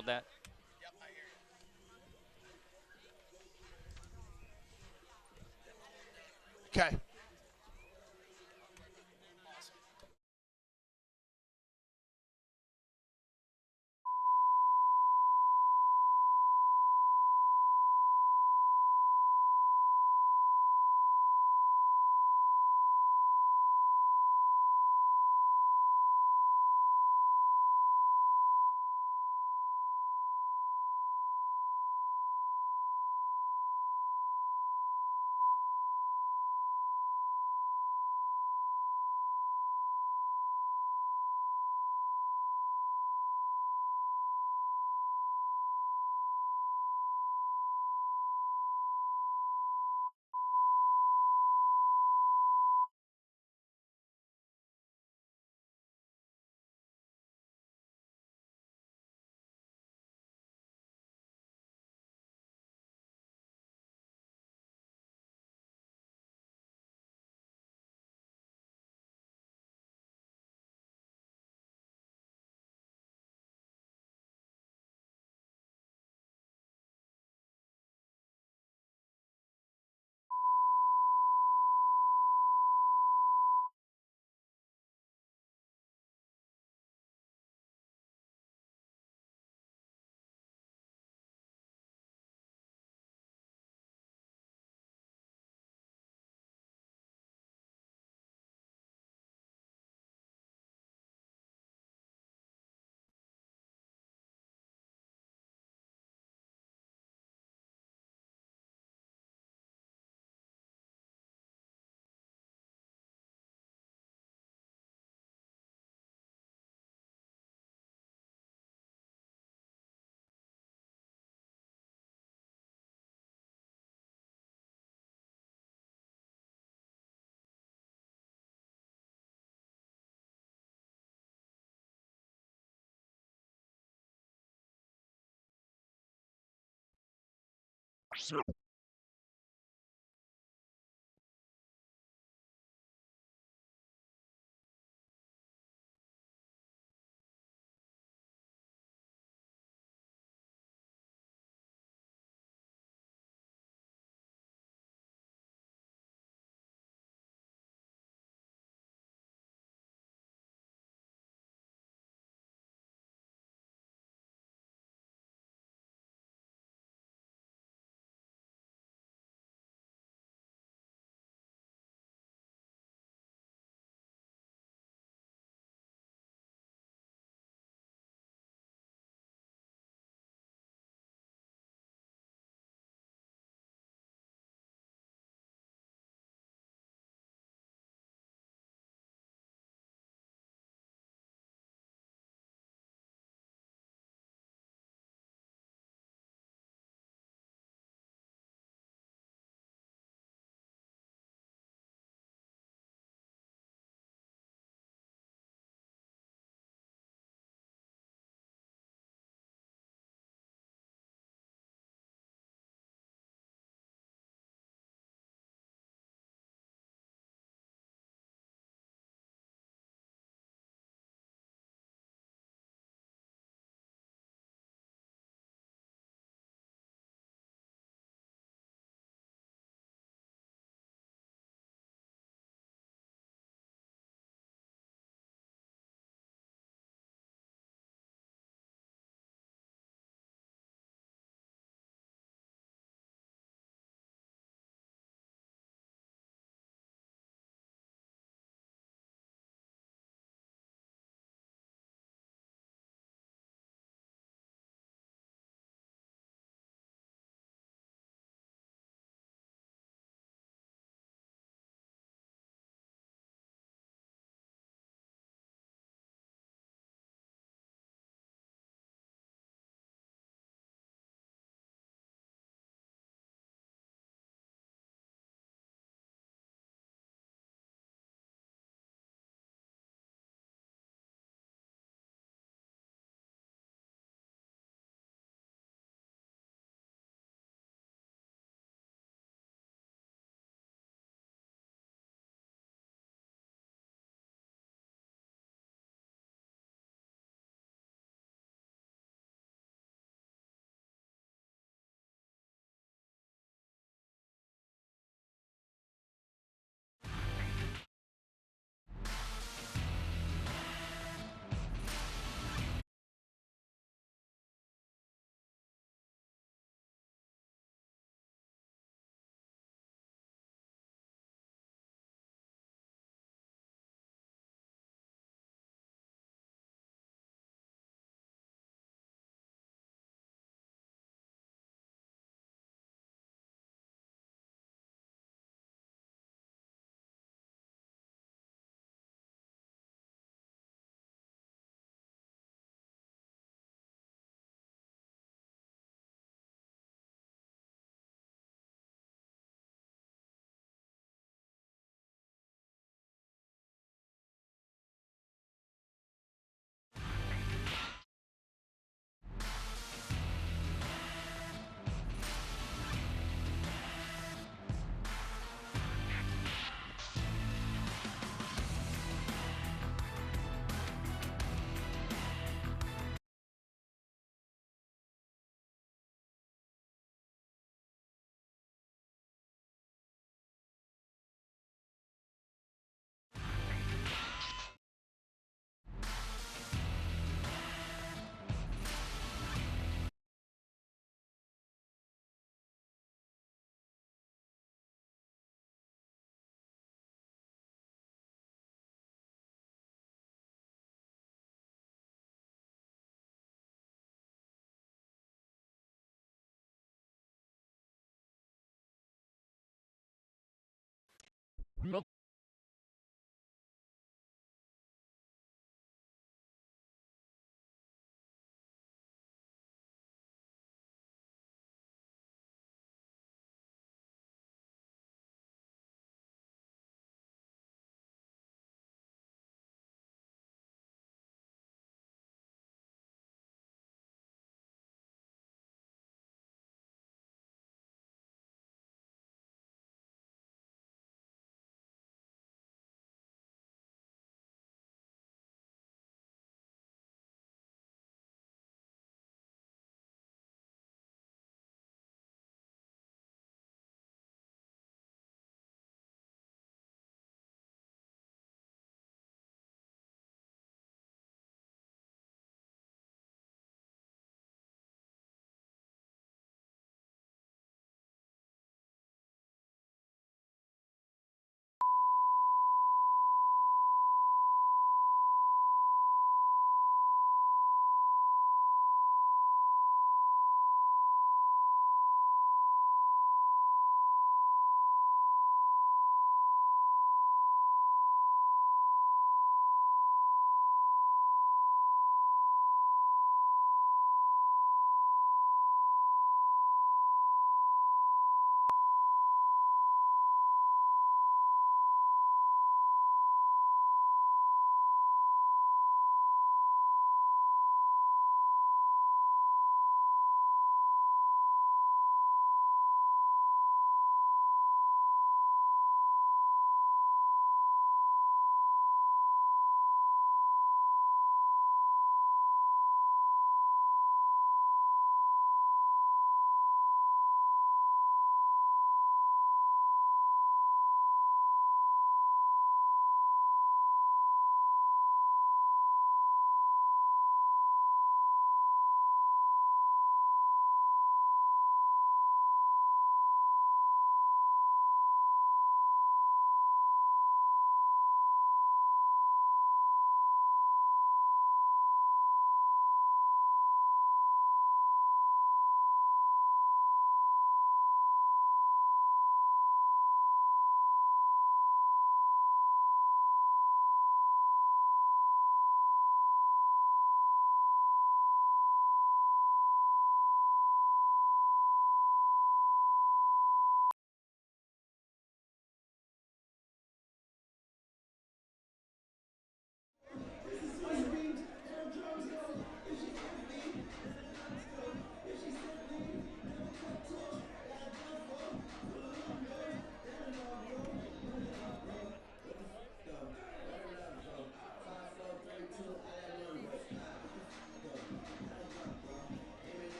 hold that. Okay.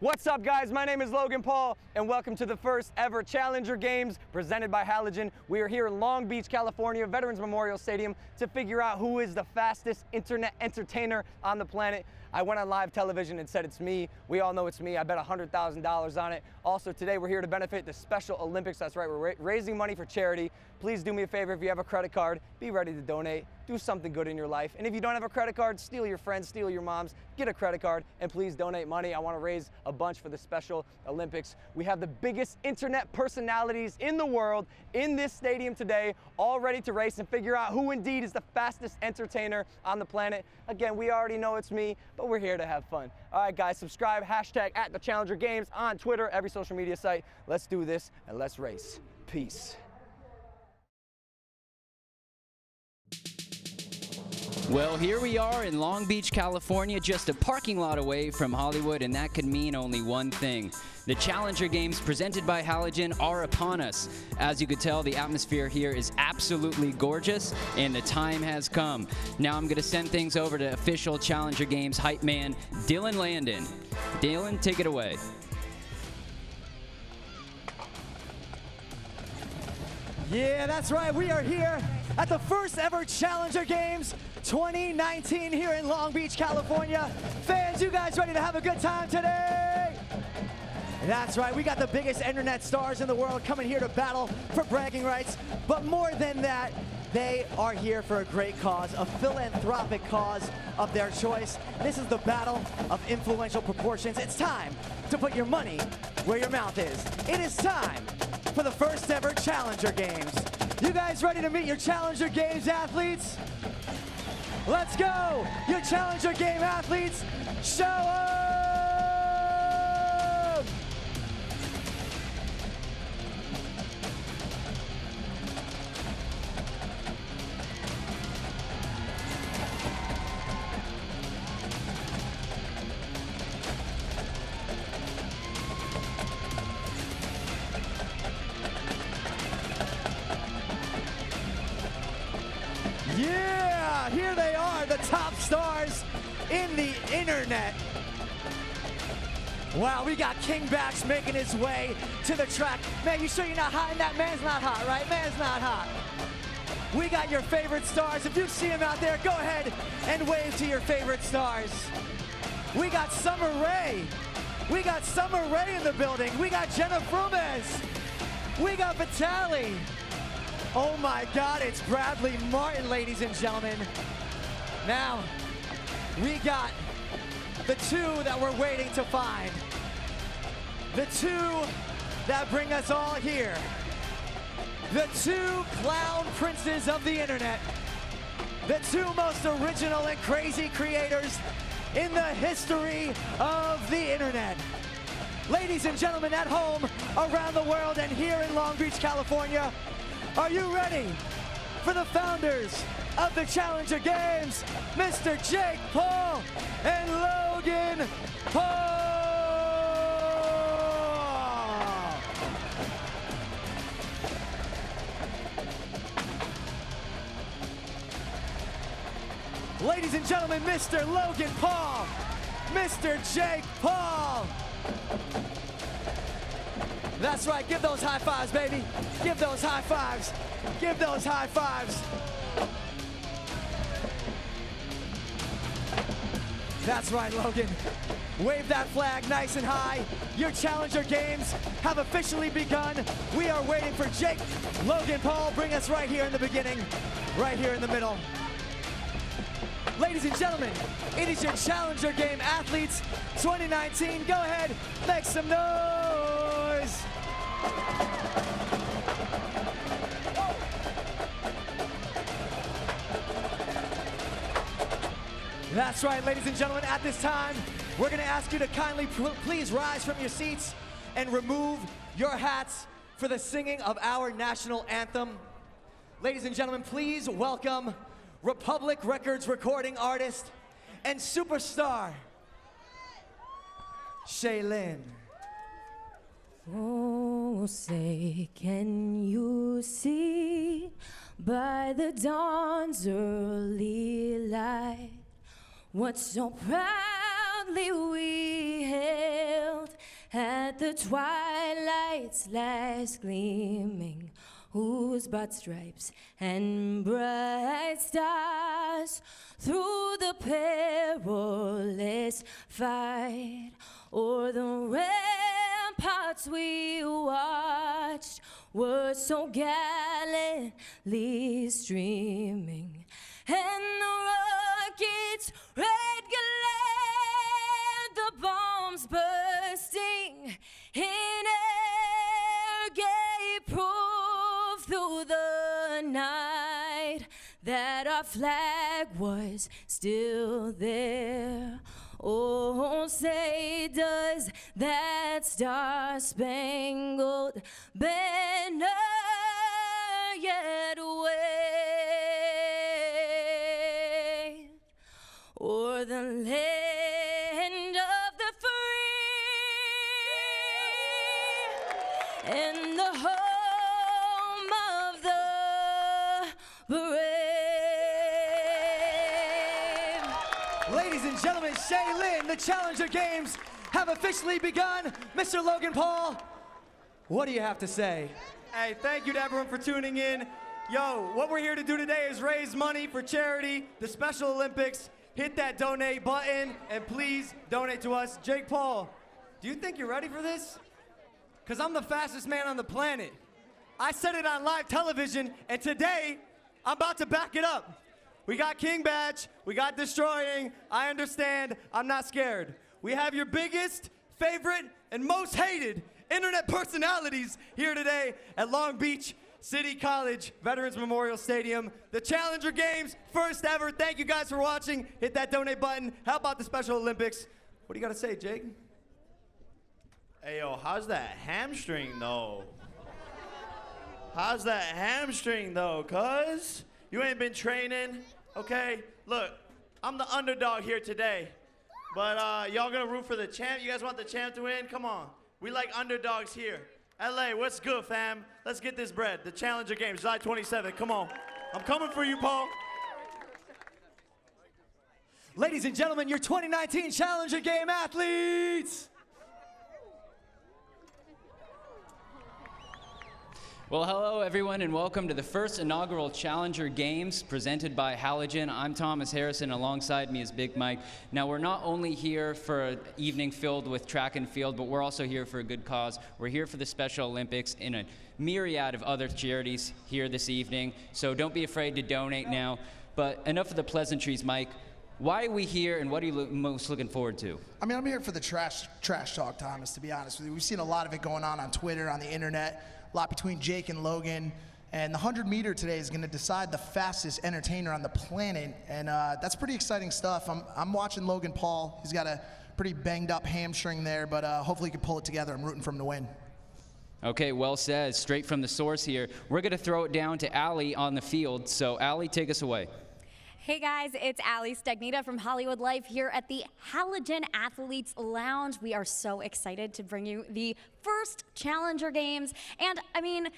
What's up, guys? My name is Logan Paul, and welcome to the first ever Challenger Games presented by Halogen. We are here in Long Beach, California, Veterans Memorial Stadium, to figure out who is the fastest internet entertainer on the planet. I went on live television and said it's me. We all know it's me. I bet $100,000 on it. Also, today we're here to benefit the Special Olympics. That's right, we're raising money for charity. Please do me a favor, if you have a credit card, be ready to donate. Do something good in your life. And if you don't have a credit card, steal your friends, steal your moms, get a credit card, and please donate money. I want to raise a bunch for the Special Olympics. We have the biggest internet personalities in the world in this stadium today, all ready to race and figure out who indeed is the fastest entertainer on the planet. Again, we already know it's me, but we're here to have fun. All right, guys, subscribe, hashtag @TheChallengerGames on Twitter, every social media site. Let's do this and let's race. Peace. Well, here we are in Long Beach, California, just a parking lot away from Hollywood, and that could mean only one thing. The Challenger Games presented by Halogen are upon us. As you could tell, the atmosphere here is absolutely gorgeous, and the time has come. Now I'm going to send things over to official Challenger Games hype man, Dylan Landon. Dylan, take it away. Yeah, that's right. We are here at the first ever Challenger Games 2019 here in Long Beach, California. Fans, you guys ready to have a good time today? That's right. We got the biggest internet stars in the world coming here to battle for bragging rights. But more than that, they are here for a great cause, a philanthropic cause of their choice. This is the battle of influential proportions. It's time to put your money where your mouth is. It is time for the first ever Challenger Games. You guys ready to meet your Challenger Games athletes? Let's go! Your Challenger Game athletes, show up! Yeah, here they are, the top stars in the internet. Wow, we got King Bax making his way to the track. Man, you sure you're not hot? And that man's not hot, right? Man's not hot. We got your favorite stars. If you see them out there, go ahead and wave to your favorite stars. We got Summer Rae. We got Summer Rae in the building. We got Jenna Frumes. We got Vitaly. Oh my God, it's Bradley Martin, ladies and gentlemen. Now, we got the two that we're waiting to find. The two that bring us all here. The two clown princes of the internet. The two most original and crazy creators in the history of the internet. Ladies and gentlemen at home, around the world, and here in Long Beach, California, are you ready for the founders of the Challenger Games, Mr. Jake Paul and Logan Paul? Ladies and gentlemen, Mr. Logan Paul, Mr. Jake Paul. That's right, give those high fives, baby. Give those high fives. Give those high fives. That's right, Logan. Wave that flag nice and high. Your Challenger Games have officially begun. We are waiting for Jake. Logan Paul, bring us right here in the beginning, right here in the middle. Ladies and gentlemen, it is your Challenger Game athletes 2019. Go ahead, make some noise. That's right, ladies and gentlemen, at this time, we're gonna ask you to kindly please rise from your seats and remove your hats for the singing of our national anthem. Ladies and gentlemen, please welcome Republic Records recording artist and superstar, Shaylin. Oh, say, can you see by the dawn's early light what so proudly we held at the twilight's last gleaming, whose broad stripes and bright stars through the perilous fight o'er the ramparts we watched were so gallantly streaming, and the rockets' red glare, the bombs bursting in air, gave proof through the night that our flag was still there. Oh, say does that star-spangled banner yet wave o'er the land of the free and the home of the brave? Ladies and gentlemen, Shaylin, the Challenger Games have officially begun. Mr. Logan Paul, what do you have to say? Hey, thank you to everyone for tuning in. Yo, what we're here to do today is raise money for charity, the Special Olympics. Hit that donate button and please donate to us. Jake Paul, do you think you're ready for this? Because I'm the fastest man on the planet. I said it on live television, and today I'm about to back it up. We got King Batch, we got Destroying. I understand, I'm not scared. We have your biggest, favorite, and most hated internet personalities here today at Long Beach City College Veterans Memorial Stadium. The Challenger Games, first ever. Thank you guys for watching. Hit that donate button. How about the Special Olympics? What do you got to say, Jake? Hey, yo, how's that hamstring, though? How's that hamstring, though, cuz? You ain't been training, okay? Look, I'm the underdog here today, but y'all gonna root for the champ? You guys want the champ to win? Come on. We like underdogs here. LA, what's good, fam? Let's get this bread. The Challenger Games, July 27th. Come on. I'm coming for you, Paul. Ladies and gentlemen, your 2019 Challenger Game athletes. Well, hello everyone, and welcome to the first inaugural Challenger Games presented by Halogen. I'm Thomas Harrison, alongside me is Big Mike. Now, we're not only here for an evening filled with track and field, but we're also here for a good cause. We're here for the Special Olympics in a myriad of other charities here this evening, so don't be afraid to donate now. But enough of the pleasantries, Mike. Why are we here, and what are you most looking forward to? I mean, I'm here for the trash talk, Thomas, to be honest with you. We've seen a lot of it going on Twitter, on the internet. A lot between Jake and Logan, and the 100-meter today is going to decide the fastest entertainer on the planet, and that's pretty exciting stuff. I'm watching Logan Paul. He's got a pretty banged up hamstring there, but hopefully he can pull it together. I'm rooting for him to win. Okay, well said. Straight from the source here. We're going to throw it down to Allie on the field. So, Allie, take us away. Hey guys, it's Allie Stagnita from Hollywood Life here at the Halogen Athletes Lounge. We are so excited to bring you the first Challenger Games. And I mean,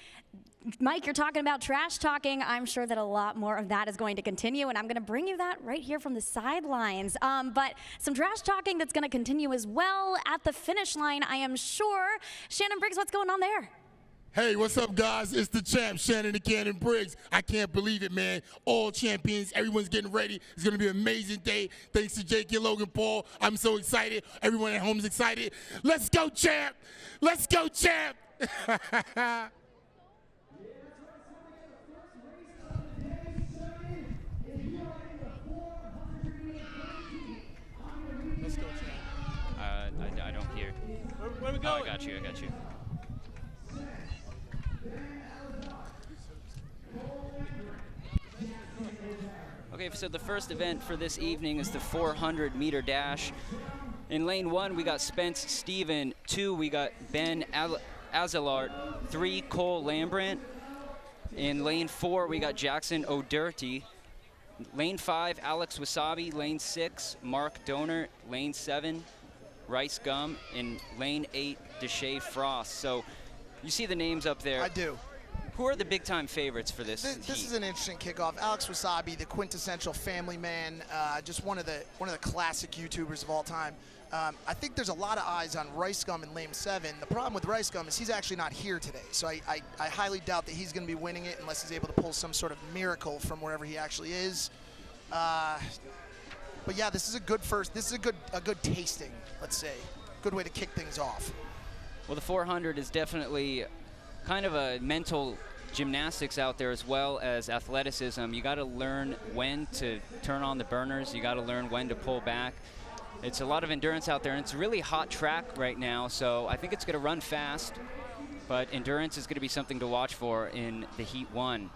Mike, you're talking about trash talking. I'm sure that a lot more of that is going to continue, and I'm going to bring you that right here from the sidelines. But some trash talking that's going to continue as well at the finish line, I am sure. Shannon Briggs, what's going on there? Hey, what's up, guys? It's the champ, Shannon the Cannon Briggs. I can't believe it, man. All champions, everyone's getting ready. It's going to be an amazing day. Thanks to Jake and Logan Paul. I'm so excited. Everyone at home is excited. Let's go, champ. Let's go, champ. I don't hear. Where are we going? Oh, I got you. Okay, so the first event for this evening is the 400-meter dash. In lane 1, we got Spence Steven. 2, we got Ben Azalart. 3, Cole Lambrant. In lane 4, we got Jackson O'Doherty. Lane 5, Alex Wasabi. Lane 6, Mark Donor. Lane 7, Rice Gum. In lane 8, Deshae Frost. So you see the names up there. I do. Who are the big-time favorites for this This heat? is an interesting kickoff. Alex Wasabi, the quintessential family man, just one of the classic YouTubers of all time. I think there's a lot of eyes on Rice Gum in Lane 7. The problem with Rice Gum is he's actually not here today, so I highly doubt that he's going to be winning it unless he's able to pull some sort of miracle from wherever he actually is. But yeah, this is a good first. This is a good tasting, let's say. Good way to kick things off. Well, the 400 is definitely kind of a mental gymnastics out there as well as athleticism. You got to learn when to turn on the burners. You got to learn when to pull back. It's a lot of endurance out there, and it's a really hot track right now, so I think it's going to run fast, but endurance is going to be something to watch for in the Heat 1.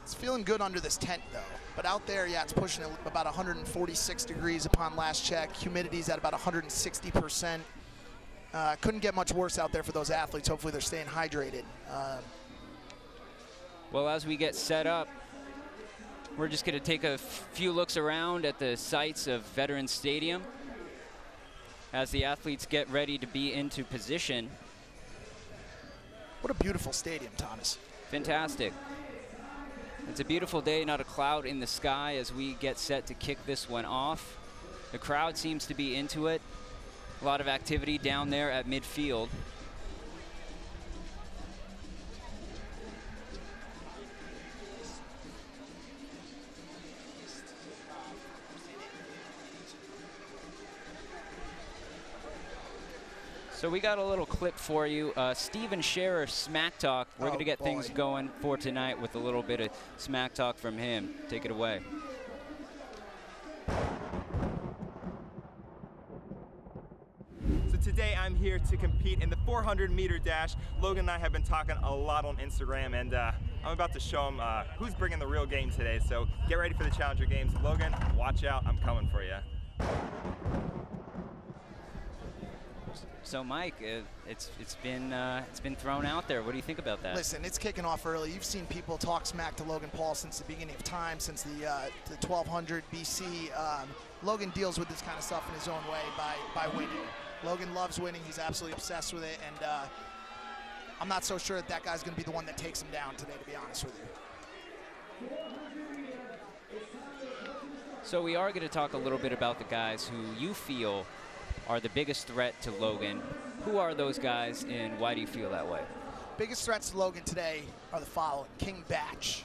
It's feeling good under this tent, though. But out there, yeah, it's pushing about 146 degrees upon last check. Humidity's at about 160%. Couldn't get much worse out there for those athletes. Hopefully they're staying hydrated. Well, as we get set up, we're just going to take a few looks around at the sights of Veterans Stadium as the athletes get ready to be into position. What a beautiful stadium, Thomas. Fantastic. It's a beautiful day, not a cloud in the sky as we get set to kick this one off. The crowd seems to be into it. A lot of activity down there at midfield. So we got a little clip for you. Steven Scherer Smack Talk. We're going to get things going for tonight with a little bit of smack talk from him. Take it away. So today I'm here to compete in the 400-meter dash. Logan and I have been talking a lot on Instagram, and I'm about to show him who's bringing the real game today. So get ready for the Challenger Games. Logan, watch out. I'm coming for you. So Mike, it's been thrown out there. What do you think about that? Listen, it's kicking off early. You've seen people talk smack to Logan Paul since the beginning of time, since the 1200 BC. Logan deals with this kind of stuff in his own way by winning. Logan loves winning. He's absolutely obsessed with it, and I'm not so sure that guy's going to be the one that takes him down today, to be honest with you. So we are going to talk a little bit about the guys who you feel are the biggest threat to Logan. Who are those guys, and why do you feel that way? Biggest threats to Logan today are the following. King Batch,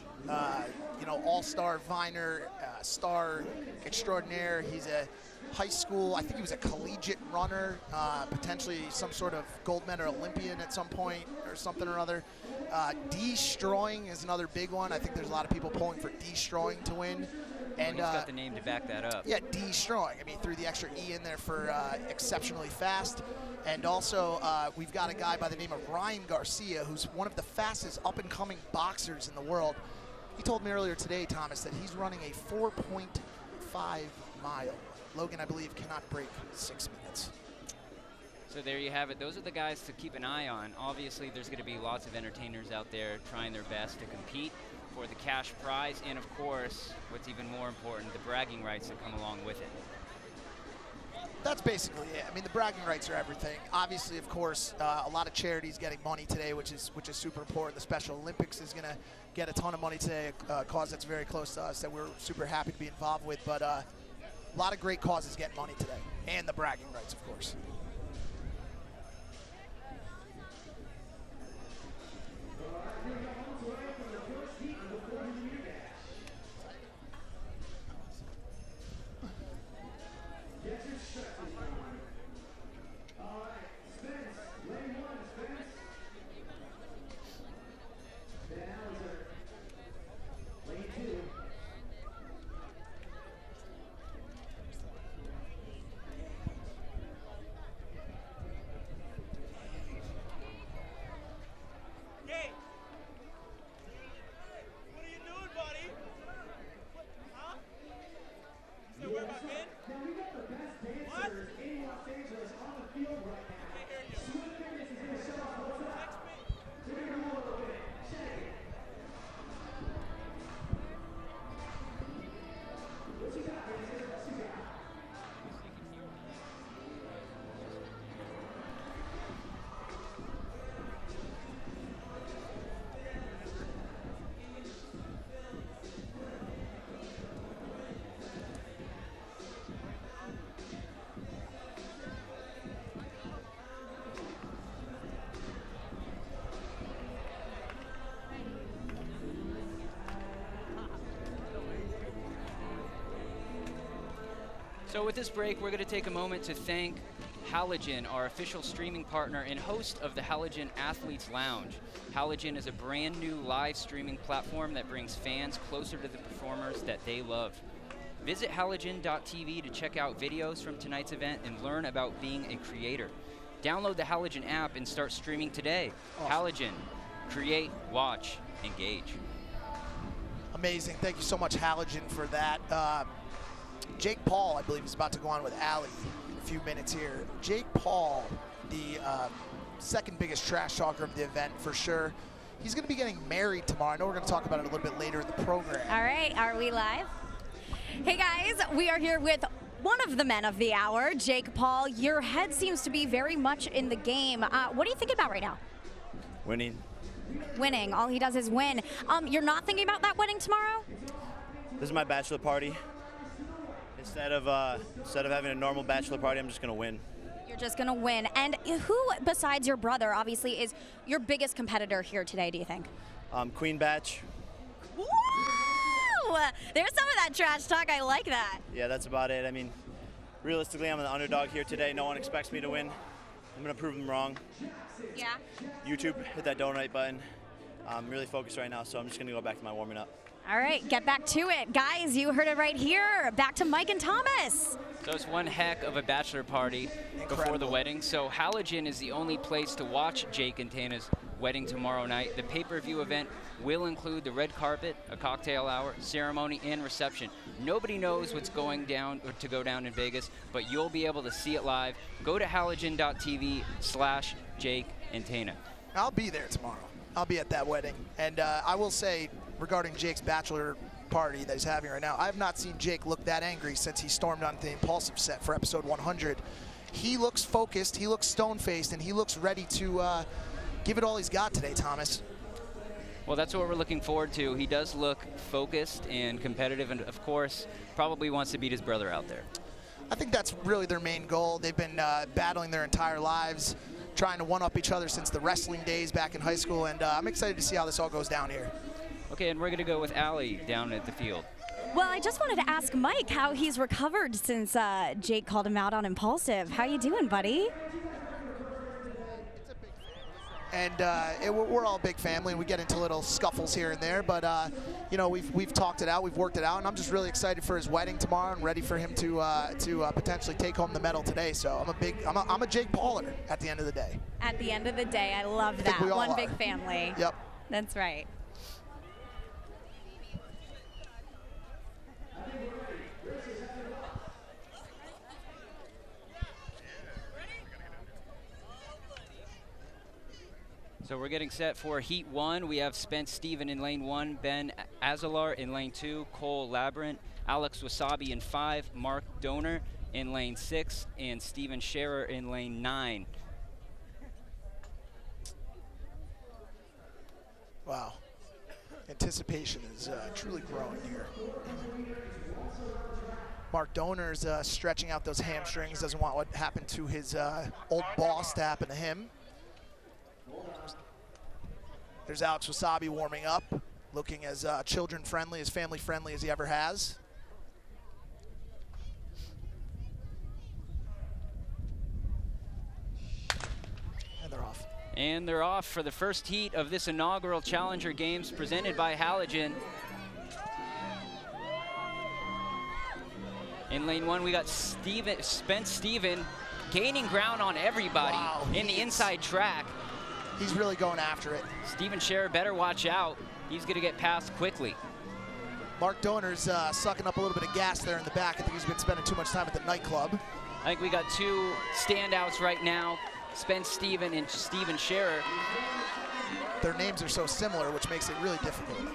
all-star Viner, star extraordinaire. He's a high school, I think he was a collegiate runner, potentially some sort of gold medal Olympian at some point or something or other. Destroying is another big one. I think there's a lot of people pulling for Destroying to win. And he's got the name to back that up. Yeah, Destroying. I mean, threw the extra E in there for exceptionally fast. And also, we've got a guy by the name of Ryan Garcia, who's one of the fastest up-and-coming boxers in the world. He told me earlier today, Thomas, that he's running a 4.5 mile. Logan, I believe, cannot break 6 minutes. So there you have it. Those are the guys to keep an eye on. Obviously, there's going to be lots of entertainers out there trying their best to compete for the cash prize, and of course, what's even more important, the bragging rights that come along with it. That's basically it. I mean, the bragging rights are everything. Obviously, of course, a lot of charities getting money today, which is super important. The Special Olympics is going to get a ton of money today, a cause that's very close to us that we're super happy to be involved with. But a lot of great causes getting money today, and the bragging rights, of course. So with this break, we're going to take a moment to thank Halogen, our official streaming partner and host of the Halogen Athletes Lounge. Halogen is a brand new live streaming platform that brings fans closer to the performers that they love. Visit halogen.tv to check out videos from tonight's event and learn about being a creator. Download the Halogen app and start streaming today. Awesome. Halogen, create, watch, engage. Amazing. Thank you so much, Halogen, for that. Jake Paul, I believe, is about to go on with Allie in a few minutes here. Jake Paul, the second biggest trash talker of the event for sure. He's going to be getting married tomorrow. I know we're going to talk about it a little bit later in the program. All right, are we live? Hey guys, we are here with one of the men of the hour, Jake Paul. Your head seems to be very much in the game. What are you thinking about right now? Winning. Winning. All he does is win. You're not thinking about that wedding tomorrow? This is my bachelor party. Instead of having a normal bachelor party, I'm just going to win. You're just going to win. And who, besides your brother, obviously, is your biggest competitor here today, do you think? Queen Batch. Woo! There's some of that trash talk. I like that. Yeah, that's about it. I mean, realistically, I'm an underdog here today. No one expects me to win. I'm going to prove them wrong. Yeah. YouTube, hit that donate button. I'm really focused right now, so I'm just going to go back to my warming up. All right, get back to it. Guys, you heard it right here. Back to Mike and Thomas. So it's one heck of a bachelor party before the wedding. So Halogen is the only place to watch Jake and Tana's wedding tomorrow night. The pay-per-view event will include the red carpet, a cocktail hour, ceremony, and reception. Nobody knows what's going down or to go down in Vegas, but you'll be able to see it live. Go to halogen.tv/Jake and Tana. I'll be there tomorrow. I'll be at that wedding. And I will say, regarding Jake's bachelor party that he's having right now, I have not seen Jake look that angry since he stormed onto the Impulsive set for episode 100. He looks focused, he looks stone-faced, and he looks ready to give it all he's got today, Thomas. Well, that's what we're looking forward to. He does look focused and competitive, and of course, probably wants to beat his brother out there. I think that's really their main goal. They've been battling their entire lives, trying to one-up each other since the wrestling days back in high school, and I'm excited to see how this all goes down here. Okay, and we're going to go with Allie down at the field. Well, I just wanted to ask Mike how he's recovered since Jake called him out on Impulsive. How you doing, buddy? And we're all a big family, and we get into little scuffles here and there, but you know, we've talked it out, we've worked it out, and I'm just really excited for his wedding tomorrow and ready for him to potentially take home the medal today. So I'm a Jake Pauler at the end of the day. At the end of the day, I love that. One big family. Yep. That's right. So we're getting set for Heat 1. We have Spence Steven in lane 1, Ben Azalar in lane 2, Cole Labyrinth, Alex Wasabi in 5, Mark Donor in lane 6, and Steven Scherer in lane 9. Wow. Anticipation is truly growing here. Mark Donor's stretching out those hamstrings, doesn't want what happened to his old boss to happen to him. There's Alex Wasabi warming up, looking as children-friendly, as family-friendly as he ever has. And they're off. And they're off for the first heat of this inaugural Challenger Games presented by Halogen. In lane 1, we got Spence Steven gaining ground on everybody in the inside track. He's really going after it. Steven Scherer better watch out. He's going to get past quickly. Mark Donor's sucking up a little bit of gas there in the back. I think he's been spending too much time at the nightclub. I think we got two standouts right now, Spence Steven and Steven Scherer. Their names are so similar, which makes it really difficult.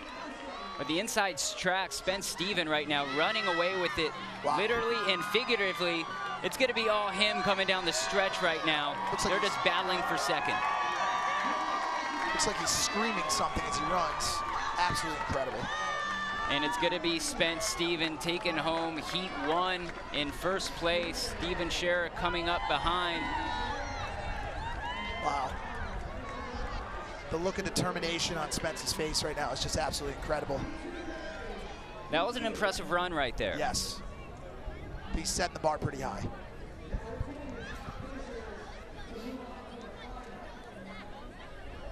But the inside track, Spence Steven right now running away with it, literally and figuratively. It's going to be all him coming down the stretch right now. They're just battling for second. Looks like he's screaming something as he runs. Absolutely incredible. And it's going to be Spence Steven taking home Heat 1 in first place. Steven Scherer coming up behind. Wow. The look of determination on Spence's face right now is just absolutely incredible. That was an impressive run right there. Yes. he's setting the bar pretty high.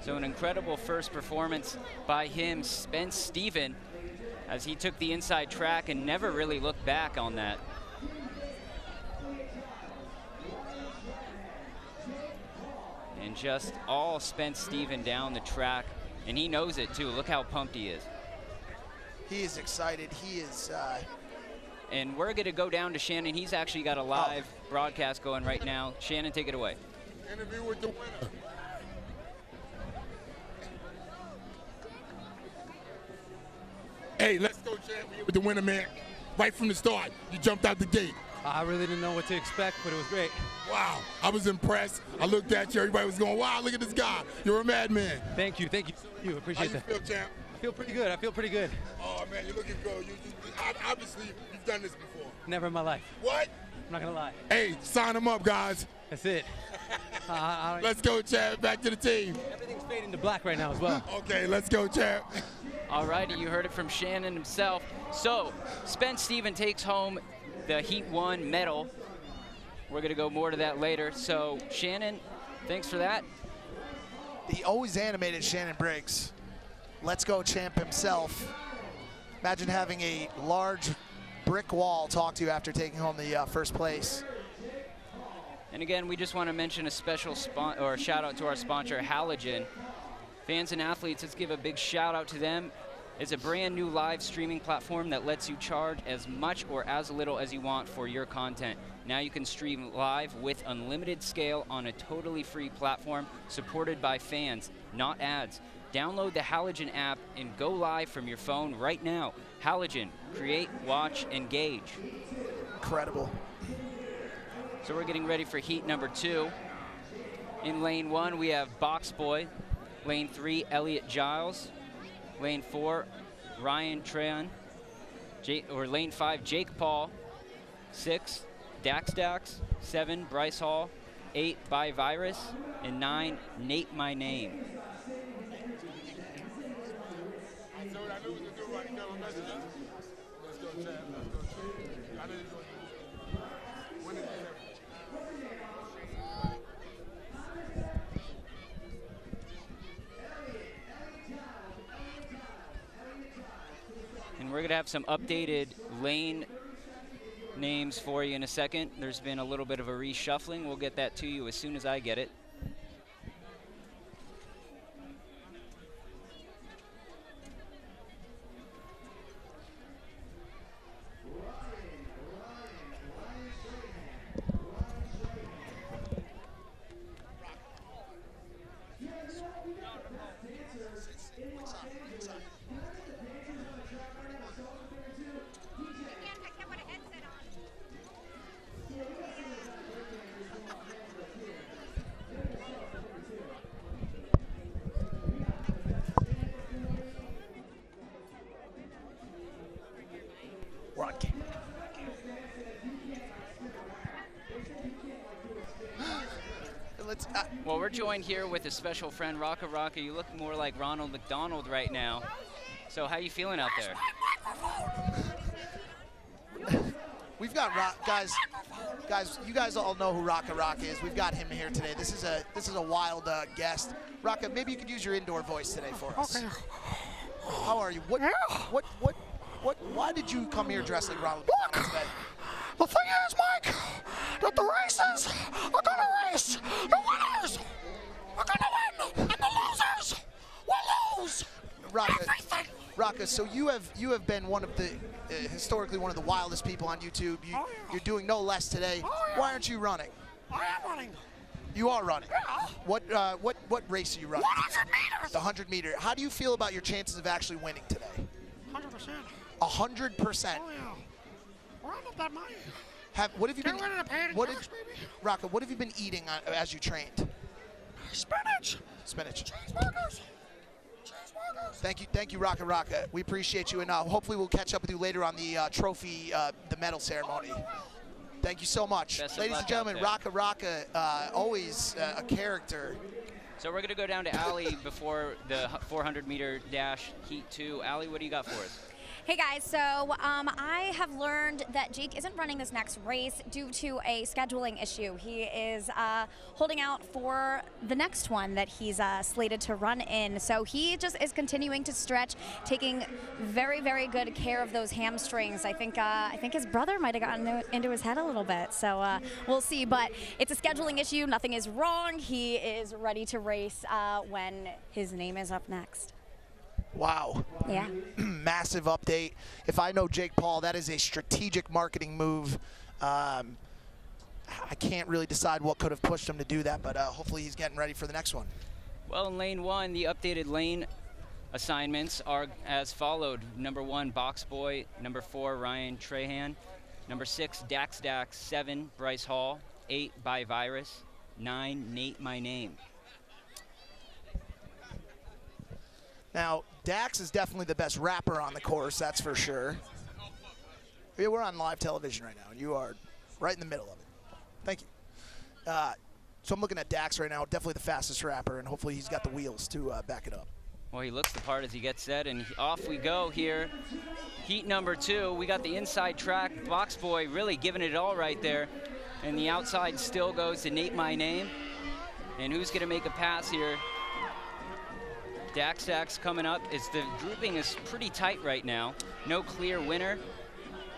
So an incredible first performance by him, Spence Steven, as he took the inside track and never really looked back on that. And just all Spence Steven down the track, and he knows it too. Look how pumped he is. He is excited. He is. And we're going to go down to Shannon. He's actually got a live broadcast going right now. Shannon, take it away. Interview with the winner. Hey, let's go, champ. With the winner, man. Right from the start, you jumped out the gate. I really didn't know what to expect, but it was great. Wow, I was impressed. I looked at you, everybody was going, wow, look at this guy. You're a madman. Thank you. You appreciate that. How you feel, champ? I feel pretty good. Oh, man, you're looking good. Obviously, you've done this before. Never in my life. What? I'm not gonna lie. Hey, sign them up, guys. That's it. Let's go, champ. Back to the team. Everything's fading to black right now as well. Okay, let's go, champ. Alrighty, you heard it from Shannon himself. So, Spence Steven takes home the Heat 1 medal. We're going to go more to that later. So, Shannon, thanks for that. The always animated Shannon Briggs. Let's go champ himself. Imagine having a large brick wall talk to you after taking home the first place. And again, we just want to mention a special shout out to our sponsor, Halogen. Fans and athletes, let's give a big shout out to them. It's a brand new live streaming platform that lets you charge as much or as little as you want for your content. Now you can stream live with unlimited scale on a totally free platform supported by fans, not ads. Download the Halogen app and go live from your phone right now. Halogen, create, watch, engage. Incredible. So we're getting ready for heat number 2. In lane 1, we have Box Boy. Lane 3, Elliot Giles. Lane 4, Ryan Treon. Lane 5, Jake Paul. 6, Dax Dax. 7, Bryce Hall. 8, By Virus. And 9, Nate My Name. And we're going to have some updated lane names for you in a second. There's been a little bit of a reshuffling. We'll get that to you as soon as I get it. Well, we're joined here with a special friend, Rocka Rocka. You look more like Ronald McDonald right now. So how you feeling out there? We've got guys. You guys all know who Rocka Rocka is. We've got him here today. This is a wild guest. Rocka, maybe you could use your indoor voice today for us. Okay. How are you? Why did you come here dressed like Ronald McDonald today? The thing is, Mike, that the races are gonna race. The winners are gonna win, and the losers will lose. Rocka, so you have been one of the historically one of the wildest people on YouTube. You're doing no less today. Why aren't you running? I am running. You are running. Yeah. What race are you running? 100 meters. The 100 meter. How do you feel about your chances of actually winning today? 100%. 100%. Oh yeah. We're up that money. What have you been? Rocka, what have you been eating as you trained? Spinach. Cheeseburgers. Thank you, Rocka Rocka. We appreciate you, and hopefully we'll catch up with you later on the trophy, the medal ceremony. Thank you so much. Ladies and gentlemen, Rocka Rocka, always a character. So we're going to go down to Allie before the 400-meter dash, Heat 2. Allie, what do you got for us? Hey guys, so I have learned that Jake isn't running this next race due to a scheduling issue. He is holding out for the next one that he's slated to run in. So he just is continuing to stretch, taking very, very good care of those hamstrings. I think his brother might have gotten into his head a little bit. So we'll see. But it's a scheduling issue. Nothing is wrong. He is ready to race when his name is up next. Wow. Yeah. Massive update. If I know Jake Paul, that is a strategic marketing move. I can't really decide what could have pushed him to do that, but hopefully he's getting ready for the next one. Well, in lane 1, the updated lane assignments are as followed. Number 1, Box Boy. Number 4, Ryan Trahan. Number 6, Dax Dax. 7, Bryce Hall. 8, By Virus. 9, Nate My Name. Now, Dax is definitely the best rapper on the course, that's for sure. Yeah, we're on live television right now, and you are right in the middle of it. Thank you. So I'm looking at Dax right now, definitely the fastest rapper, and hopefully he's got the wheels to back it up. Well, he looks the part as he gets set, and off we go here. Heat number 2, we got the inside track. Box Boy really giving it all right there. And the outside still goes to Nate My Name. And who's going to make a pass here? Dax Dax coming up. The grouping is pretty tight right now. No clear winner.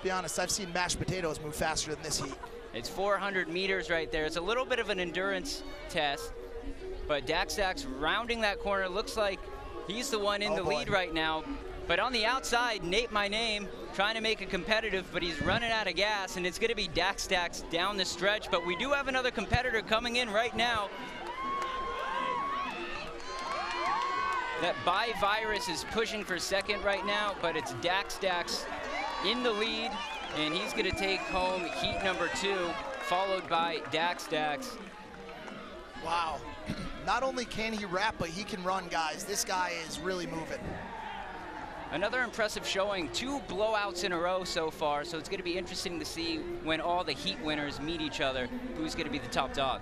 Be honest, I've seen mashed potatoes move faster than this heat. It's 400 meters right there. It's a little bit of an endurance test, but Dax Dax rounding that corner. Looks like he's the one in the lead right now. But on the outside, Nate My Name trying to make it competitive, but he's running out of gas, and it's going to be Dax Dax down the stretch. But we do have another competitor coming in right now. That By Virus is pushing for second right now, but it's Dax Dax in the lead, and he's going to take home heat number 2, followed by Dax Dax. Wow. Not only can he rap, but he can run, guys. This guy is really moving. Another impressive showing, 2 blowouts in a row so far, so it's going to be interesting to see when all the heat winners meet each other, who's going to be the top dog.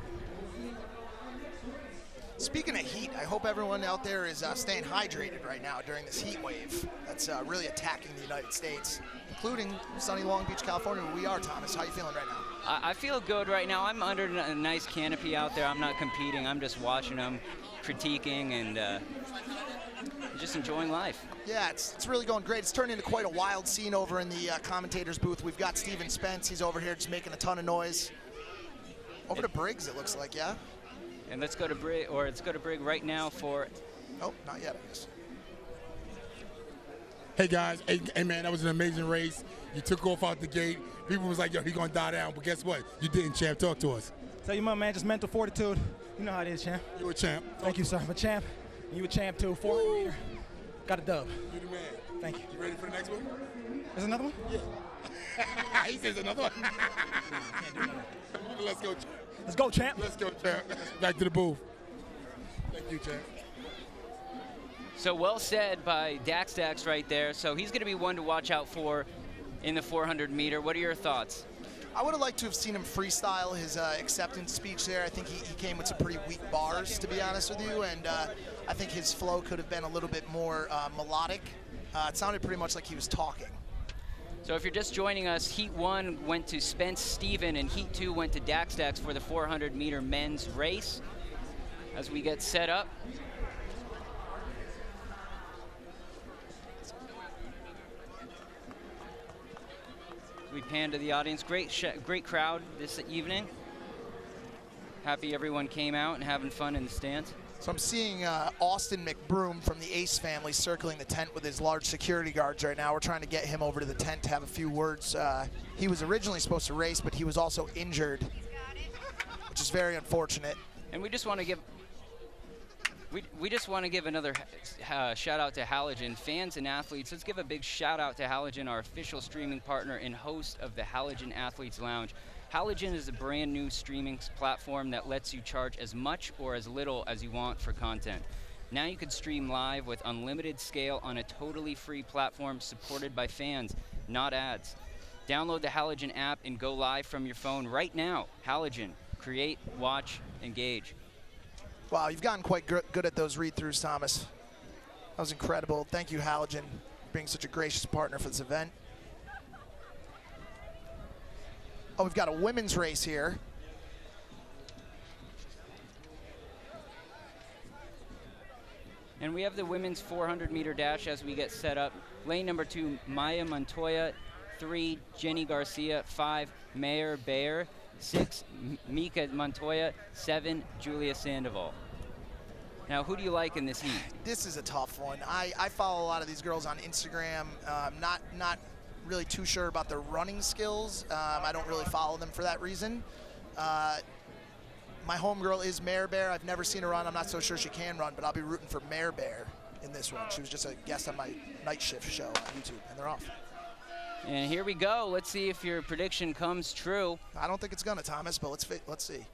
Speaking of heat, I hope everyone out there is staying hydrated right now during this heat wave that's really attacking the United States, including sunny Long Beach, California, where we are, Thomas. How are you feeling right now? I feel good right now. I'm under a nice canopy out there. I'm not competing. I'm just watching them, critiquing, and just enjoying life. Yeah, it's really going great. It's turned into quite a wild scene over in the commentator's booth. We've got Steven Spence. He's over here just making a ton of noise. Over to Briggs, it looks like, yeah? And let's go to Brig, or let's go to Brig right now for... Oh, not yet, I guess. Hey, guys. Hey, man, that was an amazing race. You took off out the gate. People was like, yo, he's going to die down. But guess what? You didn't, champ. Talk to us. Tell you, man, just mental fortitude. You know how it is, champ. You're a champ. Thank you, sir. I'm a champ. You a champ, too. 400 meter. Got a dub. You're the man. Thank you. You ready for the next one? There's another one? Yeah. He says another one. Can't do another. Let's go, champ. Let's go, champ. Let's go, champ. Back to the booth. Thank you, champ. So well said by Dax Dax right there. So he's going to be one to watch out for in the 400 meter. What are your thoughts? I would have liked to have seen him freestyle his acceptance speech there. I think he came with some pretty weak bars, to be honest with you, and I think his flow could have been a little bit more melodic. It sounded pretty much like he was talking. So if you're just joining us, Heat 1 went to Spence Steven, and Heat 2 went to Dax Dax for the 400 meter men's race. As we get set up. We pan to the audience. Great crowd this evening. Happy everyone came out and having fun in the stands. So I'm seeing Austin McBroom from the Ace family circling the tent with his large security guards right now. We're trying to get him over to the tent to have a few words. He was originally supposed to race, but he was also injured, which is very unfortunate. And we just want to give another shout out to Halogen. Fans and athletes, let's give a big shout out to Halogen, our official streaming partner and host of the Halogen Athletes Lounge. Halogen is a brand new streaming platform that lets you charge as much or as little as you want for content. Now you can stream live with unlimited scale on a totally free platform supported by fans, not ads. Download the Halogen app and go live from your phone right now. Halogen, create, watch, engage. Wow, you've gotten quite good at those read-throughs, Thomas. That was incredible. Thank you, Halogen. being such a gracious partner for this event. Oh, we've got a women's race here. And we have the women's 400-meter dash as we get set up. Lane number 2, Maya Montoya. 3, Jenny Garcia. 5, Mayor Bayer. 6, Mika Montoya. 7, Julia Sandoval. Now, who do you like in this heat? This is a tough one. I follow a lot of these girls on Instagram. Not really too sure about their running skills. I don't really follow them for that reason. My homegirl is Mare Bear. I've never seen her run. I'm not so sure she can run, but I'll be rooting for Mare Bear in this one. She was just a guest on my night shift show on YouTube, and they're off. And here we go. Let's see if your prediction comes true. I don't think it's gonna, Thomas, but let's see.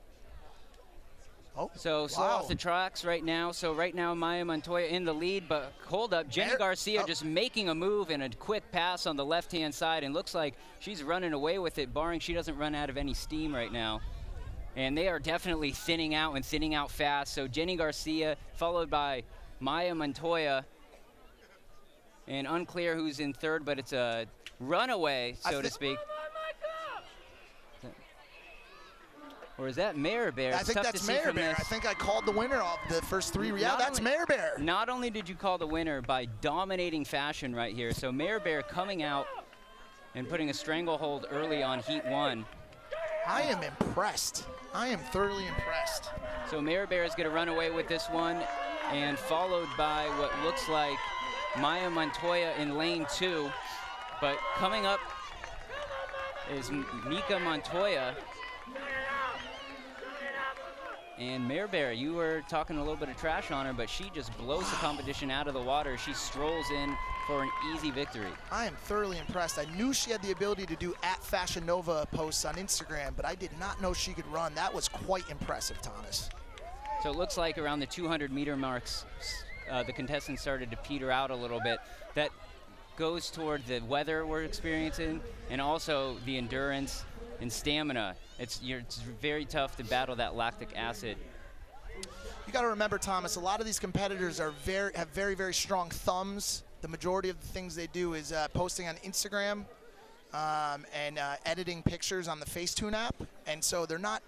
Oh, so slow off the tracks right now. So right now Maya Montoya in the lead, but hold up, Jenny Garcia just making a move and a quick pass on the left-hand side, and looks like she's running away with it, barring she doesn't run out of any steam right now. And they are definitely thinning out and thinning out fast. So Jenny Garcia followed by Maya Montoya, and unclear who's in third, but it's a runaway, so to speak. Or is that Mare Bear? I think that's Mare Bear. I think I called the winner of the first 3. Yeah, that's Mare Bear. Not only did you call the winner by dominating fashion right here, so Mare Bear coming out and putting a stranglehold early on heat 1. I am impressed. I am thoroughly impressed. So Mare Bear is going to run away with this one, and followed by what looks like Maya Montoya in lane 2. But coming up is Mika Montoya. And Mare Bear, you were talking a little bit of trash on her, but she just blows the competition out of the water. She strolls in for an easy victory. I am thoroughly impressed. I knew she had the ability to do @Fashion Nova posts on Instagram, but I did not know she could run. That was quite impressive, Thomas. So it looks like around the 200-meter marks, the contestants started to peter out a little bit. That goes toward the weather we're experiencing and also the endurance and stamina. It's very tough to battle that lactic acid. You got to remember, Thomas, a lot of these competitors have very, very strong thumbs. The majority of the things they do is posting on Instagram and editing pictures on the Facetune app. And so they're not,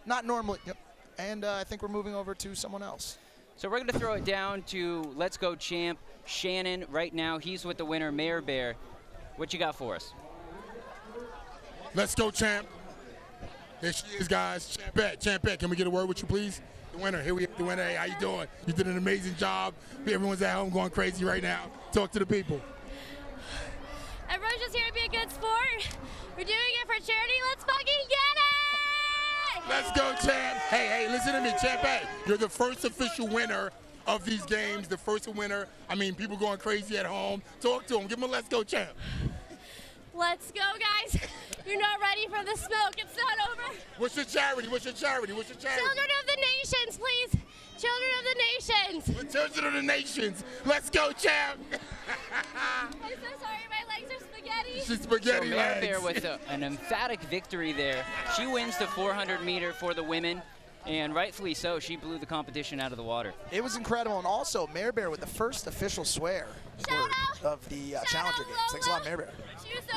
not normally. Yep. And I think we're moving over to someone else. So we're going to throw it down to Let's Go Champ Shannon right now. He's with the winner, Mare Bear. What you got for us? Let's go, champ. Here she is, guys. Champette, can we get a word with you, please? The winner. Here we have the winner. Hey, how you doing? You did an amazing job. Everyone's at home going crazy right now. Talk to the people. Everyone's just here to be a good sport. We're doing it for charity. Let's fucking get it! Let's go, champ. Hey, listen to me, Champette. You're the first official winner of these games, the first winner. I mean, people going crazy at home. Talk to them. Give them a let's go, champ. Let's go, guys. You're not ready for the smoke. It's not over. What's your charity? What's your charity? What's your charity? Children of the Nations, please. Children of the Nations. The Children of the Nations. Let's go, champ. I'm so sorry. My legs are spaghetti. She's spaghetti so Mare legs. Bear with an emphatic victory there. She wins the 400-meter for the women. And rightfully so, she blew the competition out of the water. It was incredible, and also Mare Bear with the first official swear of the Challenger Games. Thanks a lot, Mare Bear.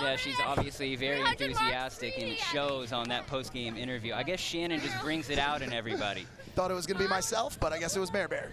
Yeah, she's obviously very enthusiastic, and it shows on that post-game interview. I guess Shannon just brings it out in everybody. Thought it was going to be myself, but I guess it was Mare Bear.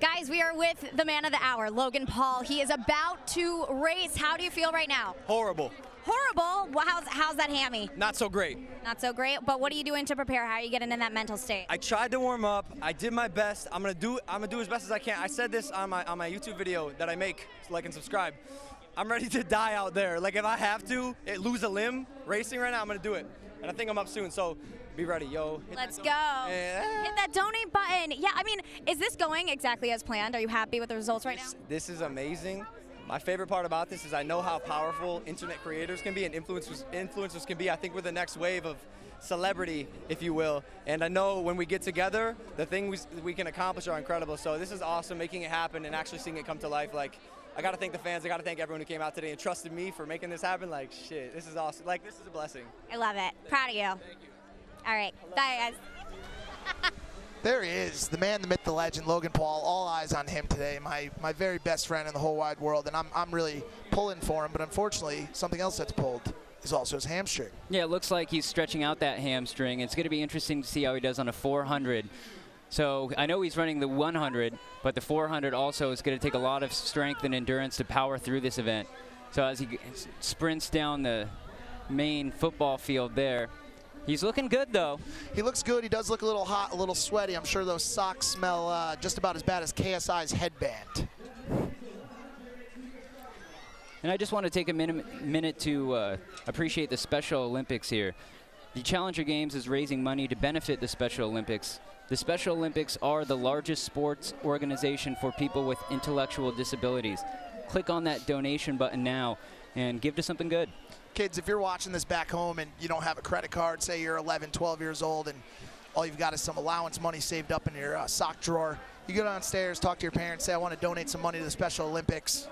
Guys, we are with the man of the hour, Logan Paul. He is about to race. How do you feel right now? Horrible. Horrible? Well, how's that hammy? Not so great. Not so great, but what are you doing to prepare? How are you getting in that mental state? I tried to warm up. I did my best. I'm gonna do as best as I can. I said this on my YouTube video that I make, so like and subscribe. I'm ready to die out there. Like if I have to lose a limb racing right now, I'm gonna do it. And I think I'm up soon, so be ready, yo. Let's go. Hit that donate button. Yeah, I mean, is this going exactly as planned? Are you happy with the results right now? This is amazing. My favorite part about this is I know how powerful internet creators can be and influencers can be. I think we're the next wave of celebrity, if you will. And I know when we get together, the things we can accomplish are incredible. So this is awesome, making it happen and actually seeing it come to life. Like, I got to thank the fans. I got to thank everyone who came out today and trusted me for making this happen. Like, shit, this is awesome. Like, this is a blessing. I love it. Proud of you. Thank you. All right. Bye, guys. There he is, the man, the myth, the legend, Logan Paul. All eyes on him today, my very best friend in the whole wide world, and I'm really pulling for him. But unfortunately, something else that's pulled is also his hamstring. Yeah, it looks like he's stretching out that hamstring. It's going to be interesting to see how he does on a 400. So I know he's running the 100, but the 400 also is going to take a lot of strength and endurance to power through this event. So as he sprints down the main football field there, he's looking good, though. He looks good. He does look a little hot, a little sweaty. I'm sure those socks smell just about as bad as KSI's headband. And I just want to take a minute to appreciate the Special Olympics here. The Challenger Games is raising money to benefit the Special Olympics. The Special Olympics are the largest sports organization for people with intellectual disabilities. Click on that donation button now and give to something good. Kids, if you're watching this back home and you don't have a credit card, say you're 11, 12 years old, and all you've got is some allowance money saved up in your sock drawer, you go downstairs, talk to your parents, say, I want to donate some money to the Special Olympics.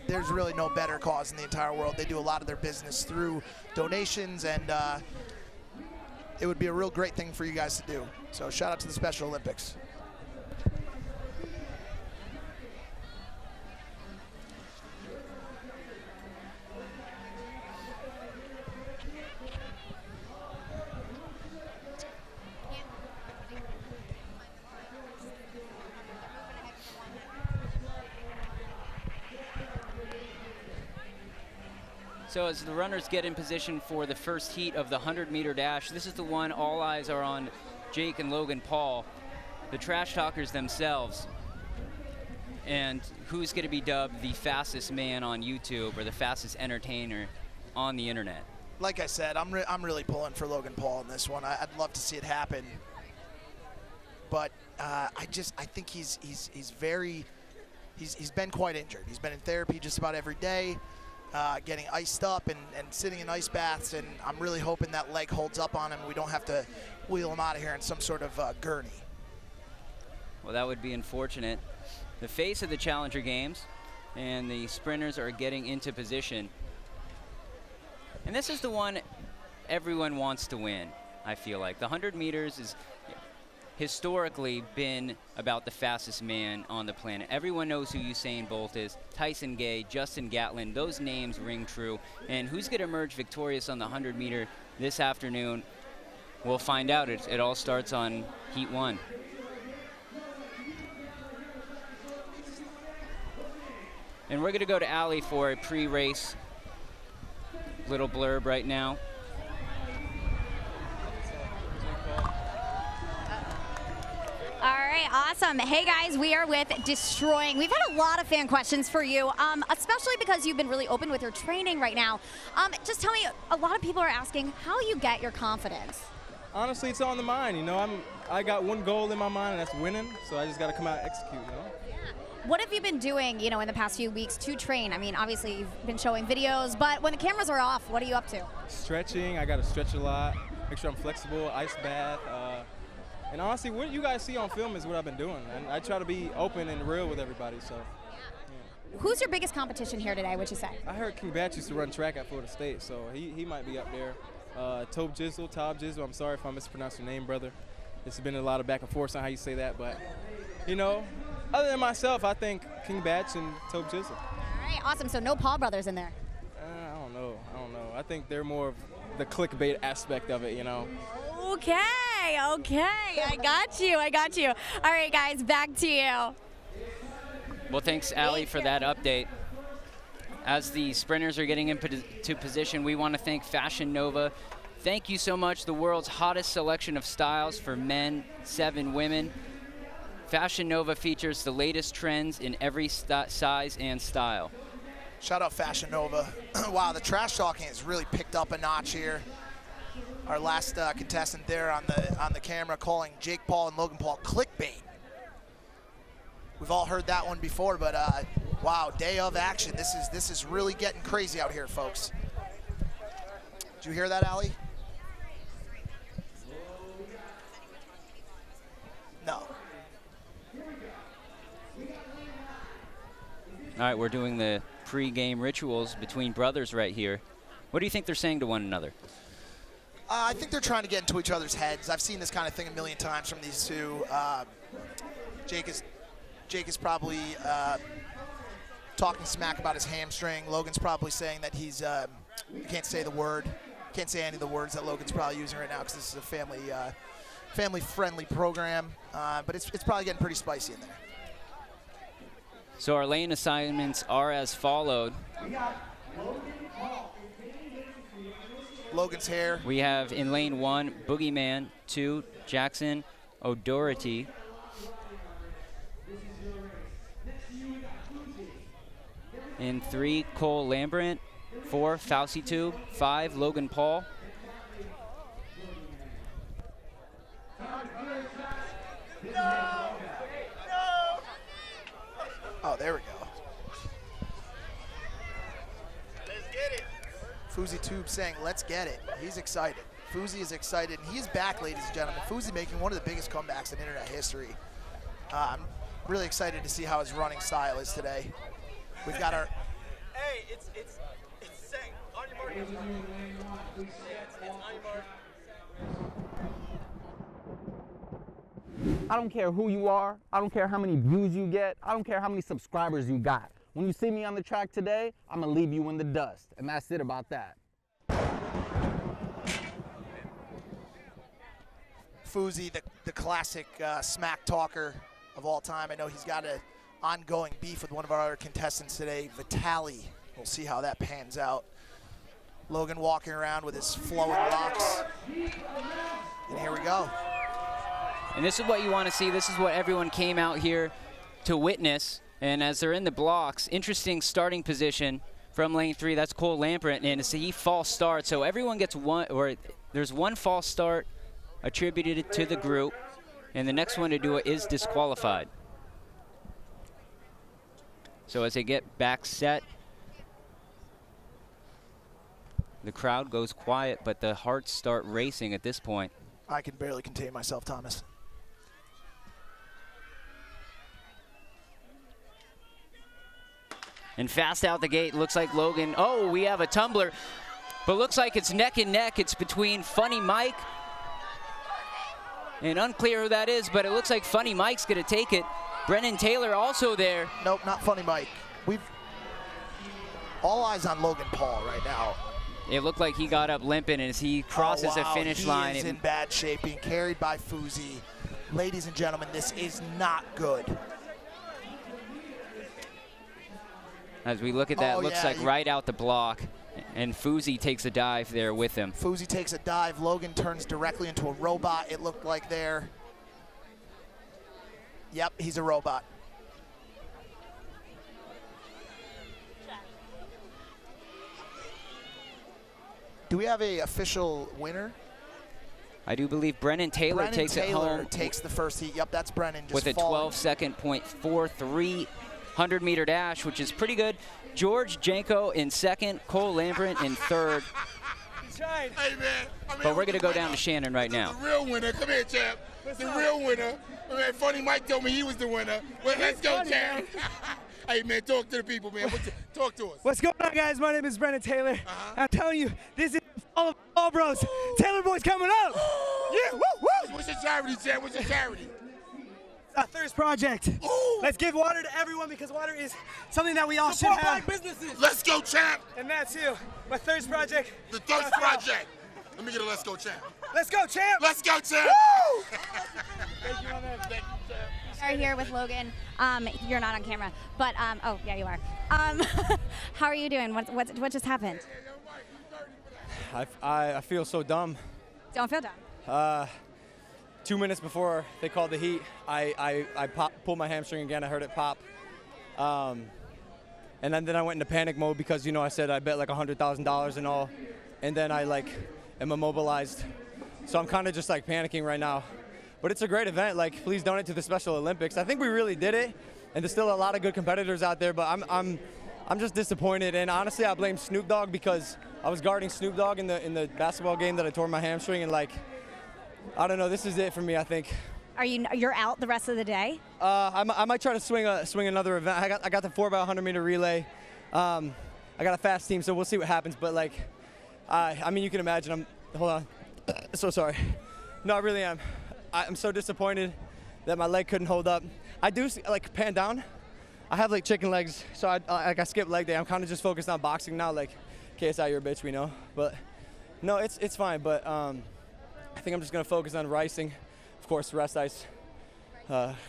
There's really no better cause in the entire world. They do a lot of their business through donations, and it would be a real great thing for you guys to do. So shout out to the Special Olympics. So as the runners get in position for the first heat of the 100-meter dash, this is the one all eyes are on Jake and Logan Paul, the trash talkers themselves. And who's going to be dubbed the fastest man on YouTube or the fastest entertainer on the internet? Like I said, I'm really pulling for Logan Paul in this one. I'd love to see it happen. But I think he's been quite injured. He's been in therapy just about every day. Getting iced up and sitting in ice baths, and I'm really hoping that leg holds up on him. We don't have to wheel him out of here in some sort of gurney. Well, that would be unfortunate. The face of the Challenger Games, and the sprinters are getting into position. And this is the one everyone wants to win, I feel like. The 100 meters is historically been about the fastest man on the planet. Everyone knows who Usain Bolt is, Tyson Gay, Justin Gatlin, those names ring true. And who's going to emerge victorious on the 100-meter this afternoon? We'll find out. It all starts on Heat 1. And we're going to go to Allie for a pre-race little blurb right now. All right, awesome. Hey guys, we are with Destroying. We've had a lot of fan questions for you, especially because you've been really open with your training right now. Just tell me, a lot of people are asking how you get your confidence. Honestly, it's on the mind. You know, I got one goal in my mind, and that's winning. So I just got to come out and execute. You know. What have you been doing, in the past few weeks to train? I mean, obviously you've been showing videos, but when the cameras are off, what are you up to? Stretching. I got to stretch a lot. Make sure I'm flexible. Ice bath. And honestly, what you guys see on film is what I've been doing. And I try to be open and real with everybody. So. Yeah. Who's your biggest competition here today, would you say? I heard King Batch used to run track at Florida State, so he might be up there. Tob Jizzle, I'm sorry if I mispronounced your name, brother. There's been a lot of back and forth on how you say that, but, other than myself, I think King Batch and Tob Jizzle. All right, awesome. So no Paul brothers in there? I don't know. I think they're more of the clickbait aspect of it, Okay. I got you. All right, guys, back to you. Well, thanks, Allie, for that update. As the sprinters are getting into position, we want to thank Fashion Nova. Thank you so much, the world's hottest selection of styles for men, 7 women. Fashion Nova features the latest trends in every size and style. Shout out Fashion Nova. Wow, the trash talking has really picked up a notch here. our last contestant there on the camera calling Jake Paul and Logan Paul clickbait. We've all heard that one before, but wow, day of action. This is really getting crazy out here, folks. Did you hear that, Allie? No. All right, we're doing the pre-game rituals between brothers right here. What do you think they're saying to one another? I think they're trying to get into each other's heads. I've seen this kind of thing a million times from these two. Jake is probably talking smack about his hamstring. Logan's probably saying that he's, I can't say the word, can't say any of the words that Logan's probably using right now because this is a family-friendly program. But it's probably getting pretty spicy in there. So our lane assignments are as followed. Logan's hair. We have in lane 1, Boogeyman. 2, Jackson O'Doherty. In 3, Cole Lambert. 4, Fauci Tube. 5, Logan Paul. Oh, there we go. Let's get it. Fuzi Tube saying, let's get it. He's excited. Fuzi is excited, and he's back, ladies and gentlemen. Fuzi making one of the biggest comebacks in internet history. I'm really excited to see how his running style is today. We've got our... Hey, it's saying on your mark. It's on your mark. I don't care who you are. I don't care how many views you get. I don't care how many subscribers you got. When you see me on the track today, I'm gonna leave you in the dust. And that's it about that. Fuzi, the classic smack talker of all time. I know he's got an ongoing beef with one of our other contestants today, Vitaly. We'll see how that pans out. Logan walking around with his flowing locks. And here we go. And this is what you want to see. This is what everyone came out here to witness. And as they're in the blocks, interesting starting position from lane 3. That's Cole Lambert, and it's a false start. So everyone gets one, or there's one false start attributed to the group, and the next one to do it is disqualified. So as they get back set, the crowd goes quiet, but the hearts start racing at this point. I can barely contain myself, Thomas. And fast out the gate, looks like Logan. Oh, we have a tumbler, but looks like it's neck and neck. It's between Funny Mike, and unclear who that is, but it looks like Funny Mike's gonna take it. Brennan Taylor also there. Nope, not Funny Mike. We've all eyes on Logan Paul right now. It looked like he got up limping, and as he crosses the finish line. He is in bad shape, being carried by Fuzi. Ladies and gentlemen, this is not good. As we look at that, looks like right out the block, and Fuzi takes a dive there with him. Fuzi takes a dive. Logan turns directly into a robot, it looked like there. Yep, he's a robot. Do we have a official winner? I do believe Brennan Taylor takes it home. Takes the first heat. Yep, that's Brennan. Just with a 12-second .43 100-meter dash, which is pretty good. George Janko in second, Cole Lambert in third. Hey, man. But we're going to go down to Shannon right now. The real winner. Come here, champ. The real winner. Man, Funny Mike told me he was the winner. Well, let's go, champ. Hey, man, talk to the people, man. Talk to us. What's going on, guys? My name is Brennan Taylor. I'm telling you, this is all bros. Taylor Boy's coming up. Yeah, woo, woo. What's your charity, champ? What's your charity? Our Thirst Project. Ooh. Let's give water to everyone because water is something that we all should have. Black businesses. Let's go, champ. And that's you. My Thirst Project. The Thirst Project. Let me get a let's go, champ. Let's go, champ. Let's go, champ. Woo! Thank you, my man. Thank you, champ. Are here with Logan. You're not on camera, but oh yeah, you are. How are you doing? What just happened? I feel so dumb. Don't feel dumb. 2 minutes before they called the heat, I pulled my hamstring again. I heard it pop. And then I went into panic mode because, you know, I said I bet like $100,000 and all. And then I am immobilized So I'm kind of just like panicking right now. But it's a great event. Like, please donate to the Special Olympics. I think we really did it, and there's still a lot of good competitors out there. But I'm just disappointed. And honestly, I blame Snoop Dogg because I was guarding Snoop Dogg in the basketball game that I tore my hamstring, and like, I don't know. This is it for me, I think. You're out the rest of the day? I might try to swing another event. I got the 4x100 meter relay. I got a fast team, so we'll see what happens. But like, I mean, you can imagine. Hold on. So sorry. No, I really am. I'm so disappointed that my leg couldn't hold up. I do like pan down. I have like chicken legs, so I skipped leg day. I'm kind of just focused on boxing now. Like, KSI, you're a bitch, we know. But no, it's fine. But I think I'm just gonna focus on ricing. Of course, rest ice,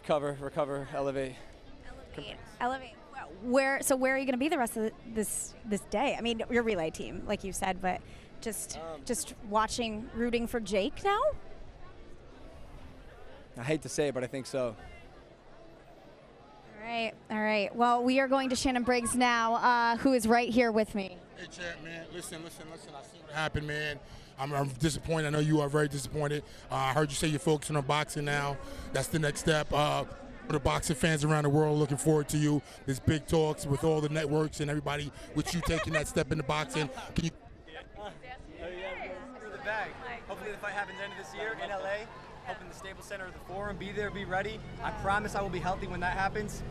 cover, recover, elevate. Elevate. Where are you going to be the rest of this day? I mean, your relay team, like you said, but just watching, rooting for Jake now? I hate to say it, but I think so. All right. Well, we are going to Shannon Briggs now, who is right here with me. Hey, champ, man. Listen. I see what happened, man. I'm disappointed. I know you are very disappointed. I heard you say you're focusing on boxing now. That's the next step. For the boxing fans around the world, looking forward to you. There's big talks with all the networks and everybody with you taking that step into boxing. Can you? For the bag. Hopefully the fight happens end of this year in LA. Hoping the Staples Center or the Forum. Be there, be ready. I promise I will be healthy when that happens.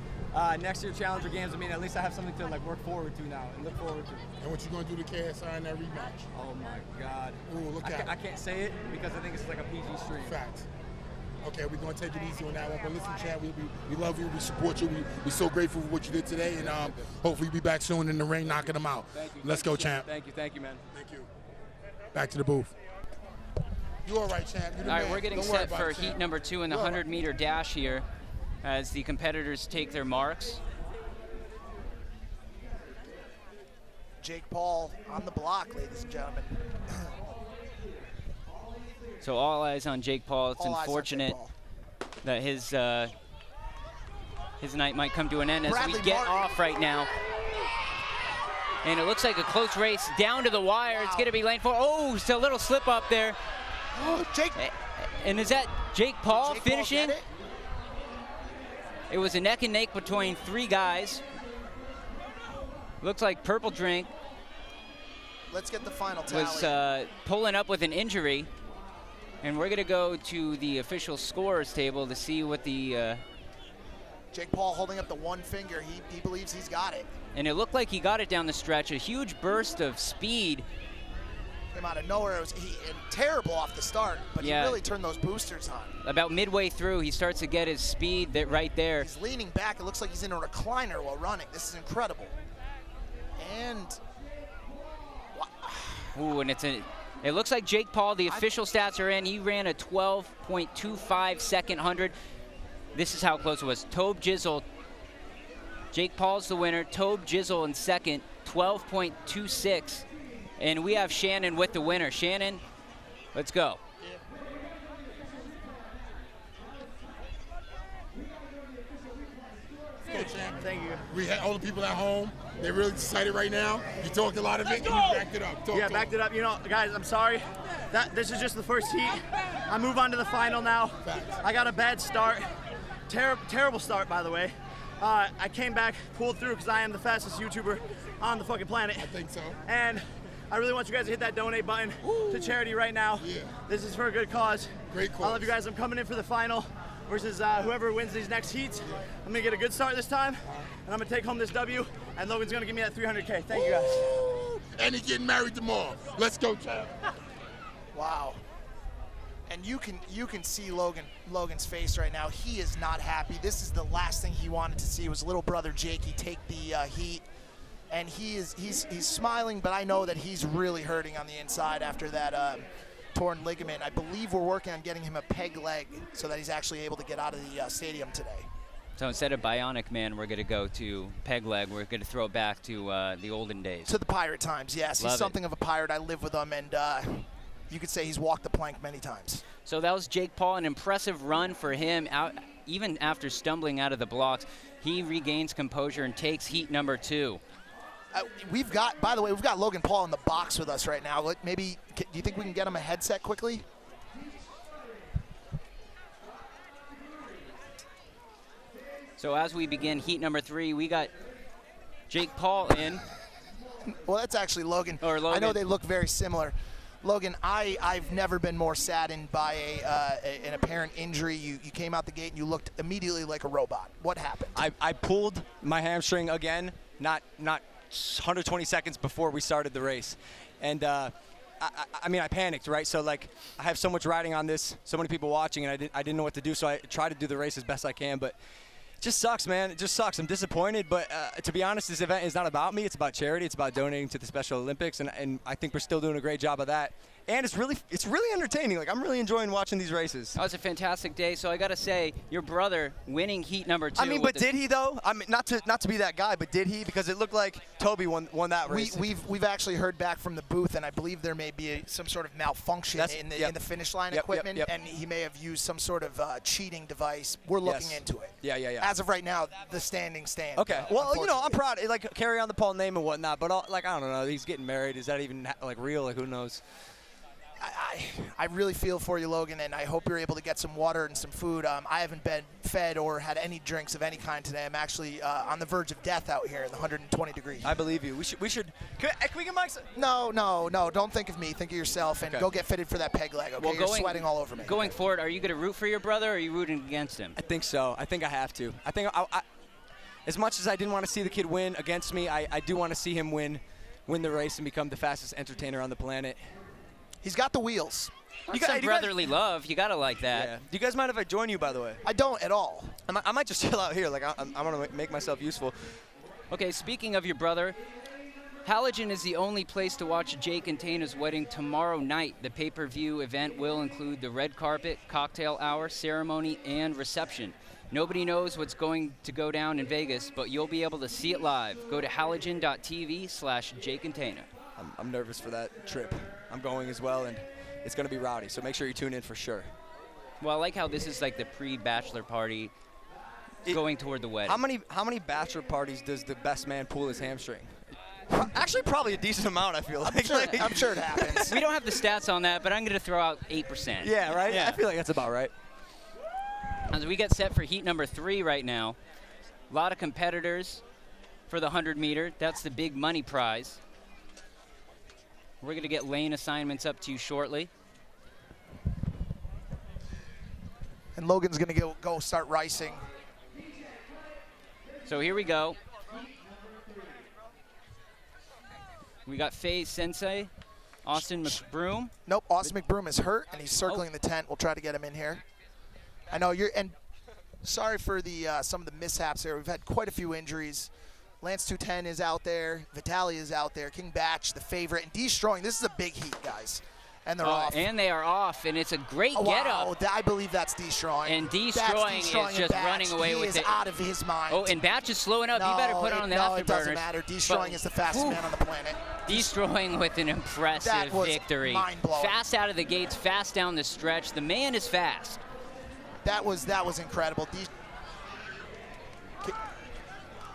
Next year Challenger Games, I mean, at least I have something to like work forward to now and look forward to. And what you gonna do to KSI in that rematch? Oh my God. Ooh, look out. I can't say it because I think it's like a PG stream. Fact. Okay, we're gonna take it easy on that one. But listen, Chad, we love you, we support you. We're so grateful for what you did today, and hopefully you'll be back soon in the ring, knocking them out. Thank you. Let's go, champ. Thank you, man. Thank you. Back to the booth. You all right, champ? All right, we're getting set for heat number 2 in the 100-meter dash here as the competitors take their marks. Jake Paul on the block, ladies and gentlemen. So all eyes on Jake Paul. It's unfortunate that his night might come to an end as we get off right now. And it looks like a close race down to the wire. Wow. It's going to be lane 4. Oh, it's a little slip up there. Oh, Jake. And is that Jake Paul finishing? It was a neck and neck between 3 guys. Looks like Purple Drink Let's get the final tally. Was pulling up with an injury. And we're going to go to the official scorers table to see what the... Jake Paul holding up the one finger. He believes he's got it. And it looked like he got it down the stretch. A huge burst of speed. Came out of nowhere. It was terrible off the start, but he really turned those boosters on. About midway through, he starts to get his speed right there. He's leaning back. It looks like he's in a recliner while running. This is incredible. And... Ooh, and it looks like Jake Paul, the official stats are in. He ran a 12.25 second 100. This is how close it was. Tobe Jizzle, Jake Paul's the winner. Tobe Jizzle in second, 12.26. And we have Shannon with the winner. Shannon, let's go. Thank you. We had all the people at home. They're really excited right now. You talked a lot of it, and you backed it up. Backed it up. You know, guys, I'm sorry. This is just the first heat. I move on to the final now. Facts. I got a bad start. Terrible start, by the way. I came back, pulled through because I am the fastest YouTuber on the fucking planet. I think so. And I really want you guys to hit that donate button to charity right now. Yeah. This is for a good cause. Great cause. I love you guys. I'm coming in for the final versus whoever wins these next heats. Yeah. I'm going to get a good start this time, and I'm going to take home this W, and Logan's going to give me that 300K. Thank you, guys. And he's getting married tomorrow. Let's go, champ. Wow. And you can see Logan's face right now. He is not happy. This is the last thing he wanted to see was little brother Jakey take the heat. And he's smiling, but I know that he's really hurting on the inside after that torn ligament. I believe we're working on getting him a peg leg so that he's actually able to get out of the stadium today. So instead of Bionic Man, we're going to go to peg leg. We're going to throw it back to the olden days. To the pirate times, yes. He's something of a pirate. I live with him, and you could say he's walked the plank many times. So that was Jake Paul, an impressive run for him. Even after stumbling out of the blocks, he regains composure and takes heat number 2. By the way, we've got Logan Paul in the box with us right now. Maybe, do you think we can get him a headset quickly? So as we begin heat number 3, we got Jake Paul in. Well, that's actually Logan. Or Logan. I know they look very similar. Logan, I've never been more saddened by an apparent injury. You came out the gate and you looked immediately like a robot. What happened? I pulled my hamstring again, not 120 seconds before we started the race. And I mean, I panicked, right? So, like, I have so much riding on this, so many people watching, and I didn't know what to do, so I tried to do the race as best I can. But it just sucks, man. It just sucks. I'm disappointed, but to be honest, this event is not about me. It's about charity. It's about donating to the Special Olympics, and I think we're still doing a great job of that. And it's really entertaining. Like, I'm really enjoying watching these races. That was a fantastic day. So I got to say, your brother winning heat number 2. I mean, but did he though? I mean, not to be that guy, but did he? Because it looked like Toby won that race. We've actually heard back from the booth, and I believe there may be some sort of malfunction in the finish line equipment, and he may have used some sort of cheating device. We're looking into it. Yeah. As of right now, the standings stand. Okay. Well, you know, I'm proud. Like, carry on the Paul name and whatnot, but like, I don't know. He's getting married. Is that even like real? Like, who knows? I really feel for you, Logan, and I hope you're able to get some water and some food. I haven't been fed or had any drinks of any kind today. I'm actually on the verge of death out here in the 120 degrees. I believe you. We should. Can we get Mike's? No. Don't think of me. Think of yourself, and go get fitted for that peg leg. Okay, well, you're sweating all over me. Going forward, are you going to root for your brother, or are you rooting against him? I think so. I think I have to. I think as much as I didn't want to see the kid win against me, I do want to see him win the race and become the fastest entertainer on the planet. He's got the wheels. You got brotherly love. You got to like that. Yeah. Do you guys mind if I join you, by the way? I don't at all. I might just chill out here. Like, I'm going to make myself useful. Okay, speaking of your brother, Halogen is the only place to watch Jake and Tana's wedding tomorrow night. The pay-per-view event will include the red carpet, cocktail hour, ceremony, and reception. Nobody knows what's going to go down in Vegas, but you'll be able to see it live. Go to halogen.tv/Jake and Tana. I'm nervous for that trip. I'm going as well, and it's going to be rowdy, so make sure you tune in for sure. Well, I like how this is like the pre-bachelor party going toward the wedding. How many bachelor parties does the best man pull his hamstring? Actually, probably a decent amount, I feel like. I'm sure it happens. We don't have the stats on that, but I'm going to throw out 8%. Yeah, right? Yeah. I feel like that's about right. As we get set for heat number 3 right now, a lot of competitors for the 100-meter. That's the big money prize. We're going to get lane assignments up to you shortly. And Logan's going to go start racing. So here we go. We got Faye Sensei, Austin McBroom. Nope, Austin McBroom is hurt, and he's circling the tent. We'll try to get him in here. I know and sorry for some of the mishaps here. We've had quite a few injuries. Lance 210 is out there. Vitaly is out there. King Batch, the favorite. And Destroying. This is a big heat, guys. And they're off. And they are off, and it's a great get-up. Wow, I believe that's Destroying. And Destroying is just running away with it. He is out of his mind. Oh, and Batch is slowing up. You better put on the afterburners. No, it doesn't matter. Destroying is the fastest man on the planet. Destroying with an impressive victory. Mind-blowing. Fast out of the gates, fast down the stretch. The man is fast. That was incredible.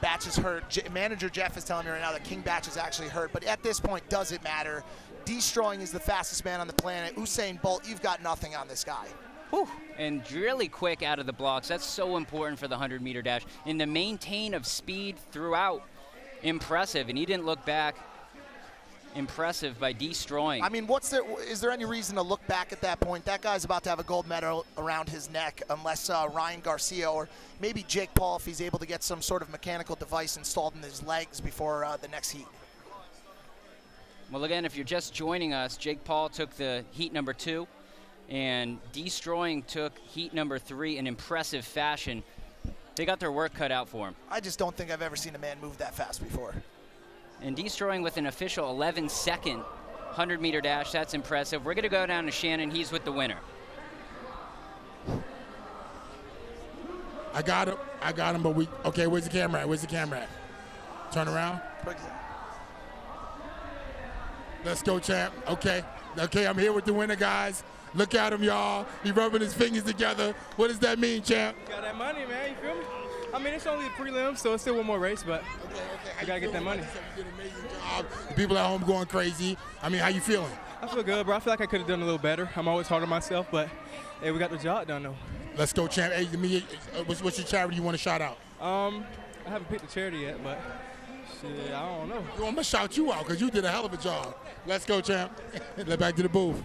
Batch is hurt. Manager Jeff is telling me right now that King Batch is actually hurt, but at this point, does it matter? Destroying is the fastest man on the planet. Usain Bolt, you've got nothing on this guy. Whew. And really quick out of the blocks. That's so important for the 100-meter dash. And the maintain of speed throughout, impressive. And he didn't look back. Impressive by Destroying. I mean, is there any reason to look back at that point? That guy's about to have a gold medal around his neck unless Ryan Garcia or maybe Jake Paul, if he's able to get some sort of mechanical device installed in his legs before the next heat. Well, again, if you're just joining us, Jake Paul took the heat number 2, and Destroying took heat number 3 in impressive fashion. They got their work cut out for him. I just don't think I've ever seen a man move that fast before. And Destroying with an official 11-second 100-meter dash. That's impressive. We're going to go down to Shannon. He's with the winner. I got him, but okay, where's the camera at? Where's the camera at? Turn around. Let's go, champ. Okay, I'm here with the winner, guys. Look at him, y'all. He rubbing his fingers together. What does that mean, champ? Got that money, man. You feel me? I mean, it's only a prelim, so it's still one more race, but you got to get that money. You did an amazing job. The people at home going crazy. I mean, how you feeling? I feel good, bro. I feel like I could have done a little better. I'm always hard on myself, but, hey, we got the job done, though. Let's go, champ. Hey, what's your charity you want to shout out? I haven't picked a charity yet, but shit, I don't know. I'm going to shout you out because you did a hell of a job. Let's go, champ. Let's back to the booth.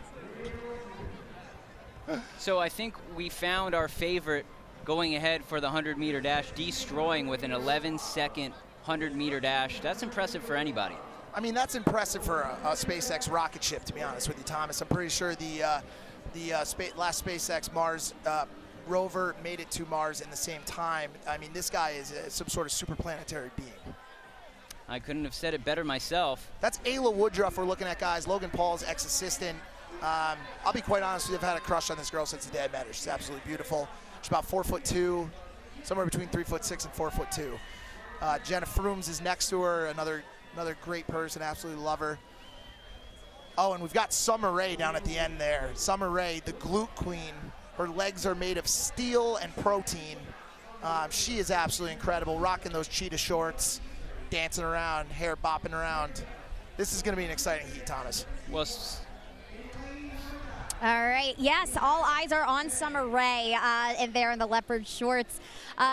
So I think we found our favorite going ahead for the 100-meter dash, destroying with an 11-second 100-meter dash. That's impressive for anybody. I mean, that's impressive for a SpaceX rocket ship, to be honest with you, Thomas. I'm pretty sure the last SpaceX Mars rover made it to Mars in the same time. I mean, this guy is some sort of superplanetary being. I couldn't have said it better myself. That's Ayla Woodruff we're looking at, guys. Logan Paul's ex-assistant. I'll be quite honest with you, I've had a crush on this girl since the day I met her. She's absolutely beautiful. She's about 4'2", somewhere between 3'6" and 4'2". Jenna Frooms is next to her, another great person, absolutely love her. Oh, and we've got Summer Rae down at the end there. Summer Rae, the glute queen. Her legs are made of steel and protein. She is absolutely incredible, rocking those cheetah shorts, dancing around, hair bopping around. This is going to be an exciting heat, Thomas. Well, all right, yes, all eyes are on Summer Rae there in the leopard shorts.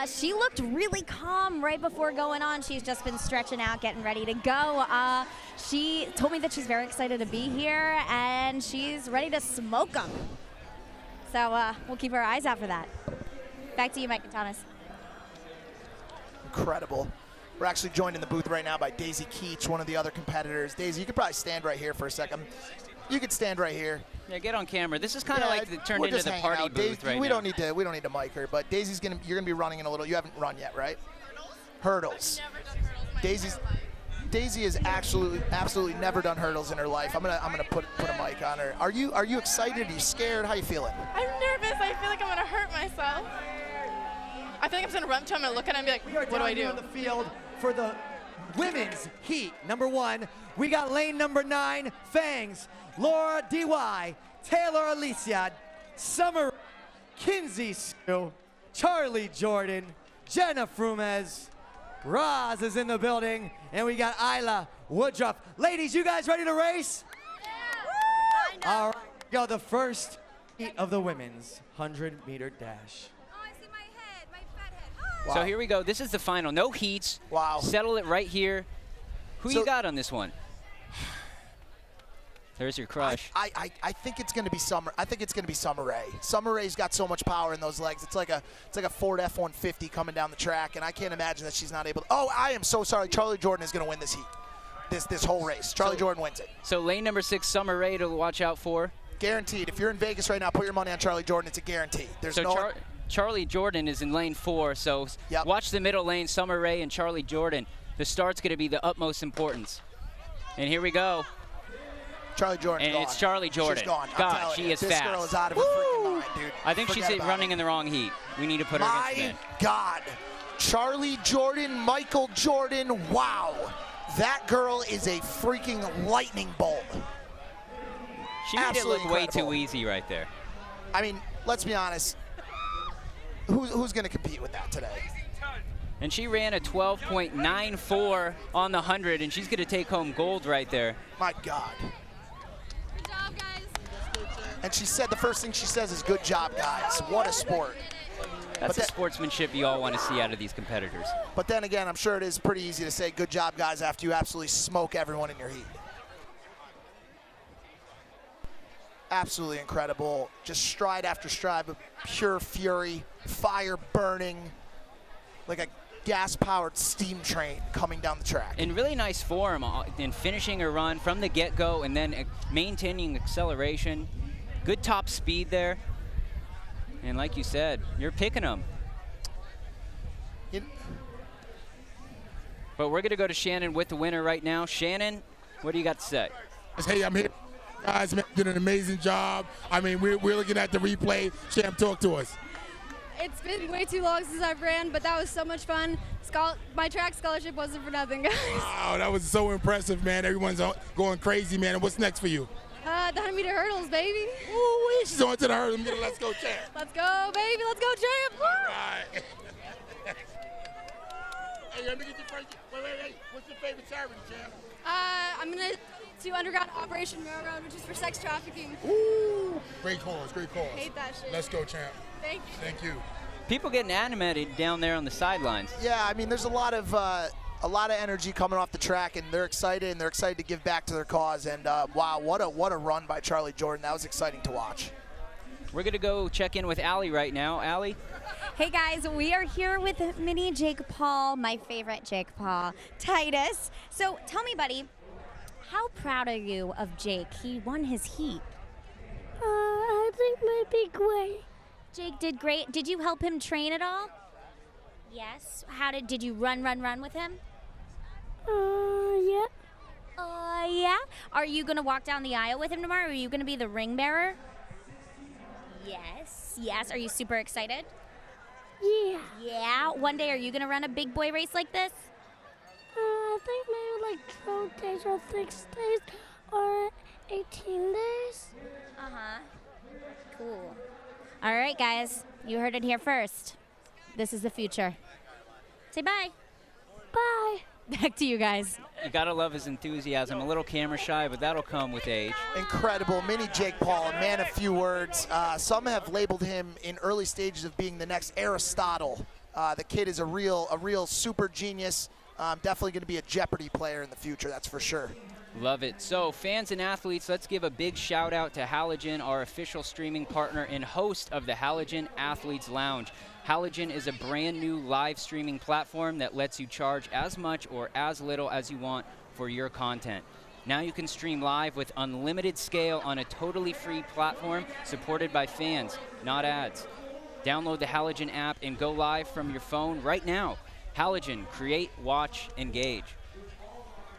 She looked really calm right before going on. She's just been stretching out, getting ready to go. She told me that she's very excited to be here, and she's ready to smoke them. So we'll keep our eyes out for that. Back to you, Mike and Thomas. Incredible. We're actually joined in the booth right now by Daisy Keach, one of the other competitors. Daisy, you could probably stand right here for a second. You could stand right here. Yeah, get on camera. This is kind of like turned into the party booth right now. We don't need to mic her, but Daisy's you're gonna be running in a little. You haven't run yet, right? Hurdles. I've never done hurdles. Daisy has absolutely never done hurdles in her life. I'm gonna put a mic on her. Are you excited? Are you scared? How you feeling? I'm nervous. I feel like I'm gonna hurt myself. I feel like I'm just gonna run up to him and look at him and be like, We are what do I down here do? on the field for the women's heat. Number 1, we got lane number 9, Fangs, Laura D.Y., Taylor Alicia, Summer, Kinsey Sue, Charlie Jordan, Jenna Frumez, Roz is in the building, and we got Ayla Woodruff. Ladies, you guys ready to race? Yeah. All right, go the first heat of the women's 100-meter dash. Wow. So here we go. This is the final. No heats. Wow. Settle it right here. Who you got on this one? There's your crush. I think it's going to be Summer. I think it's going to be Summer Rae. Summer Rae's got so much power in those legs. It's like a Ford F-150 coming down the track, and I can't imagine that she's not able to. Oh, I am so sorry. Charlie Jordan is going to win this heat. This whole race. Charlie Jordan wins it. So lane number 6, Summer Rae to watch out for. Guaranteed. If you're in Vegas right now, put your money on Charlie Jordan. It's a guarantee. There's no. Charlie Jordan is in lane 4, so watch the middle lane, Summer Rae and Charlie Jordan. The start's going to be the utmost importance. And here we go. Charlie Jordan's gone. And it's Charlie Jordan. She's gone. God, she is this fast. This girl is out of her freaking mind, dude. I think she's running in the wrong heat. We need to put her against men. My God. Charlie Jordan, Michael Jordan, wow. That girl is a freaking lightning bolt. She made it look way too easy right there. I mean, let's be honest. Who's going to compete with that today? And she ran a 12.94 on the 100, and she's going to take home gold right there. My God. Good job, guys. And she said the first thing she says is, good job, guys. What a sport. That's the sportsmanship you all want to see out of these competitors. But then again, I'm sure it is pretty easy to say good job, guys, after you absolutely smoke everyone in your heat. Absolutely incredible. Just stride after stride of pure fury, fire burning, like a gas-powered steam train coming down the track. In really nice form in finishing her run from the get-go and then maintaining acceleration. Good top speed there. And like you said, you're picking them. But we're going to go to Shannon with the winner right now. Shannon, what do you got to say? Hey, I'm here. Guys did an amazing job. I mean, we're looking at the replay. Champ, talk to us. It's been way too long since I've ran, but that was so much fun. My track scholarship wasn't for nothing, guys. Wow, that was so impressive, man. Everyone's going crazy, man. And what's next for you? The 100-meter hurdles, baby. Ooh, she's on to the hurdles. Let's go, champ. Let's go, baby. Let's go, champ. All right. Hey, let me get your first. Wait. What's your favorite charity, champ? I'm going to do Underground Operation Railroad, which is for sex trafficking. Ooh, great cause, great cause. Hate that shit. Let's go, champ. Thank you. Thank you. People getting animated down there on the sidelines. Yeah, I mean, there's a lot of energy coming off the track, and they're excited to give back to their cause. And wow, what a run by Charlie Jordan. That was exciting to watch. We're gonna go check in with Allie right now. Allie. Hey guys, we are here with mini Jake Paul, my favorite Jake Paul, Titus. So tell me, buddy, how proud are you of Jake? He won his heat. I think maybe great. Jake did great. Did you help him train at all? Yes. Did you run with him? Yeah. Yeah. Are you gonna walk down the aisle with him tomorrow? Are you gonna be the ring bearer? Yes. Yes. Are you super excited? Yeah. Yeah. One day, are you gonna run a big boy race like this? I think maybe like 12 days or 6 days or 18 days. Uh-huh. Cool. All right, guys. You heard it here first. This is the future. Say bye. Bye. Back to you guys. You gotta love his enthusiasm. A little camera shy, but that'll come with age. Incredible. Mini Jake Paul, a man of few words. Some have labeled him in early stages of being the next Aristotle. The kid is a real super genius. Definitely going to be a Jeopardy player in the future, that's for sure. Love it. So fans and athletes, let's give a big shout out to Halogen, our official streaming partner and host of the Halogen Athletes Lounge. Halogen is a brand new live streaming platform that lets you charge as much or as little as you want for your content. Now you can stream live with unlimited scale on a totally free platform supported by fans, not ads. Download the Halogen app and go live from your phone right now. Halogen, create, watch, engage.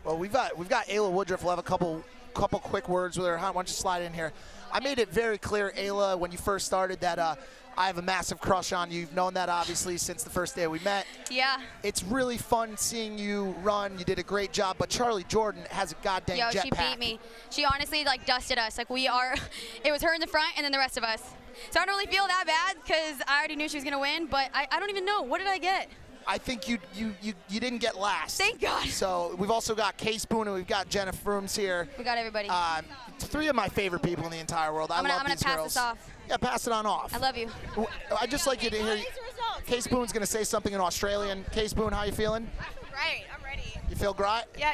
Well, we've got Ayla Woodruff. We'll have a couple quick words with her. Why don't you slide in here? I made it very clear, Ayla, when you first started that I have a massive crush on you. You've known that, obviously, since the first day we met. Yeah. It's really fun seeing you run. You did a great job, but Charlie Jordan has a goddamn jetpack. Yo, she beat me. She honestly, dusted us. It was her in the front and then the rest of us. So I don't really feel that bad because I already knew she was going to win, but I don't even know. What did I get? I think you didn't get last. Thank God. So we've also got Case Boone and we've got Jenna Frooms here. We got everybody. Three of my favorite people in the entire world. I love these girls. I'm gonna pass this off. Yeah, pass it on off. I love you. I'd just like you to hear. Case Boone's gonna say something in Australian. Case Boone, how you feeling? I feel great. I'm ready. You feel great? Yeah.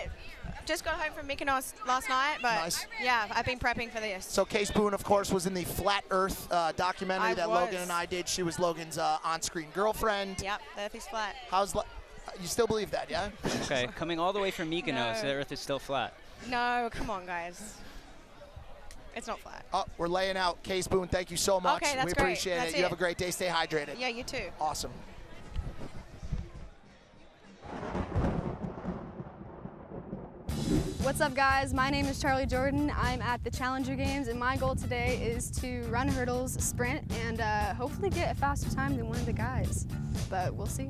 Just got home from Mykonos last night, but nice. Yeah, I've been prepping for this. So Case Boone, of course, was in the Flat Earth documentary that Logan and I did. She was Logan's on-screen girlfriend. Yep, the Earth is flat. You still believe that, yeah? Okay, coming all the way from Mykonos, the Earth is still flat. No, come on, guys. It's not flat. Oh, we're laying out. Case Boone, thank you so much. Okay, that's we great. appreciate That's it. You have a great day. Stay hydrated. Yeah, you too. Awesome. What's up, guys? My name is Charlie Jordan. I'm at the Challenger Games, and my goal today is to run hurdles, sprint, and hopefully get a faster time than one of the guys. But we'll see.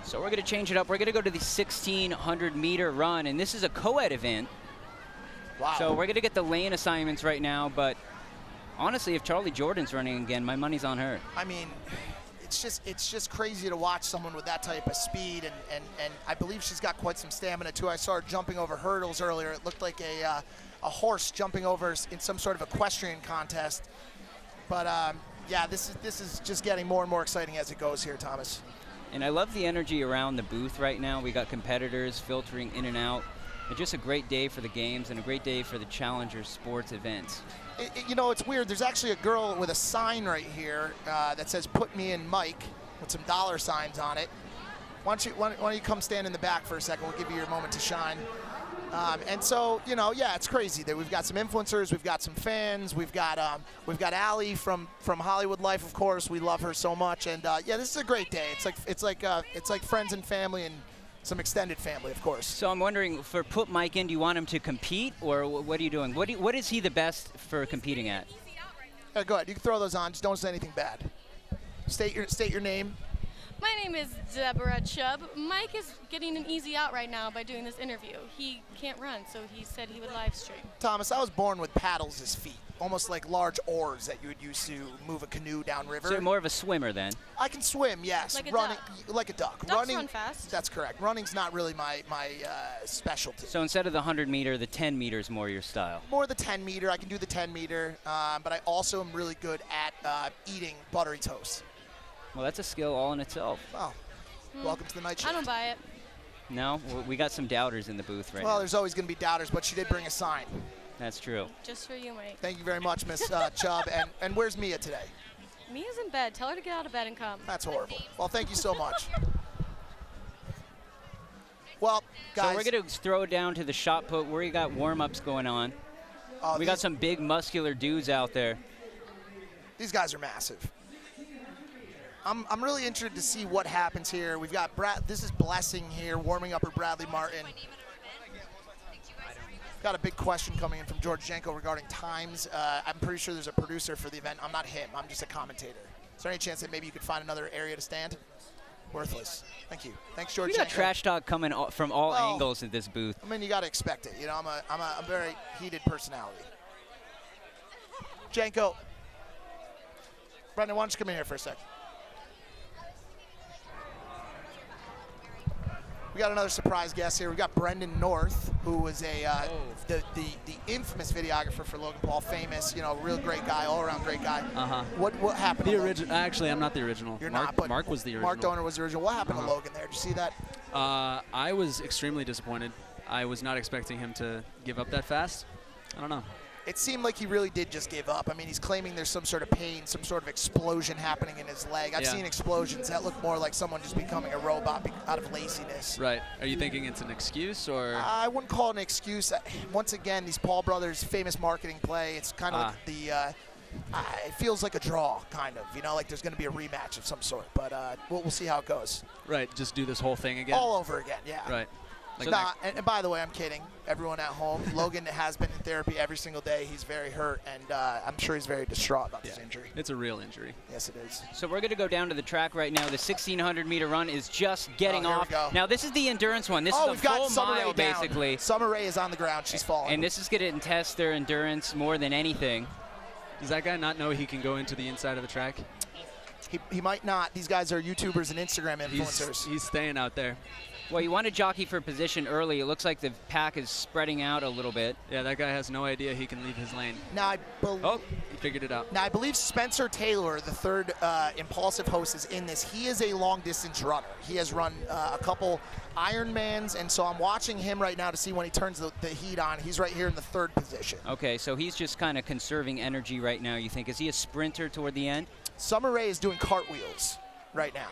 So we're going to change it up. We're going to go to the 1,600-meter run, and this is a co-ed event. Wow. So we're going to get the lane assignments right now, but honestly, if Charlie Jordan's running again, my money's on her. I mean, it's just crazy to watch someone with that type of speed, and I believe she's got quite some stamina too. I saw her jumping over hurdles earlier. It looked like a horse jumping over in some sort of equestrian contest. But yeah, this is just getting more and more exciting as it goes here, Thomas. And I love the energy around the booth right now. We got competitors filtering in and out. It's just a great day for the games and a great day for the Challenger sports events. You know, it's weird. There's actually a girl with a sign right here that says "Put me in, Mike," with some dollar signs on it. Why don't you come stand in the back for a second? We'll give you your moment to shine. And so, you know, yeah, it's crazy that we've got some influencers, we've got some fans, we've got Allie from Hollywood Life, of course. We love her so much, and yeah, this is a great day. It's like friends and family and some extended family, of course. So I'm wondering, for Put Mike in, do you want him to compete, or what are you doing? What is he the best for competing at? Go ahead. You can throw those on. Just don't say anything bad. State your name. My name is Deborah Chubb. Mike is getting an easy out right now by doing this interview. He can't run, so he said he would live stream. Thomas, I was born with paddles as feet. almost like large oars that you would use to move a canoe downriver. So you're more of a swimmer then? I can swim, yes. Like a Running, duck. like a duck. Ducks Running, run fast. That's correct. Running's not really my specialty. So instead of the 100 meter, the 10 meter is more your style. More the 10 meter. I can do the 10 meter, but I also am really good at eating buttery toast. Well, that's a skill all in itself. Well, welcome to the night shift. I don't buy it. No, we got some doubters in the booth right Well, now. there's always going to be doubters, but she did bring a sign. That's true. Just for you, Mike. Thank you very much, Miss Chubb. And where's Mia today? Mia's in bed. Tell her to get out of bed and come. That's horrible. Well, thank you so much. Well, guys. So we're going to throw down to the shot put where you got warm-ups going on. We got some big muscular dudes out there. These guys are massive. I'm really interested to see what happens here. We've got this is Blessing here warming up for Bradley Martin. Got a big question coming in from George Jenko regarding times. I'm pretty sure there's a producer for the event. I'm not him. I'm just a commentator. Is there any chance that maybe you could find another area to stand? Worthless. Thank you. Thanks, George We got Jenko. trash talk coming from all angles in this booth. I mean, you got to expect it. You know, I'm a very heated personality. Jenko. Brendan, why don't you come in here for a second? We got another surprise guest here. We got Brendan North, who was the infamous videographer for Logan Paul, famous, real great guy, all around great guy. What happened? The original. Actually, I'm not the original. You're Mark, not. But Mark was the original. Mark Donor was the original. What happened to Logan there? Did you see that? I was extremely disappointed. I was not expecting him to give up that fast. I don't know. It seemed like he really did just give up. I mean, he's claiming there's some sort of pain, some sort of explosion happening in his leg. I've seen explosions that look more like someone just becoming a robot out of laziness. Right. Are you thinking it's an excuse or? I wouldn't call it an excuse. Once again, these Paul brothers, famous marketing play. It's kind of like it feels like a draw, kind of. Like there's going to be a rematch of some sort. But we'll see how it goes. Right. Just do this whole thing again. All over again. Yeah. Right. And by the way, I'm kidding. Everyone at home, Logan has been in therapy every single day. He's very hurt, and I'm sure he's very distraught about this injury. It's a real injury. Yes, it is. So we're going to go down to the track right now. The 1,600-meter run is just getting off. We go. Now, this is the endurance one. This is we've a got full Summer mile, Rae down. basically. Summer Rae is on the ground. She's falling. And this is going to test their endurance more than anything. Does that guy not know he can go into the inside of the track? He might not. These guys are YouTubers and Instagram influencers. He's staying out there. Well, you want to jockey for position early. It looks like the pack is spreading out a little bit. Yeah, that guy has no idea he can leave his lane. Now, he figured it out. Now, I believe Spencer Taylor, the third Impulsive host, is in this. He is a long-distance runner. He has run a couple Ironmans, and so I'm watching him right now to see when he turns the heat on. He's right here in the third position. Okay, so he's just kind of conserving energy right now, you think. Is he a sprinter toward the end? Summer Rae is doing cartwheels right now.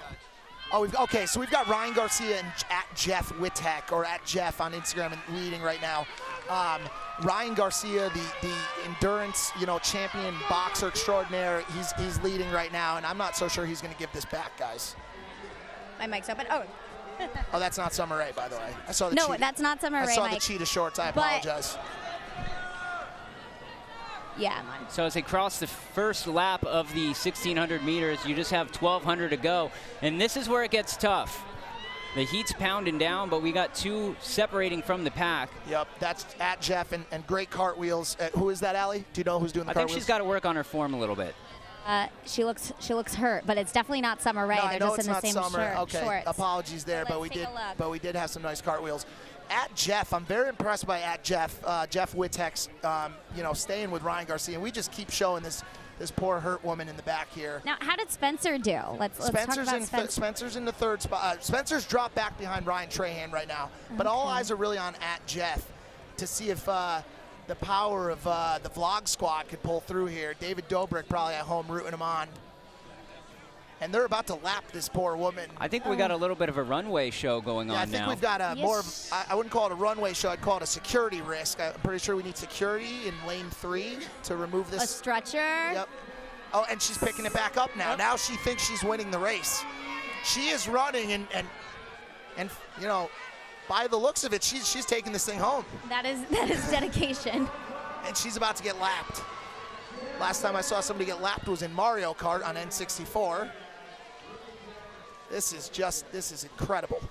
So we've got Ryan Garcia and at Jeff Wittek, or at Jeff on Instagram, and leading right now. Ryan Garcia, the endurance, champion boxer extraordinaire, he's leading right now, and I'm not so sure he's going to give this back, guys. My mic's open. Oh. Oh, that's not Summer Rae, by the way. I saw the No, cheetah. that's not Summer Rae, I saw Mike. the cheetah shorts. I But- apologize. Yeah, man. So as they cross the first lap of the 1,600 meters, you just have 1,200 to go. And this is where it gets tough. The heat's pounding down, but we got two separating from the pack. Yep, that's at Jeff, and great cartwheels. Who is that, Allie? Do you know who's doing the I think cartwheels? she's got to work on her form a little bit. She looks hurt, but it's definitely not Summer Rae. No, They're I know just it's in the not same Summer. Okay, shorts. apologies there, but we did have some nice cartwheels. At Jeff, I'm very impressed by at Jeff. Jeff Wittek's, staying with Ryan Garcia, and we just keep showing this poor hurt woman in the back here. Now, how did Spencer do? Let's talk about Spencer. Spencer's in the third spot. Spencer's dropped back behind Ryan Trahan right now, but all eyes are really on at Jeff to see if the power of the vlog squad could pull through here. David Dobrik probably at home rooting him on. And they're about to lap this poor woman. I think we got a little bit of a runway show going on now. I think we've got a more of, I wouldn't call it a runway show, I'd call it a security risk. I'm pretty sure we need security in lane 3 to remove this. A stretcher. Yep. Oh, and she's picking it back up now. Now she thinks she's winning the race. She is running, and by the looks of it, she's taking this thing home. That is dedication. And she's about to get lapped. Last time I saw somebody get lapped was in Mario Kart on N64. This is incredible.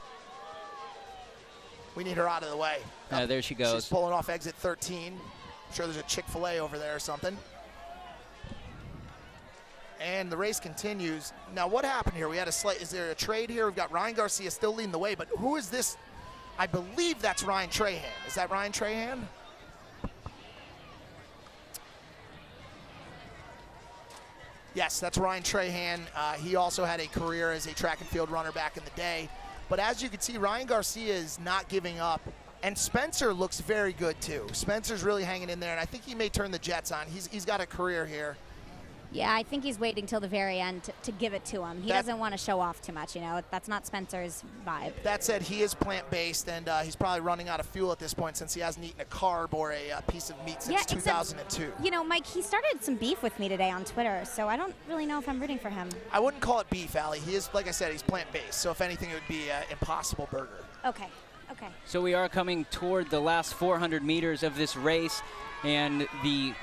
We need her out of the way. There she goes. She's pulling off exit 13. I'm sure there's a Chick-fil-A over there or something. And the race continues. Now, what happened here? We had a slight, is there a trade here? We've got Ryan Garcia still leading the way, but who is this? I believe that's Ryan Trahan. Is that Ryan Trahan? Yes, that's Ryan Trahan. He also had a career as a track and field runner back in the day. But as you can see, Ryan Garcia is not giving up. And Spencer looks very good, too. Spencer's really hanging in there, and I think he may turn the Jets on. He's got a career here. Yeah, I think he's waiting till the very end to give it to him. He doesn't want to show off too much, you know. That's not Spencer's vibe. That said, he is plant-based, and he's probably running out of fuel at this point since he hasn't eaten a carb or a piece of meat since 2002. You know, Mike, he started some beef with me today on Twitter, so I don't really know if I'm rooting for him. I wouldn't call it beef, Allie. He is, like I said, he's plant-based, so if anything, it would be an Impossible Burger. Okay, okay. So we are coming toward the last 400 meters of this race, and the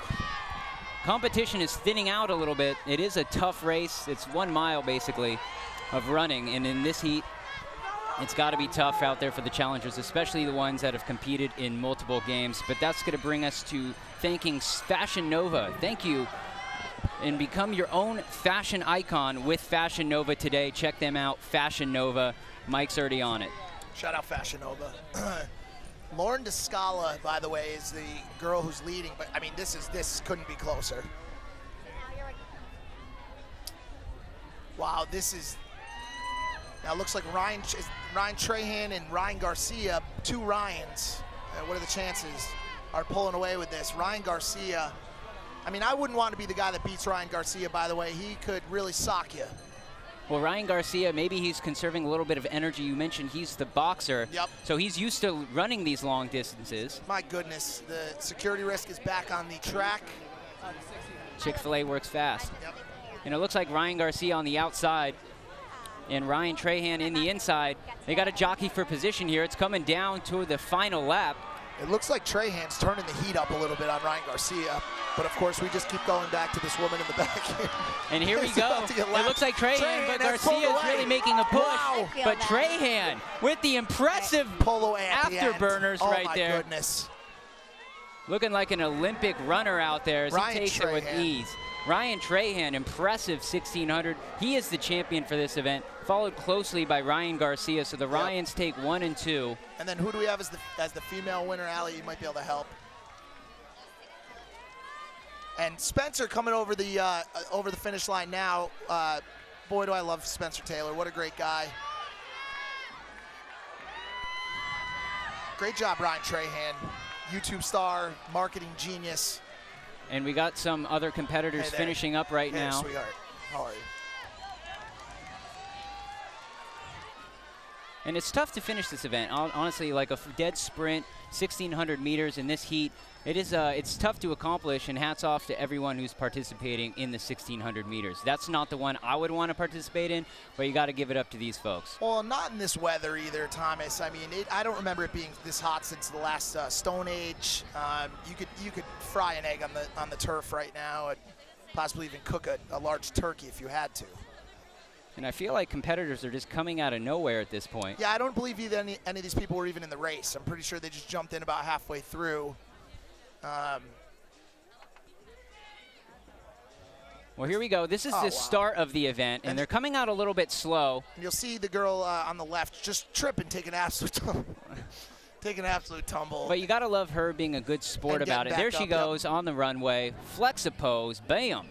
competition is thinning out a little bit. It is a tough race. It's 1 mile, basically, of running, and in this heat, it's got to be tough out there for the challengers, especially the ones that have competed in multiple games. But that's going to bring us to thanking Fashion Nova. Thank you, and become your own fashion icon with Fashion Nova today. Check them out, Fashion Nova. Mike's already on it. Shout out Fashion Nova. Lauren Descala, by the way, is the girl who's leading, but I mean, this couldn't be closer. Wow, this is, now it looks like Ryan Trahan and Ryan Garcia, 2 Ryans. What are the chances are pulling away with this? Ryan Garcia, I mean, I wouldn't want to be the guy that beats Ryan Garcia, by the way. He could really sock you. Well, Ryan Garcia, maybe he's conserving a little bit of energy. You mentioned he's the boxer. Yep. So he's used to running these long distances. My goodness, the security risk is back on the track. Chick-fil-A works fast. Yep. And it looks like Ryan Garcia on the outside and Ryan Trahan in the inside. They got a jockey for position here. It's coming down to the final lap. It looks like Trahan's turning the heat up a little bit on Ryan Garcia. But, of course, we just keep going back to this woman in the back here. And here we go. It looks like Trahan, but Garcia is really making a push. Wow. But Trahan with the impressive polo afterburners right there. Oh, my goodness. Looking like an Olympic runner out there as he takes it with ease. Ryan Trahan, impressive 1600. He is the champion for this event, followed closely by Ryan Garcia. So the Ryans take 1 and 2. And then who do we have as the female winner? Allie, you might be able to help. And Spencer coming over the finish line now. Boy, do I love Spencer Taylor. What a great guy. Great job, Ryan Trahan. YouTube star, marketing genius. And we got some other competitors finishing up right now. Hey, sweetheart. How are you? And it's tough to finish this event. Honestly, like a dead sprint, 1,600 meters in this heat, it's tough to accomplish, and hats off to everyone who's participating in the 1,600 meters. That's not the one I would want to participate in, but you got to give it up to these folks. Well, not in this weather either, Thomas. I mean, I don't remember it being this hot since the last Stone Age. You could fry an egg on the turf right now, and possibly even cook a large turkey if you had to. And I feel like competitors are just coming out of nowhere at this point. Yeah, I don't believe either any of these people were even in the race. I'm pretty sure they just jumped in about halfway through. Well, here we go. This is the start of the event, and they're coming out a little bit slow. And you'll see the girl on the left just tripping, taking an absolute tumble. But you got to love her being a good sport about it. There she goes on the runway. Flex a pose. Bam.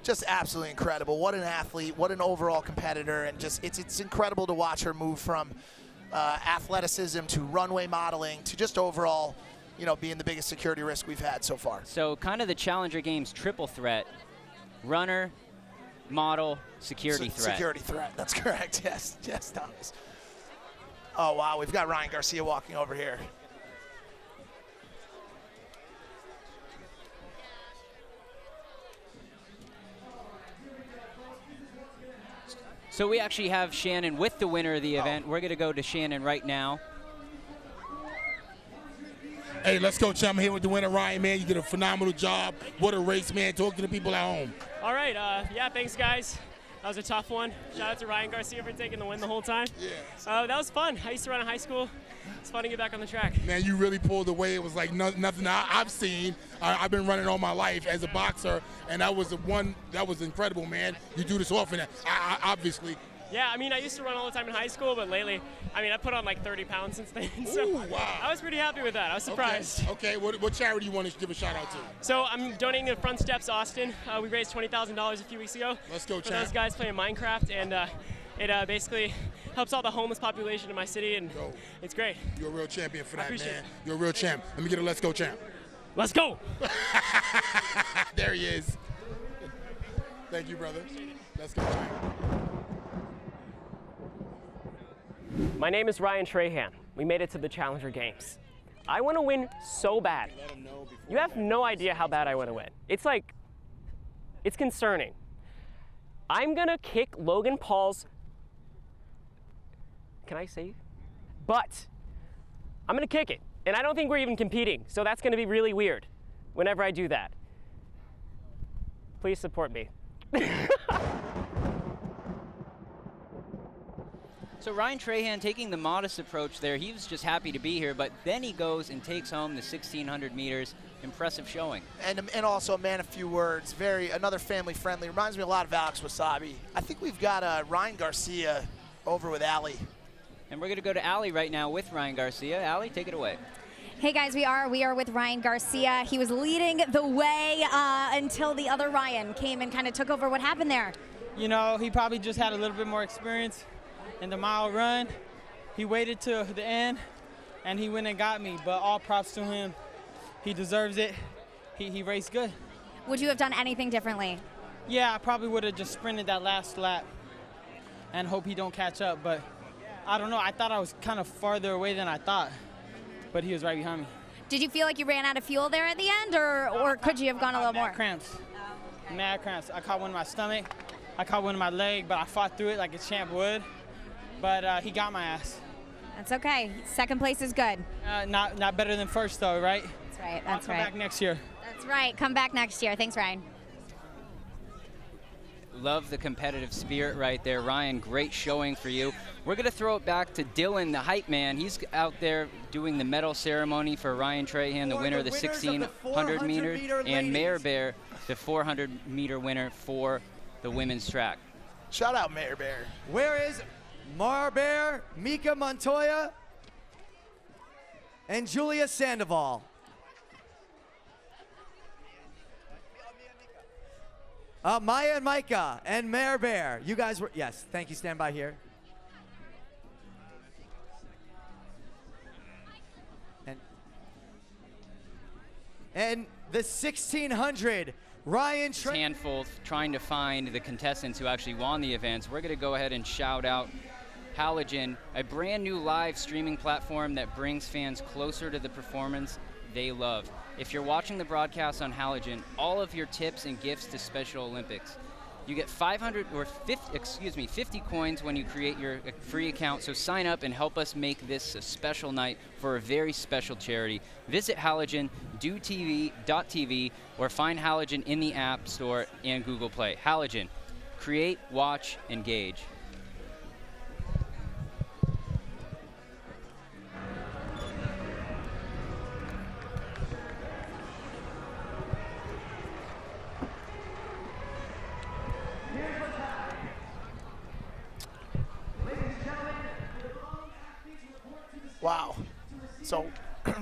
Just absolutely incredible. What an athlete. What an overall competitor. And just it's incredible to watch her move from athleticism to runway modeling to just overall, you know, being the biggest security risk we've had so far. So kind of the Challenger Games triple threat. Runner, model, security threat. Security threat. That's correct. Yes, Thomas. Oh, wow. We've got Ryan Garcia walking over here. So we actually have Shannon with the winner of the event. We're going to go to Shannon right now. Hey, let's go, champ. I'm here with the winner, Ryan, man. You did a phenomenal job. What a race, man. Talk to the people at home. All right. Yeah, thanks, guys. That was a tough one. Shout out to Ryan Garcia for taking the win the whole time. Yeah. That was fun. I used to run in high school. It's fun to get back on the track. Man, you really pulled away. It was like nothing I've seen. I've been running all my life as a boxer, and that was incredible, man. You do this often, obviously. Yeah, I mean, I used to run all the time in high school, but lately, I mean, I put on like 30 pounds since then. So Ooh, wow. I was pretty happy with that. I was surprised. Okay. What charity do you want to give a shout out to? So I'm donating to Front Steps Austin. We raised $20,000 a few weeks ago. Let's go, for champ. those guys playing Minecraft, and it basically helps all the homeless population in my city, and it's great. You're a real champion for that, man. It. You're a real champ. Let me get a let's go, champ. Let's go. There he is. Thank you, brother. Let's go, champ. My name is Ryan Trahan. We made it to the Challenger Games. I want to win so bad. You have no idea how bad I want to win. It's like, it's concerning. I'm going to kick Logan Paul's, can I say? But I'm going to kick it. And I don't think we're even competing. So that's going to be really weird whenever I do that. Please support me. So Ryan Trahan taking the modest approach there. He was just happy to be here, but then he goes and takes home the 1,600 meters. Impressive showing. And also a man of few words. Another family friendly. Reminds me a lot of Alex Wasabi. I think we've got Ryan Garcia over with Allie. And we're going to go to Allie right now with Ryan Garcia. Allie, take it away. Hey guys, we are with Ryan Garcia. He was leading the way until the other Ryan came and kind of took over. What happened there? You know, he probably just had a little bit more experience in the mile run. He waited to the end and he went and got me, but all props to him. He deserves it. He raced good. Would you have done anything differently? Yeah, I probably would have just sprinted that last lap and hope he don't catch up, but I don't know. I thought I was kind of farther away than I thought, but he was right behind me. Did you feel like you ran out of fuel there at the end, or could you have gone a little more? Cramps. Mad cramps. I caught one in my stomach. I caught one in my leg, but I fought through it like a champ would. But he got my ass. That's okay. Second place is good. Not better than first, though, right? That's right. I'll come back next year. That's right. Come back next year. Thanks, Ryan. Love the competitive spirit right there. Ryan, great showing for you. We're going to throw it back to Dylan, the hype man. He's out there doing the medal ceremony for Ryan Trahan, the winner of the 1,600 meters, and Mayor Bear, the 400-meter winner for the women's track. Shout out Mayor Bear. Where is Marbear, Mika Montoya, and Julia Sandoval? Maya and Micah and Mayor Bear. You guys were, yes, thank you, stand by here. And the 1,600, Ryan handful trying to find the contestants who actually won the events. We're going to go ahead and shout out Halogen, a brand new live streaming platform that brings fans closer to the performance they love. If you're watching the broadcast on Halogen, all of your tips and gifts to Special Olympics. You get 50 coins when you create your free account, so sign up and help us make this a special night for a very special charity. Visit Halogen, dotv, or find Halogen in the App Store and Google Play. Halogen, create, watch, engage. Wow. So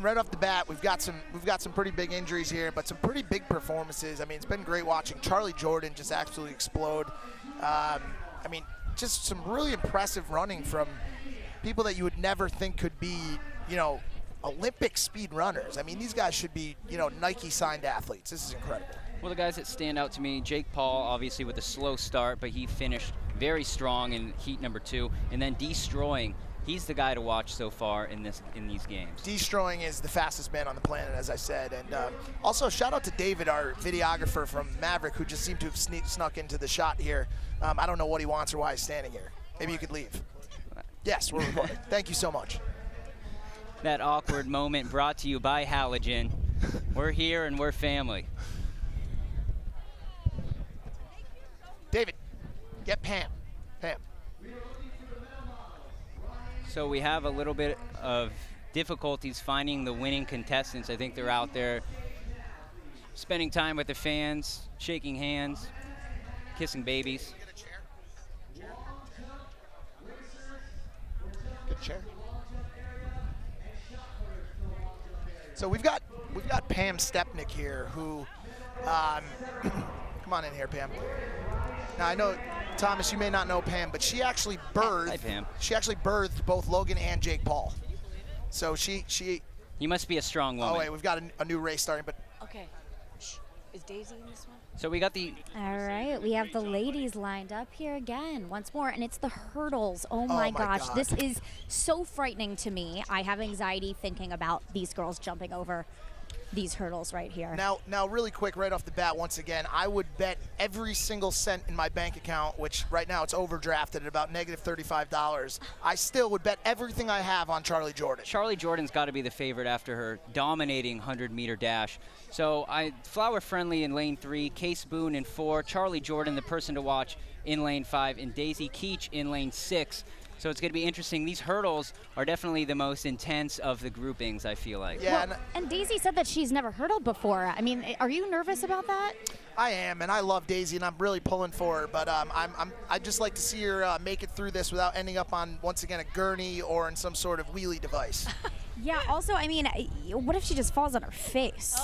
right off the bat, we've got some pretty big injuries here, but some pretty big performances. I mean, it's been great watching Charlie Jordan just absolutely explode. I mean, just some really impressive running from people that you would never think could be, you know, Olympic speed runners. I mean, these guys should be, you know, Nike signed athletes. This is incredible. Well, the guys that stand out to me, Jake Paul, obviously with a slow start, but he finished very strong in heat number 2, and then Destroying. He's the guy to watch so far in these games. Destroying is the fastest man on the planet, as I said. And also, shout out to David, our videographer from Maverick, who just seemed to have snuck into the shot here. I don't know what he wants or why he's standing here. Maybe you could leave. Yes, we're recording. Thank you so much. That awkward moment brought to you by Halogen. We're here and we're family. David. Get Pam. Pam. So we have a little bit of difficulties finding the winning contestants. I think they're out there spending time with the fans, shaking hands, kissing babies. Good chair. So we've got Pam Stepnick here, who, come on in here, Pam. Now I know, Thomas, you may not know Pam, but she actually birthed. Hi, Pam. She actually birthed both Logan and Jake Paul. So she. You must be a strong woman. Oh wait, we've got a new race starting, but. Okay. Shh. Is Daisy in this one? So we got the. All right, we have the ladies lined up here again once more, and it's the hurdles. Oh my gosh, God. this is so frightening to me. I have anxiety thinking about these girls jumping over these hurdles right here. Now, really quick, right off the bat, once again, I would bet every single cent in my bank account, which right now it's overdrafted at about negative $35. I still would bet everything I have on Charlie Jordan. Charlie Jordan's got to be the favorite after her dominating 100-meter dash. So Flower Friendly in lane 3, Case Boone in 4, Charlie Jordan, the person to watch, in lane 5, and Daisy Keach in lane 6. So it's going to be interesting. These hurdles are definitely the most intense of the groupings, I feel like. Yeah. Well, and Daisy said that she's never hurdled before. I mean, are you nervous about that? I am, and I love Daisy, and I'm really pulling for her. But I'd just like to see her make it through this without ending up on, once again, a gurney or in some sort of wheelie device. Yeah, also, I mean, what if she just falls on her face?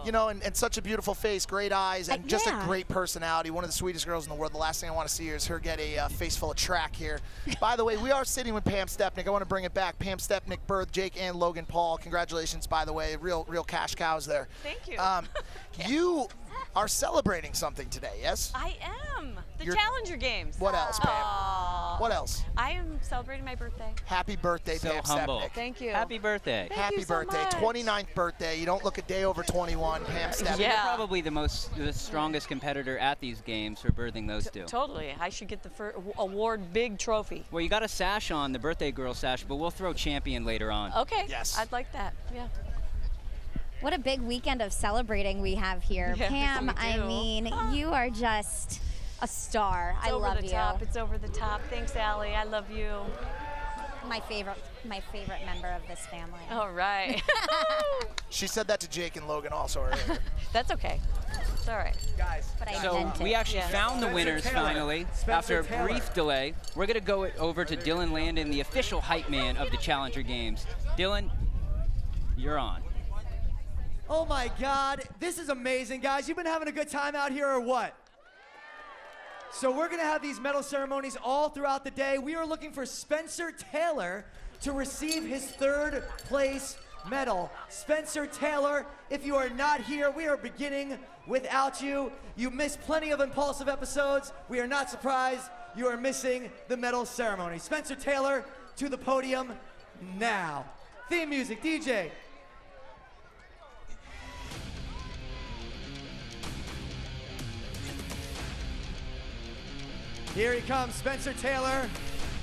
You know, and such a beautiful face, great eyes, and just yeah. a great personality. One of the sweetest girls in the world. The last thing I want to see is her get a face full of track here. By the way, we are sitting with Pam Stepnick. I want to bring it back. Pam Stepnick birthed Jake and Logan Paul. Congratulations, by the way. Real cash cows there. Thank you. You are celebrating something today, yes? I am. The Challenger Games. What else, Pam? Aww. What else? I am celebrating my birthday. Happy birthday, So Pam humble. Stepnick. Thank you. Happy birthday. Thank Happy you so birthday. much. 29th birthday. You don't look a day over 21, Pam Stepnick. You're probably the strongest competitor at these games for birthing those two. Totally. I should get the award big trophy. Well, you got a sash on, the birthday girl sash, but we'll throw champion later on. Okay. Yes. I'd like that. Yeah. What a big weekend of celebrating we have here. Yes, Pam, we I do. mean, you are just a star. It's I over love the you. top. It's over the top. Thanks, Allie. I love you. My favorite member of this family. All right. She said that to Jake and Logan also earlier. That's okay. It's all right. Guys. But I So meant we it. actually found the winners finally after a brief delay. We're going to go over to Dylan Landon, the official hype man of the Challenger Games. Dylan, you're on. Oh my God, this is amazing, guys. You've been having a good time out here or what? So we're gonna have these medal ceremonies all throughout the day. We are looking for Spencer Taylor to receive his 3rd place medal. Spencer Taylor, if you are not here, we are beginning without you. You missed plenty of impulsive episodes. We are not surprised you are missing the medal ceremony. Spencer Taylor to the podium now. Theme music, DJ. Here he comes, Spencer Taylor,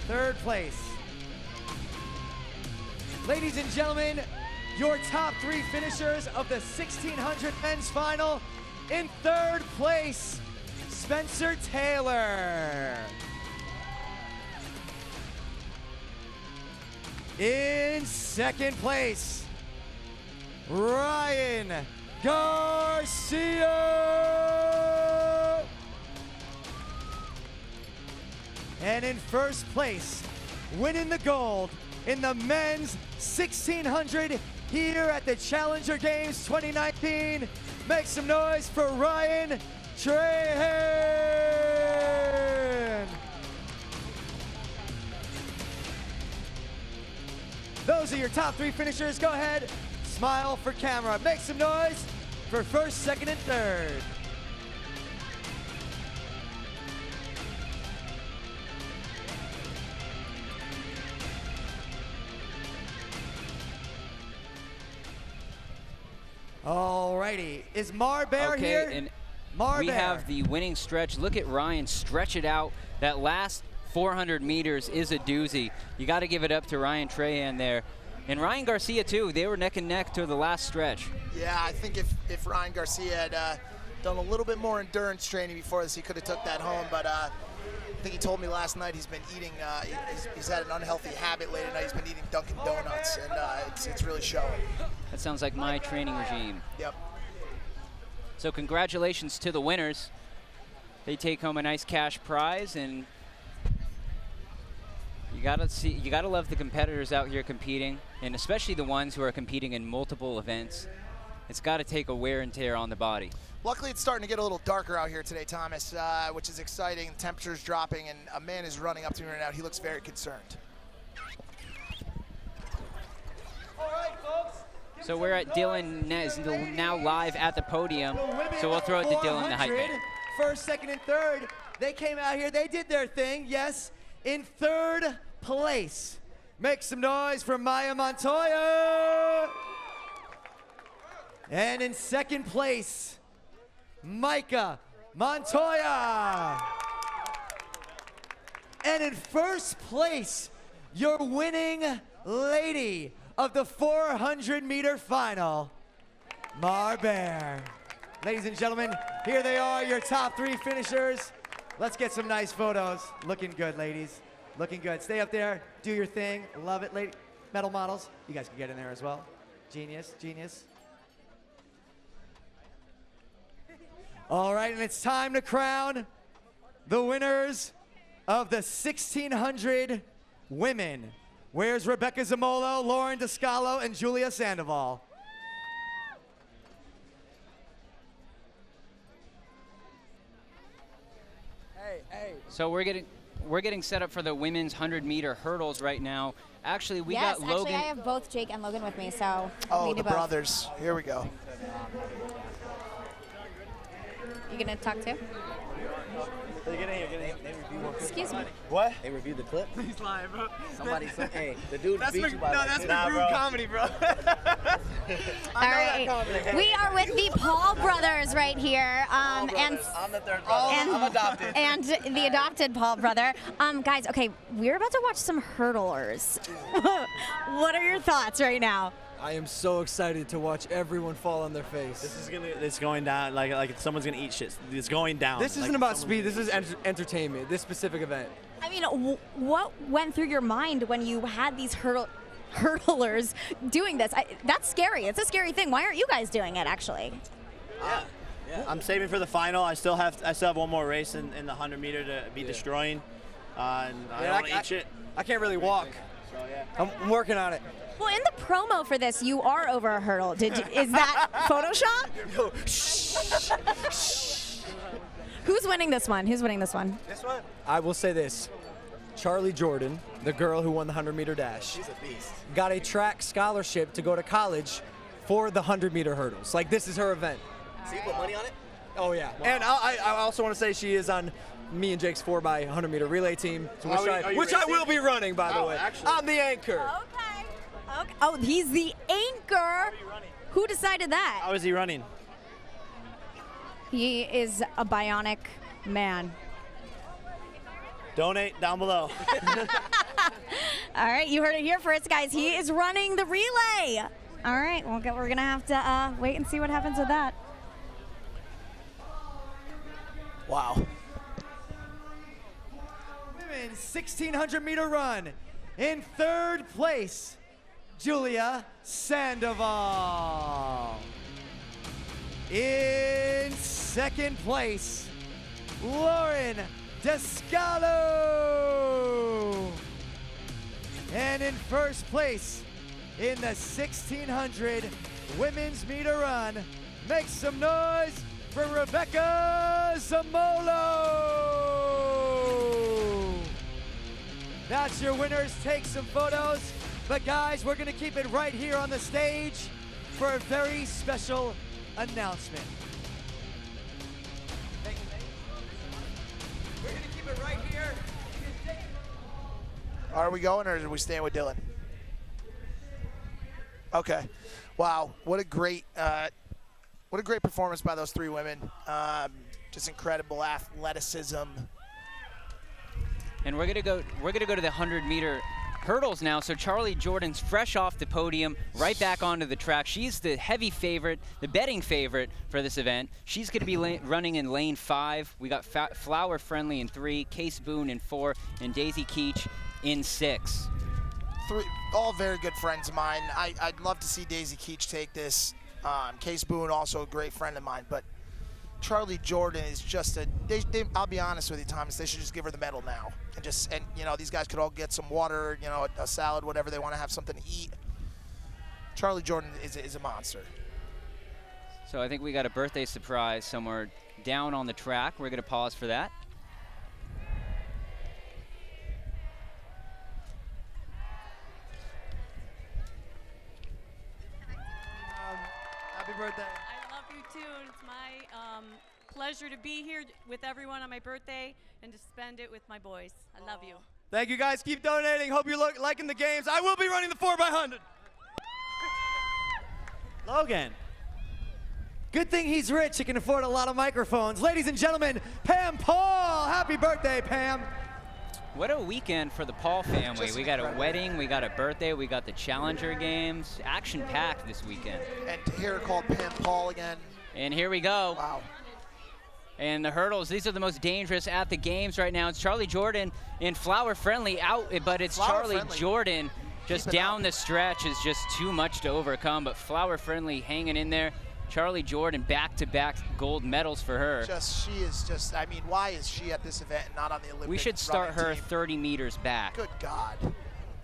3rd place. Ladies and gentlemen, your top 3 finishers of the 1600 men's final. In 3rd place, Spencer Taylor. In 2nd place, Ryan Garcia. And in 1st place, winning the gold in the men's 1600 here at the Challenger Games 2019. Make some noise for Ryan Trahan. Those are your top 3 finishers. Go ahead, smile for camera. Make some noise for 1st, 2nd, and 3rd. Alrighty, is Mar Bear here? And Mar we Bear. have the winning stretch. Look at Ryan stretch it out. That last 400 meters is a doozy. You got to give it up to Ryan Trahan there. And Ryan Garcia, too. They were neck and neck to the last stretch. Yeah, I think if Ryan Garcia had done a little bit more endurance training before this, he could have took that home. But I think he told me last night he's been eating, he's had an unhealthy habit late at night. He's been eating Dunkin' Donuts, and it's really showing. That sounds like my training regime. Yep. So congratulations to the winners. They take home a nice cash prize, and you gotta love the competitors out here competing, and especially the ones who are competing in multiple events. It's got to take a wear and tear on the body. Luckily, it's starting to get a little darker out here today, Thomas, which is exciting. The temperature's dropping, and a man is running up to me right now. He looks very concerned. All right, folks. So we're at Dylan now live at the podium. So we'll throw it to Dylan, the hype man. First, second, and third. They came out here. They did their thing. Yes, in third place. Make some noise for Maya Montoya. And in second place, Micah Montoya. And in first place, your winning lady of the 400-meter final, Mar-Bear. Ladies and gentlemen, here they are, your top 3 finishers. Let's get some nice photos. Looking good, ladies. Looking good. Stay up there. Do your thing. Love it, lady. Medal models. You guys can get in there as well. Genius, genius. All right, and it's time to crown the winners of the 1600 women. Where's Rebecca Zamolo, Lauren Descalo, and Julia Sandoval? Hey. So we're getting set up for the women's 100-meter hurdles right now. Actually, we yes, got Logan. Actually, I have both Jake and Logan with me, so Oh, we do the both. brothers. Here we go. You gonna talk too? Excuse me. What? They reviewed the clip? He's lying, bro. Somebody said, hey, the dude beat you by that's McBroom comedy, bro. All right. We are with the Paul brothers right here. And I'm the third brother. I'm adopted. And the adopted Paul brother. Guys, okay, we're about to watch some hurdlers. What are your thoughts right now? I am so excited to watch everyone fall on their face. It's going down like someone's gonna eat shit. It's going down. This isn't about speed. This is entertainment. This specific event. I mean, what went through your mind when you had these hurdlers doing this? That's scary. It's a scary thing. Why aren't you guys doing it, actually? Yeah. I'm saving for the final. I still have one more race in the 100-meter to be destroying. And I don't want to eat shit. I can't really walk. So, yeah. I'm working on it. Well, in the promo for this, you are over a hurdle. Is that Photoshop? Who's winning this one? Who's winning this one? This one? I will say this. Charlie Jordan, the girl who won the 100-meter dash, she's a beast. Got a track scholarship to go to college for the 100-meter hurdles. Like, this is her event. So you put money on it? Oh, yeah. Wow. And I also want to say she is on me and Jake's 4x100-meter relay team, which I will be running, by the way. Actually. I'm the anchor. Okay. Oh, he's the anchor. Who decided that? How is he running? He is a bionic man. Donate down below. All right, you heard it here first, guys. He is running the relay. All right, we're going to have to wait and see what happens with that. Wow. Women's 1600-meter run. In third place, Julia Sandoval. In second place, Lauren Descalo. And in first place, in the 1600 women's meter run, make some noise for Rebecca Zamolo. That's your winners. Take some photos. But guys, we're gonna keep it right here on the stage for a very special announcement. We're gonna keep it right here. Are we going, or are we staying with Dylan? Okay. Wow. What a great performance by those 3 women. Just incredible athleticism. And we're gonna go to the 100-meter hurdles now, so Charlie Jordan's fresh off the podium, right back onto the track. She's the heavy favorite, the betting favorite for this event. She's going to be running in lane 5. We got Flower Friendly in 3, Case Boone in 4, and Daisy Keach in 6. All very good friends of mine. I'd love to see Daisy Keach take this. Case Boone, also a great friend of mine, but Charlie Jordan is just I'll be honest with you, Thomas, they should just give her the medal now. And you know, these guys could all get some water, you know, a salad, whatever they want to have something to eat. Charlie Jordan is a monster. So I think we got a birthday surprise somewhere down on the track. We're going to pause for that. Happy birthday. I love you too, and it's my pleasure to be here with everyone on my birthday and to spend it with my boys. I love you. Thank you guys. Keep donating. Hope you're liking the games. I will be running the 4x100. Logan. Good thing he's rich. He can afford a lot of microphones. Ladies and gentlemen, Pam Paul. Happy birthday, Pam. What a weekend for the Paul family. We got a wedding, we got a birthday, we got the Challenger Games. Action-packed this weekend. And to hear her called Pam Paul again. And here we go. Wow. And the hurdles, these are the most dangerous at the games right now. It's Charlie Jordan and Flower Friendly out, but it's Charlie Jordan just down the stretch is just too much to overcome. But Flower Friendly hanging in there. Charlie Jordan back-to-back gold medals for her. She is just, I mean, why is she at this event and not on the Olympic We should start her team? 30 meters back. Good God.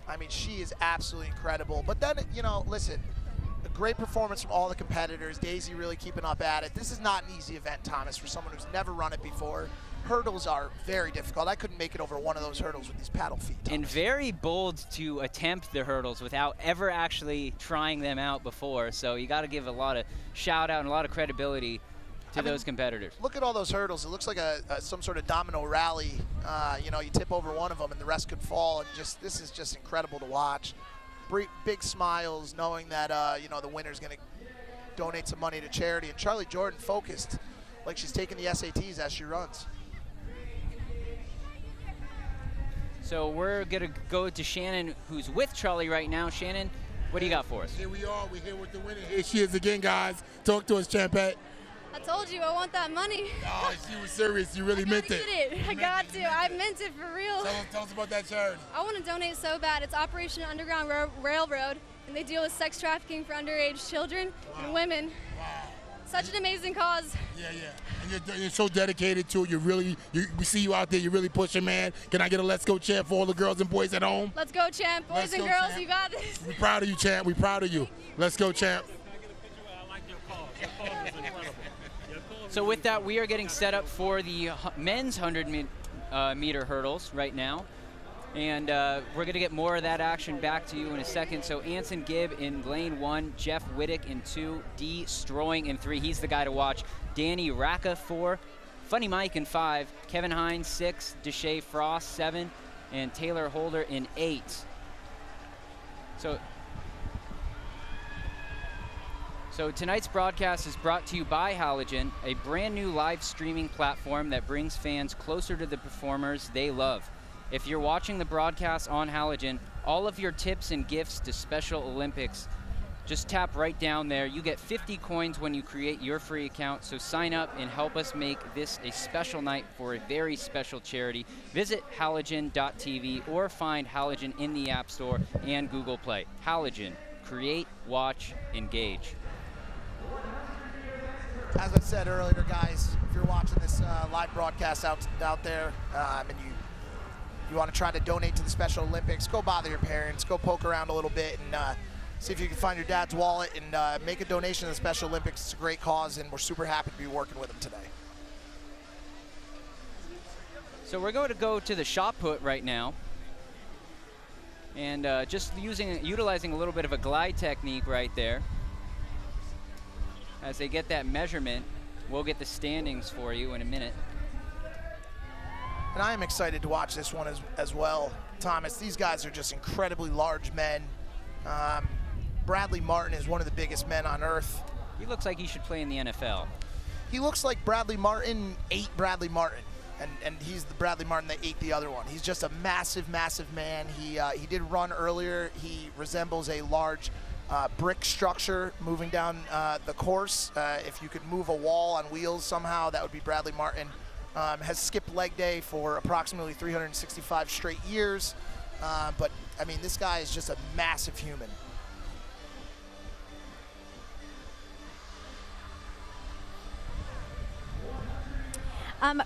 I mean, she is absolutely incredible. But then, you know, listen, a great performance from all the competitors. Daisy really keeping up at it. This is not an easy event, Thomas, for someone who's never run it before. Hurdles are very difficult. I couldn't make it over one of those hurdles with these paddle feet, Thomas. And very bold to attempt the hurdles without ever actually trying them out before. So you got to give a lot of shout out and a lot of credibility to those competitors. Look at all those hurdles. It looks like some sort of domino rally. You know, you tip over one of them and the rest could fall. And this is just incredible to watch. Big smiles knowing that, you know, the winner's going to donate some money to charity. And Charlie Jordan focused like she's taking the SATs as she runs. So we're going to go to Shannon, who's with Charlie right now. Shannon, what do you got for us? Here we are. We're here with the winner. Here she is again, guys. Talk to us, Champette. I told you I want that money. Oh, she was serious. You really meant it. I got to. I meant it for real. Tell us about that charity. I want to donate so bad. It's Operation Underground Railroad, and they deal with sex trafficking for underage children and women. Wow. Such an amazing cause. Yeah. And you're so dedicated to it. We see you out there. You're really pushing, man. Can I get a let's go chant for all the girls and boys at home? Let's go, champ. Boys and girls, champ. You got this. We're proud of you, champ. We're proud of you. Let's go, champ. So with that, we are getting set up for the men's 100 meter hurdles right now. And we're going to get more of that action back to you in a second. So Anson Gibb in lane 1, Jeff Wittick in 2, D. Strowing in 3. He's the guy to watch. Danny Racca 4, Funny Mike in 5, Kevin Hines 6, Deshae Frost 7, and Taylor Holder in 8. So tonight's broadcast is brought to you by Halogen, a brand new live streaming platform that brings fans closer to the performers they love. If you're watching the broadcast on Halogen, all of your tips and gifts to Special Olympics, just tap right down there. You get 50 coins when you create your free account, so sign up and help us make this a special night for a very special charity. Visit halogen.tv or find Halogen in the App Store and Google Play. Halogen, create, watch, engage. As I said earlier, guys, if you're watching this live broadcast out there and you want to try to donate to the Special Olympics, go bother your parents, go poke around a little bit and see if you can find your dad's wallet and make a donation to the Special Olympics. It's a great cause, and we're super happy to be working with them today. So we're going to go to the shot put right now. And just utilizing a little bit of a glide technique right there. As they get that measurement, we'll get the standings for you in a minute. And I am excited to watch this one as well, Thomas. These guys are just incredibly large men. Bradley Martin is one of the biggest men on earth. He looks like he should play in the NFL. He looks like Bradley Martin ate Bradley Martin. and he's the Bradley Martin that ate the other one. He's just a massive, massive man. He did run earlier. He resembles a large brick structure moving down the course. If you could move a wall on wheels somehow, that would be Bradley Martin. Has skipped leg day for approximately 365 straight years. But, I mean, this guy is just a massive human.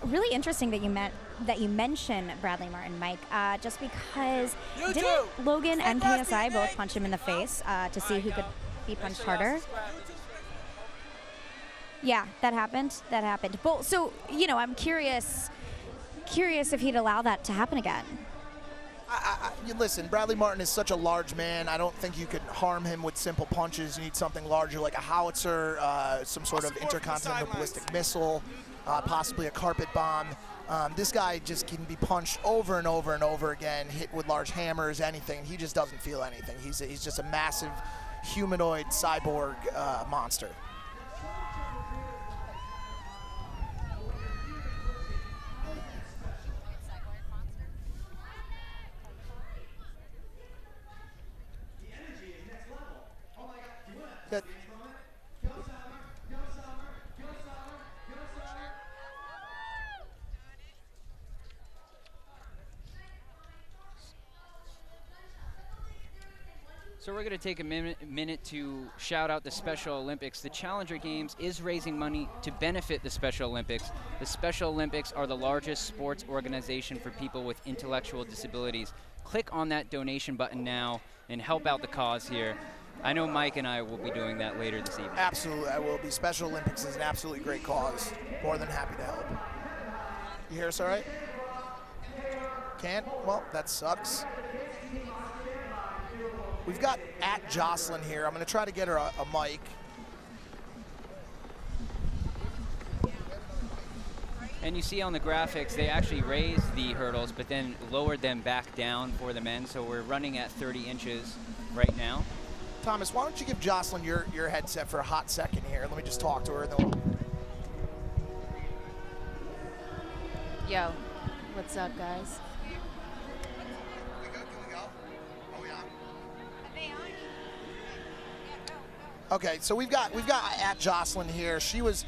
Really interesting that you mention Bradley Martin, Mike, just because didn't Logan and KSI both punch him in the face to see who could be punched harder? Yeah, that happened. That happened. But, so, you know, I'm curious if he'd allow that to happen again. Listen, Bradley Martin is such a large man. I don't think you could harm him with simple punches. You need something larger like a howitzer, some sort of intercontinental ballistic missile, possibly a carpet bomb. This guy just can be punched over and over and over again, hit with large hammers, anything. He just doesn't feel anything. He's just a massive humanoid cyborg monster. That So we're going to take a minute to shout out the Special Olympics. The Challenger Games is raising money to benefit the Special Olympics. The Special Olympics are the largest sports organization for people with intellectual disabilities. Click on that donation button now and help out the cause here. I know Mike and I will be doing that later this evening. Absolutely, I will be. Special Olympics is an absolutely great cause. More than happy to help. You hear us all right? Can't? Well, that sucks. We've got @Jocelyn here. I'm going to try to get her a mic. And you see on the graphics, they actually raised the hurdles, but then lowered them back down for the men. So we're running at 30 inches right now. Thomas, why don't you give Jocelyn your headset for a hot second here? Let me just talk to her. And then Yo, what's up, guys? Okay, so we've got @Jocelyn here. She was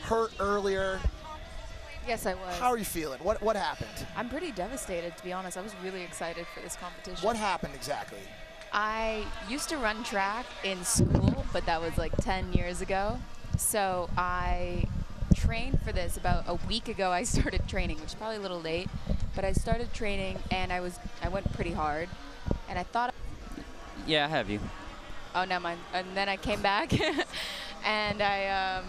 hurt earlier. Yes, I was. How are you feeling? What happened? I'm pretty devastated, to be honest. I was really excited for this competition. What happened exactly? I used to run track in school, but that was like 10 years ago. So I trained for this about a week ago. I started training, which is probably a little late, but I started training and I went pretty hard. And I thought, Yeah, I have you. oh, never mind. And then I came back and I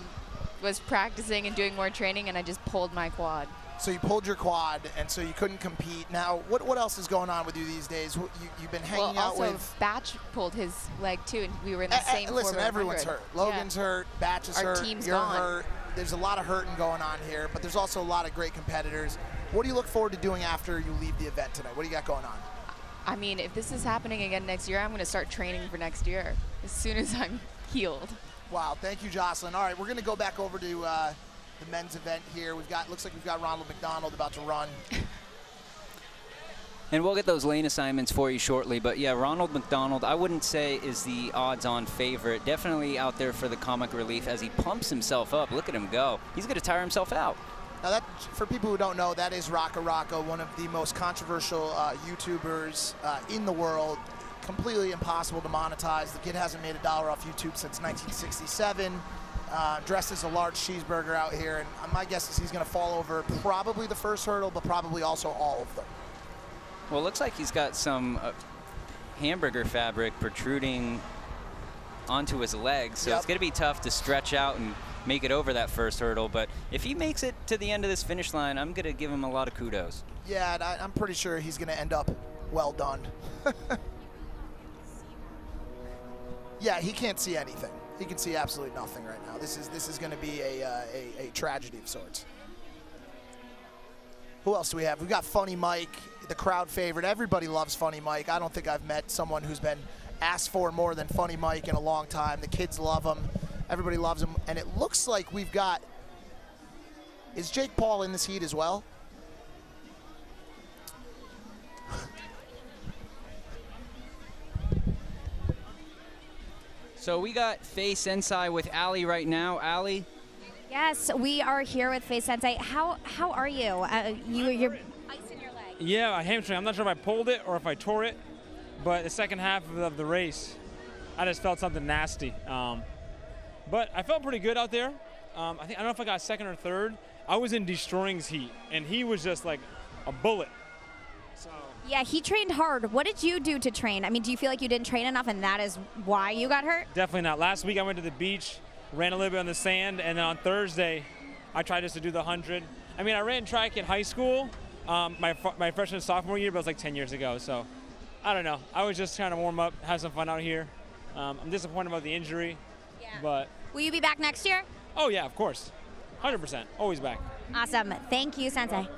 was practicing and doing more training, and I just pulled my quad. So you pulled your quad, and so you couldn't compete. Now, what else is going on with you these days? You've been hanging out with... Batch pulled his leg, too, and we were in the same Listen, everyone's hurt. Logan's hurt, Batch is hurt, Our team's you're gone. hurt. There's a lot of hurting going on here, but there's also a lot of great competitors. What do you look forward to doing after you leave the event tonight? What do you got going on? I mean, if this is happening again next year, I'm going to start training for next year as soon as I'm healed. Wow, thank you, Jocelyn. All right, we're going to go back over to the men's event here. Looks like we've got Ronald McDonald about to run. And we'll get those lane assignments for you shortly. But yeah, Ronald McDonald, I wouldn't say is the odds-on favorite. Definitely out there for the comic relief as he pumps himself up. Look at him go. He's going to tire himself out. Now, that, for people who don't know, that is Rocka Rocka, one of the most controversial YouTubers in the world. Completely impossible to monetize. The kid hasn't made $1 off YouTube since 1967. Dressed as a large cheeseburger out here, and my guess is he's going to fall over probably the first hurdle, but probably also all of them. Well, it looks like he's got some hamburger fabric protruding onto his legs, so it's going to be tough to stretch out and make it over that first hurdle. But if he makes it to the end of this finish line, I'm going to give him a lot of kudos. Yeah, and I'm pretty sure he's going to end up well done. Yeah, he can't see anything. He can see absolutely nothing right now. This is going to be a tragedy of sorts. Who else do we have? We've got Funny Mike, the crowd favorite. Everybody loves Funny Mike. I don't think I've met someone who's been asked for more than Funny Mike in a long time. The kids love him. Everybody loves him. And it looks like we've got... Is Jake Paul in this heat as well? So we got Faye Sensei with Allie right now. Allie? Yes, we are here with Faye Sensei. How are you? You're ice in your leg. Yeah, a hamstring. I'm not sure if I pulled it or if I tore it, but the second half of the race, I just felt something nasty. But I felt pretty good out there. I don't know if I got second or third. I was in Destroying's heat, and he was just like a bullet. So. Yeah, he trained hard. What did you do to train? I mean, do you feel like you didn't train enough and that is why you got hurt? Definitely not. Last week I went to the beach, ran a little bit on the sand, and then on Thursday I tried just to do the 100. I mean, I ran track in high school, my freshman and sophomore year, but it was like 10 years ago. So I don't know. I was just trying to warm up, have some fun out here. I'm disappointed about the injury, but. Will you be back next year? Oh yeah, of course. 100%, always back. Awesome. Thank you, Sensei.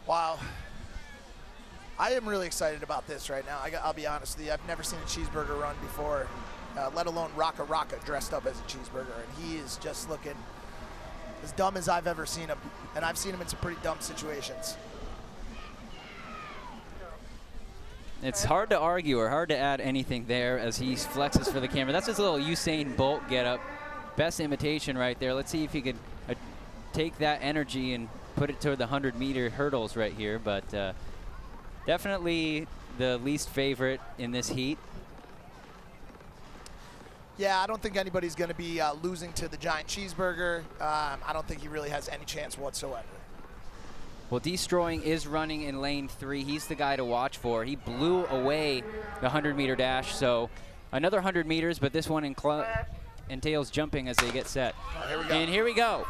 Wow. I am really excited about this right now. I'll be honest with you. I've never seen a cheeseburger run before, let alone Raka dressed up as a cheeseburger. And he is just looking as dumb as I've ever seen him. And I've seen him in some pretty dumb situations. It's hard to argue or hard to add anything there as he flexes for the camera. That's his little Usain Bolt get up. Best imitation right there. Let's see if he can take that energy and put it toward the 100-meter hurdles right here. But definitely the least favorite in this heat. Yeah, I don't think anybody's going to be losing to the giant cheeseburger. I don't think he really has any chance whatsoever. Well, Destroying is running in lane 3. He's the guy to watch for. He blew away the 100-meter dash, so another 100 meters, but this one entails jumping as they get set. Oh, here we go. And here we go.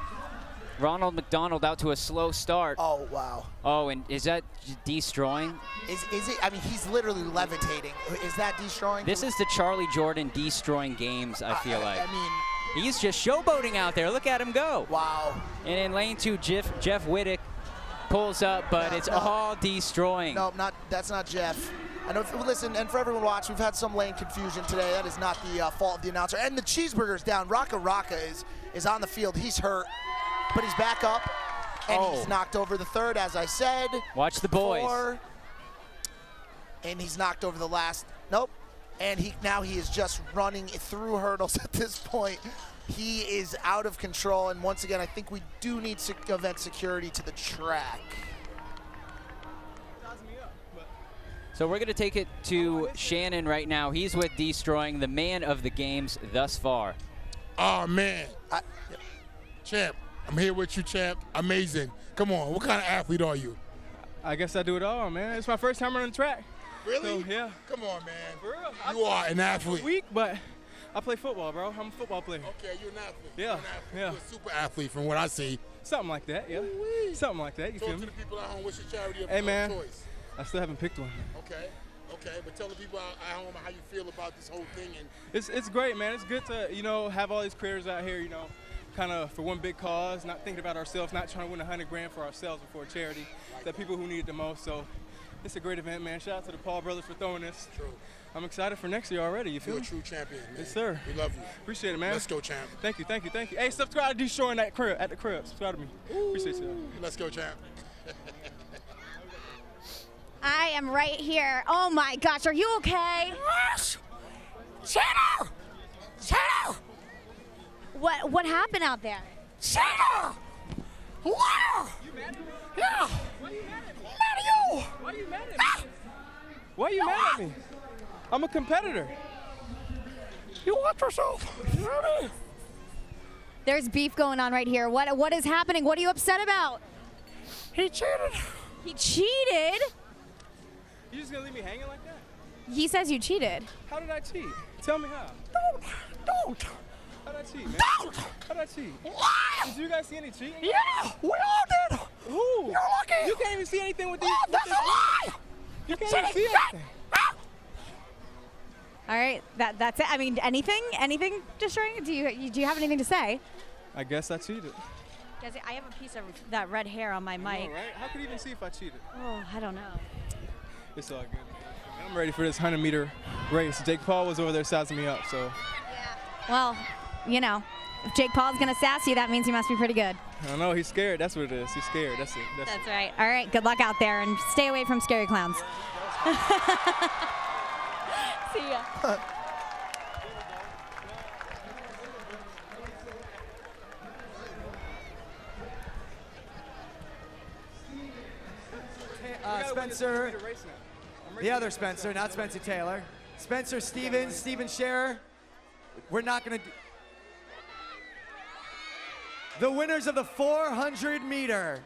Ronald McDonald out to a slow start. Oh, wow. Oh, and is that Destroying? Is it? I mean, he's literally levitating. Is that Destroying? This is the Charlie Jordan Destroying games, I feel like. I mean, he's just showboating out there. Look at him go. Wow. And in lane 2, Jeff Whittick pulls up, but it's all Destroying. No, that's not Jeff. I know. Listen, and for everyone watching, we've had some lane confusion today. That is not the fault of the announcer. And the cheeseburger's down. Raka is on the field. He's hurt, but he's back up, and he's knocked over the third, as I said. Watch the boys. And he's knocked over the last. Nope. And now he is just running through hurdles at this point. He is out of control, and once again, I think we do need event security to the track. So we're going to take it to Shannon right now. He's with Destroying, the man of the games thus far. Oh, man. Champ, I'm here with you, champ. Amazing. Come on, what kind of athlete are you? I guess I do it all, man. It's my first time running track. Really? So, yeah. Come on, man. For real. You are an athlete. I'm weak, but I play football, bro. I'm a football player. Okay, you're an athlete. Yeah. You're an athlete. Yeah. You're a super athlete from what I see. Something like that, yeah. Ooh-wee. Something like that, you Talk feel to me? the people at home. What's your charity of Hey, man. choice? I still haven't picked one. Okay. But tell the people at home how you feel about this whole thing. And It's great, man. It's good to, have all these creators out here, kind of for one big cause, not thinking about ourselves, not trying to win $100 grand for ourselves or for a charity, the people who need it the most. So it's a great event, man. Shout out to the Paul brothers for throwing this. True. I'm excited for next year already. You feel You're me? a true champion, man. Yes, sir. We love you. Appreciate it, man. Let's go, champ. Thank you. Hey, subscribe to Destroying at the crib. Subscribe to me. Appreciate you. Let's go, champ. I am right here. Oh my gosh, are you okay? Yes! Shadow! Shadow! What happened out there? Shadow! Wow! You mad at me? Yeah! Why are you mad at me? Mad at you! Why are you mad at me? Why are you mad at me? I'm a competitor. You watch yourself. You know what I mean? There's beef going on right here. What is happening? What are you upset about? He cheated. He cheated? You just gonna leave me hanging like that? He says you cheated. How did I cheat? Tell me how. Don't. How did I cheat, man? Don't. How did I cheat? Why? Did you guys see any cheating? Yeah, we all did. Who? You're lucky. You can't even see anything with these. Oh, that's a lie. You can't even see anything. All right, that's it. I mean, anything Destroying? Do you have anything to say? I guess I cheated. Guys, I have a piece of that red hair on my mic. I know, right? How could you even see if I cheated? Oh, I don't know. It's all good. I'm ready for this 100-meter race. Jake Paul was over there sassing me up, so. Well, if Jake Paul's gonna sass you, that means he must be pretty good. I don't know. He's scared. That's what it is. He's scared. That's it. That's right. All right. Good luck out there, and stay away from scary clowns. See ya. Spencer, the other Spencer, not Spencer Taylor. Spencer Stevens, Steven Scherer. We're not going to do. The winners of the 400 meter.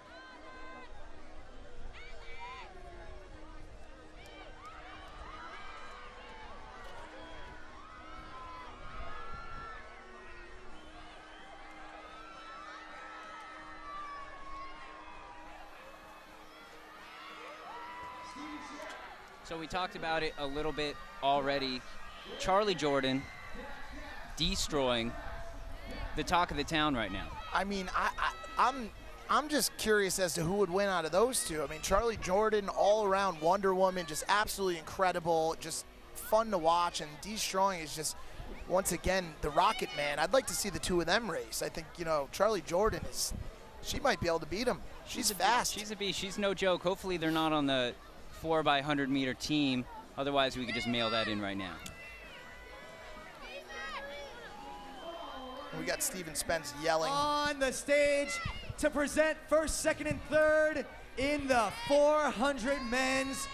So we talked about it a little bit already. Charlie Jordan destroying the talk of the town right now. I mean, I'm just curious as to who would win out of those two. I mean, Charlie Jordan, all-around Wonder Woman, just absolutely incredible, just fun to watch, and destroying is just, once again, the Rocket Man. I'd like to see the two of them race. I think, you know, Charlie Jordan she might be able to beat him. She's fast. She's a beast. She's no joke. Hopefully they're not on the 4x100 meter team. Otherwise, we could just mail that in right now. We got Steven Spence yelling. On the stage to present first, second, and third in the 400 men's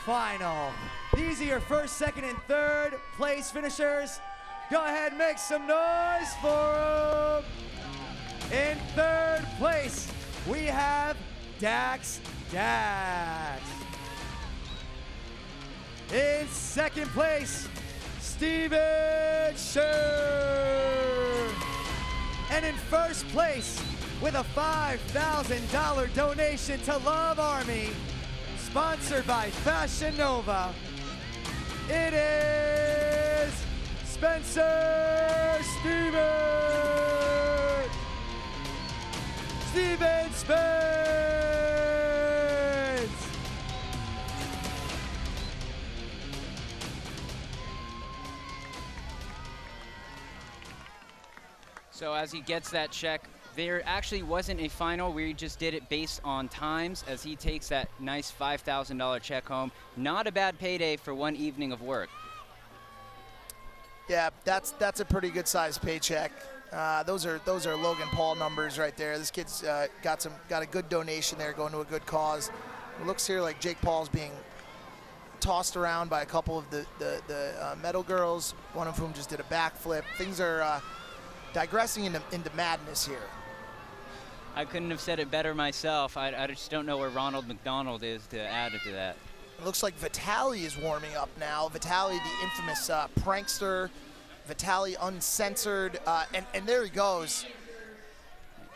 final. These are your first, second, and third place finishers. Go ahead and make some noise for them. In third place, we have Dax. In second place, Steven Scherer. And in first place, with a $5,000 donation to Love Army, sponsored by Fashion Nova, it is Spencer Steven Spence. So as he gets that check, there actually wasn't a final. We just did it based on times as he takes that nice $5,000 check home. Not a bad payday for one evening of work. Yeah, that's a pretty good sized paycheck. Those are Logan Paul numbers right there. This kid's got a good donation there going to a good cause. It looks here like Jake Paul's being tossed around by a couple of the medal girls, one of whom just did a backflip. Things are digressing into madness here. I couldn't have said it better myself. I just don't know where Ronald McDonald is to add it to that. It looks like Vitaly is warming up now. Vitaly, the infamous prankster. Vitaly uncensored, and there he goes.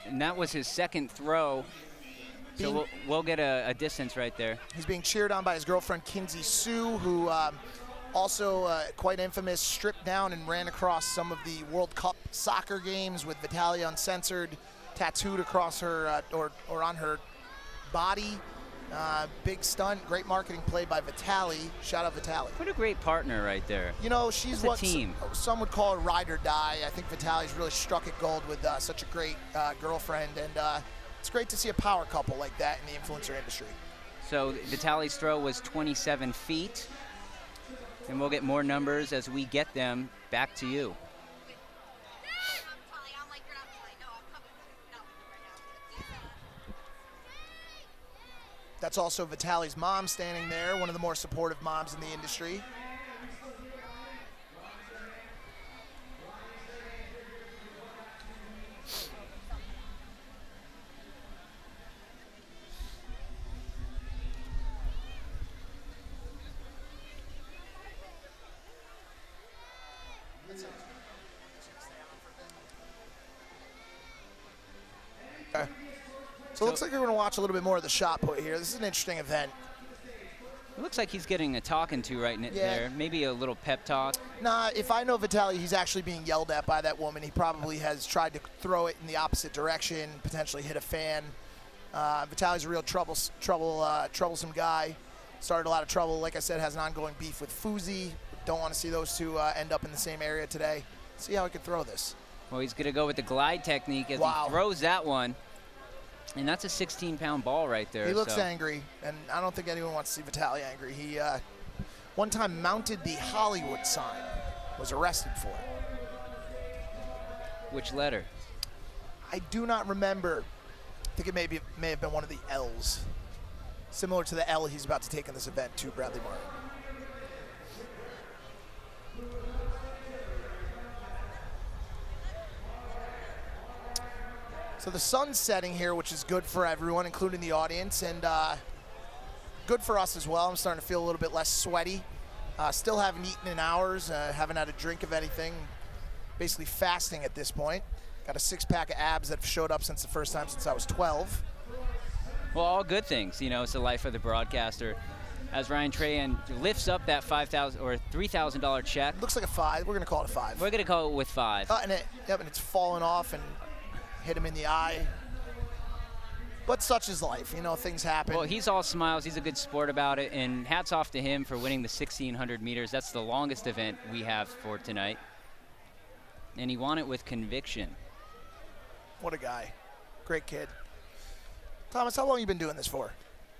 And that was his second throw. So we'll get a distance right there. He's being cheered on by his girlfriend, Kinsey Sue, who also quite infamous, stripped down and ran across some of the World Cup soccer games with Vitaly uncensored tattooed across her or on her body. Big stunt, great marketing play by Vitaly. Shout out Vitaly. What a great partner right there. You know, she's what team. Some would call her ride or die. I think Vitaly's really struck it gold with such a great girlfriend, and it's great to see a power couple like that in the influencer industry. So Vitaly's throw was 27 feet, and we'll get more numbers as we get them back to you. That's also Vitaly's mom standing there, one of the more supportive moms in the industry. Okay. So it looks like we're going to watch a little bit more of the shot put here. This is an interesting event. It looks like he's getting a talking to right there. Maybe a little pep talk. Nah, if I know Vitaly, he's actually being yelled at by that woman. He probably has tried to throw it in the opposite direction, potentially hit a fan. Vitaly's a real troublesome guy. Started a lot of trouble. Like I said, has an ongoing beef with Fuzi. Don't want to see those two end up in the same area today. See how he can throw this. Well, he's going to go with the glide technique as he throws that one. And that's a 16-pound ball right there. He looks so. angry, and I don't think anyone wants to see Vitaly angry. He one time mounted the Hollywood sign, was arrested for it. Which letter? I do not remember. I think it may have been one of the L's. Similar to the L he's about to take in this event, too, Bradley Martin. So the sun's setting here, which is good for everyone, including the audience, and good for us as well. I'm starting to feel a little bit less sweaty. Still haven't eaten in hours, haven't had a drink of anything. Basically fasting at this point. Got a six-pack of abs that have showed up since the first time since I was 12. Well, all good things. You know, it's the life of the broadcaster. As Ryan Trahan lifts up that $5,000 or $3,000 check. Looks like a 5. We're going to call it a 5. We're going to call it with 5. And it's fallen off and hit him in the eye. But such is life. You know, things happen. Well, he's all smiles. He's a good sport about it. And hats off to him for winning the 1,600 meters. That's the longest event we have for tonight. And he won it with conviction. What a guy. Great kid. Thomas, how long have you been doing this for?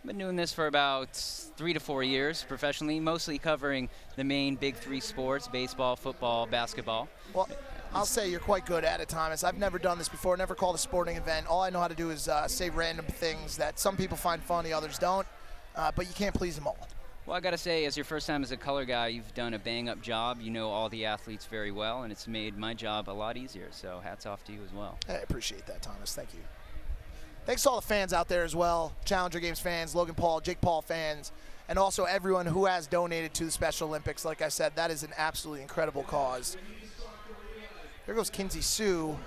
I've been doing this for about 3 to 4 years professionally, mostly covering the main big 3 sports, baseball, football, basketball. Well, I'll say you're quite good at it, Thomas. I've never done this before, never called a sporting event. All I know how to do is say random things that some people find funny, others don't, but you can't please them all. Well, I got to say, as your first time as a color guy, you've done a bang-up job. You know all the athletes very well, and it's made my job a lot easier, so hats off to you as well. I appreciate that, Thomas. Thank you. Thanks to all the fans out there as well, Challenger Games fans, Logan Paul, Jake Paul fans, and also everyone who has donated to the Special Olympics. Like I said, that is an absolutely incredible cause. Here goes Kinsey Sue.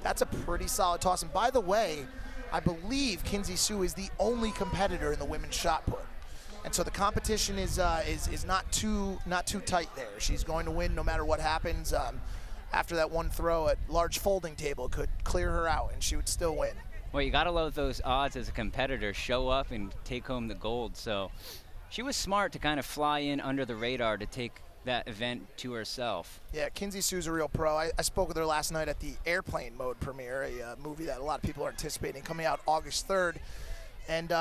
That's a pretty solid toss. And by the way, I believe Kinsey Sue is the only competitor in the women's shot put. And so the competition is not too tight there. She's going to win no matter what happens. After that one throw, a large folding table could clear her out, and she would still win. Well, you got to love those odds as a competitor. Show up and take home the gold. So she was smart to kind of fly in under the radar to take that event to herself. Yeah, Kinsey Sue's a real pro. I spoke with her last night at the Airplane Mode premiere, a movie that a lot of people are anticipating coming out August 3rd. And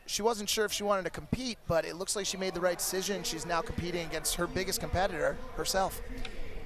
she wasn't sure if she wanted to compete, but it looks like she made the right decision. She's now competing against her biggest competitor, herself.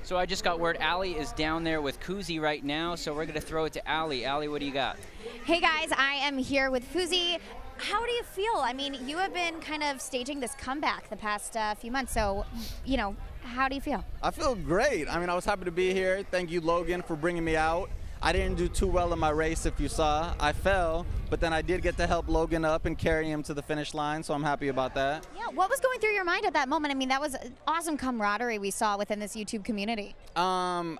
So I just got word Allie is down there with Kuzi right now, so we're going to throw it to Allie. Allie, what do you got? Hey guys, I am here with Fuzi. How do you feel? I mean, you have been kind of staging this comeback the past few months, so, you know, how do you feel? I feel great. I mean, I was happy to be here. Thank you, Logan, for bringing me out. I didn't do too well in my race, if you saw. I fell, but then I did get to help Logan up and carry him to the finish line, so I'm happy about that. Yeah, what was going through your mind at that moment? I mean, that was awesome camaraderie we saw within this YouTube community. I